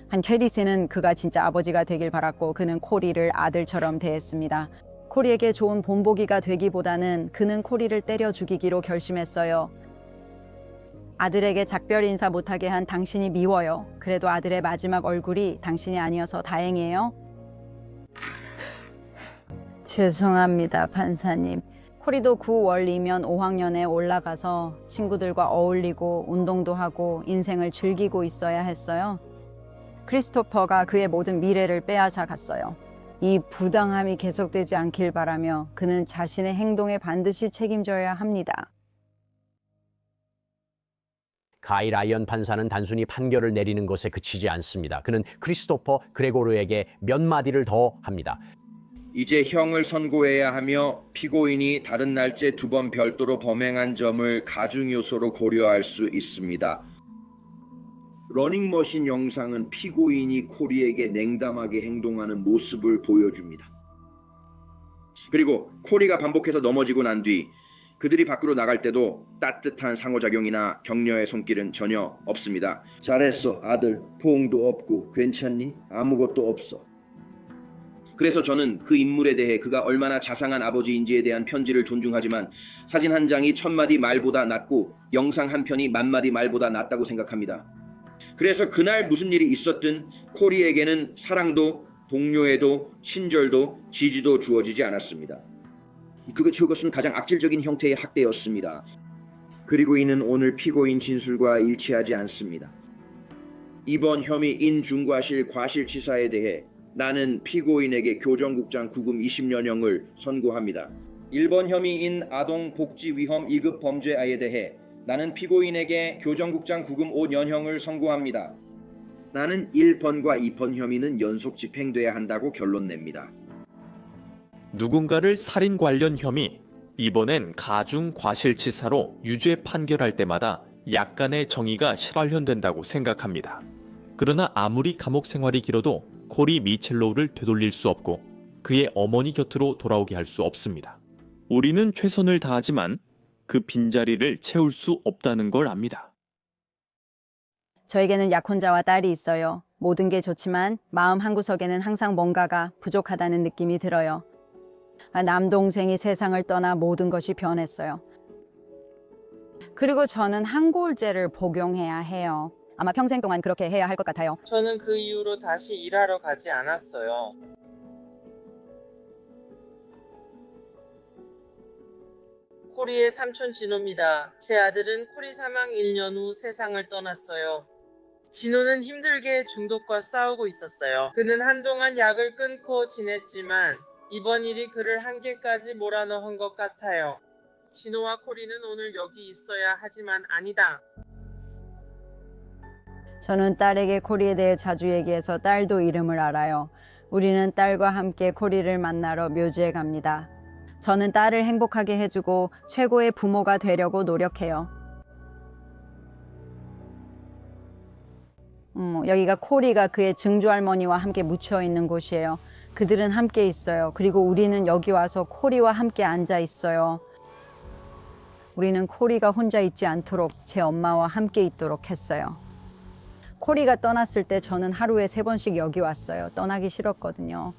한 캐리스는 그가 진짜 아버지가 되길 바랐고 그는 코리를 아들처럼 대했습니다. 코리에게 좋은 본보기가 되기보다는 그는 코리를 때려 죽이기로 결심했어요. 아들에게 작별 인사 못하게 한 당신이 미워요. 그래도 아들의 마지막 얼굴이 당신이 아니어서 다행이에요. 죄송합니다, 판사님. 코리도 9월이면 5학년에 올라가서 친구들과 어울리고 운동도 하고 인생을 즐기고 있어야 했어요. 크리스토퍼가 그의 모든 미래를 빼앗아 갔어요. 이 부당함이 계속되지 않길 바라며 그는 자신의 행동에 반드시 책임져야 합니다. 가이 라이언 판사는 단순히 판결을 내리는 것에 그치지 않습니다. 그는 크리스토퍼 그레고르에게 몇 마디를 더 합니다. 이제 형을 선고해야 하며 피고인이 다른 날째 2번 별도로 범행한 점을 가중 요소로 고려할 수 있습니다. 러닝머신 영상은 피고인이 코리에게 냉담하게 행동하는 모습을 보여줍니다. 그리고 코리가 반복해서 넘어지고 난 뒤 그들이 밖으로 나갈 때도 따뜻한 상호작용이나 격려의 손길은 전혀 없습니다. 잘했어 아들, 포옹도 없고 괜찮니? 아무것도 없어. 그래서 저는 그 인물에 대해 그가 얼마나 자상한 아버지인지에 대한 편지를 존중하지만 사진 한 장이 1000마디 말보다 낫고 영상 한 편이 10,000마디 말보다 낫다고 생각합니다. 그래서 그날 무슨 일이 있었든 코리에게는 사랑도 동료애도 친절도 지지도 주어지지 않았습니다. 그것은 가장 악질적인 형태의 학대였습니다. 그리고 이는 오늘 피고인 진술과 일치하지 않습니다. 이번 혐의인 중과실 과실치사에 대해 나는 피고인에게 교정국장 구금 20년형을 선고합니다. 1번 혐의인 아동복지위험 2급 범죄아에 대해 나는 피고인에게 교정국장 구금 5년형을 선고합니다. 나는 1번과 2번 혐의는 연속 집행돼야 한다고 결론 냅니다. 누군가를 살인 관련 혐의, 이번엔 가중 과실치사로 유죄 판결할 때마다 약간의 정의가 실현된다고 생각합니다. 그러나 아무리 감옥 생활이 길어도 코리 미첼로우를 되돌릴 수 없고 그의 어머니 곁으로 돌아오게 할 수 없습니다. 우리는 최선을 다하지만 그 빈자리를 채울 수 없다는 걸 압니다. 저에게는 약혼자와 딸이 있어요. 모든 게 좋지만 마음 한구석에는 항상 뭔가가 부족하다는 느낌이 들어요. 남동생이 세상을 떠나 모든 것이 변했어요. 그리고 저는 한골제를 복용해야 해요. 아마 평생 동안 그렇게 해야 할 것 같아요. 저는 그 이후로 다시 일하러 가지 않았어요. 코리의 삼촌 진호입니다. 제 아들은 코리 사망 1년 후 세상을 떠났어요. 진호는 힘들게 중독과 싸우고 있었어요. 그는 한동안 약을 끊고 지냈지만 이번 일이 그를 한계까지 몰아넣은 것 같아요. 진호와 코리는 오늘 여기 있어야 하지만 아니다. 저는 딸에게 코리에 대해 자주 얘기해서 딸도 이름을 알아요. 우리는 딸과 함께 코리를 만나러 묘지에 갑니다. 저는 딸을 행복하게 해주고 최고의 부모가 되려고 노력해요. 여기가 코리가 그의 증조할머니와 함께 묻혀 있는 곳이에요. 그들은 함께 있어요. 그리고 우리는 여기 와서 코리와 함께 앉아 있어요. 우리는 코리가 혼자 있지 않도록 제 엄마와 함께 있도록 했어요. 코리가 떠났을 때 저는 하루에 3번씩 여기 왔어요. 떠나기 싫었거든요.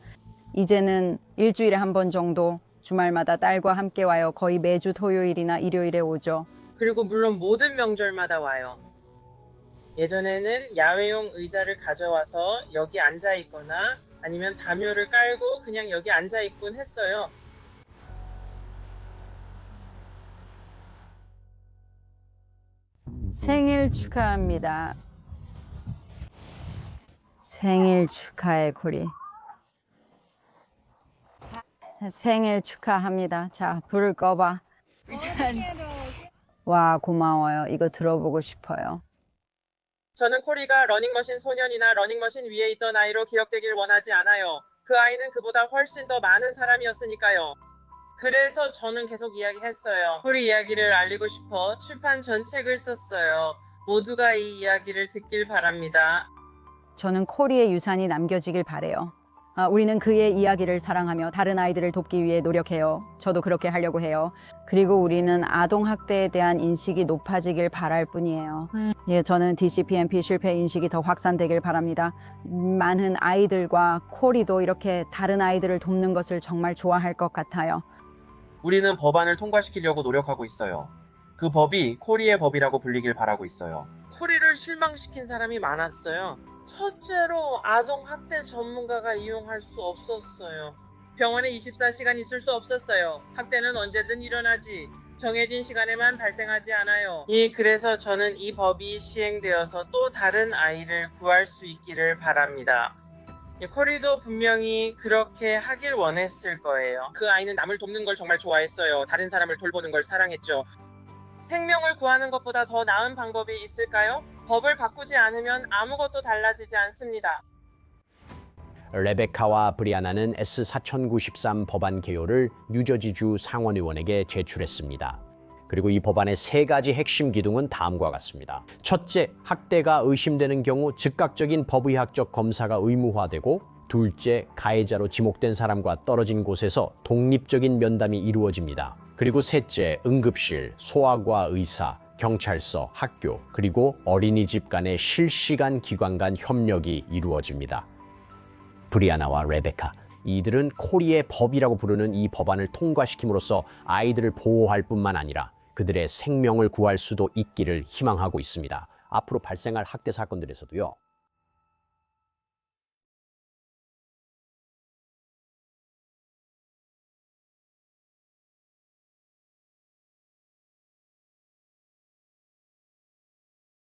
이제는 일주일에 1번 정도 주말마다 딸과 함께 와요. 거의 매주 토요일이나 일요일에 오죠. 그리고 물론 모든 명절마다 와요. 예전에는 야외용 의자를 가져와서 여기 앉아 있거나 아니면 담요를 깔고 그냥 여기 앉아 있곤 했어요. 생일 축하합니다. 생일 축하해, 코리. 생일 축하합니다. 자, 불을 꺼봐. 와, 고마워요. 이거 들어보고 싶어요. 저는 코리가 러닝머신 소년이나 러닝머신 위에 있던 아이로 기억되길 원하지 않아요. 그 아이는 그보다 훨씬 더 많은 사람이었으니까요. 그래서 저는 계속 이야기했어요. 코리 이야기를 알리고 싶어 출판 전 책을 썼어요. 모두가 이 이야기를 듣길 바랍니다. 저는 코리의 유산이 남겨지길 바래요. 우리는 그의 이야기를 사랑하며 다른 아이들을 돕기 위해 노력해요. 저도 그렇게 하려고 해요. 그리고 우리는 아동학대에 대한 인식이 높아지길 바랄 뿐이에요. 예, 저는 DCPNP 실패 인식이 더 확산되길 바랍니다. 많은 아이들과 코리도 이렇게 다른 아이들을 돕는 것을 정말 좋아할 것 같아요. 우리는 법안을 통과시키려고 노력하고 있어요. 그 법이 코리의 법이라고 불리길 바라고 있어요. 코리를 실망시킨 사람이 많았어요. 첫째로 아동학대 전문가가 이용할 수 없었어요. 병원에 24시간 있을 수 없었어요. 학대는 언제든 일어나지 정해진 시간에만 발생하지 않아요. 그래서 저는 이 법이 시행되어서 또 다른 아이를 구할 수 있기를 바랍니다. 코리도 분명히 그렇게 하길 원했을 거예요. 그 아이는 남을 돕는 걸 정말 좋아했어요. 다른 사람을 돌보는 걸 사랑했죠. 생명을 구하는 것보다 더 나은 방법이 있을까요? 법을 바꾸지 않으면 아무것도 달라지지 않습니다. 레베카와 브리아나는 S4093 법안 개요를 뉴저지주 상원의원에게 제출했습니다. 그리고 이 법안의 3가지 핵심 기둥은 다음과 같습니다. 첫째, 학대가 의심되는 경우 즉각적인 법의학적 검사가 의무화되고, 둘째, 가해자로 지목된 사람과 떨어진 곳에서 독립적인 면담이 이루어집니다. 그리고 셋째, 응급실, 소아과 의사, 경찰서, 학교, 그리고 어린이집 간의 실시간 기관 간 협력이 이루어집니다. 브리아나와 레베카, 이들은 코리의 법이라고 부르는 이 법안을 통과시킴으로써 아이들을 보호할 뿐만 아니라 그들의 생명을 구할 수도 있기를 희망하고 있습니다. 앞으로 발생할 학대 사건들에서도요.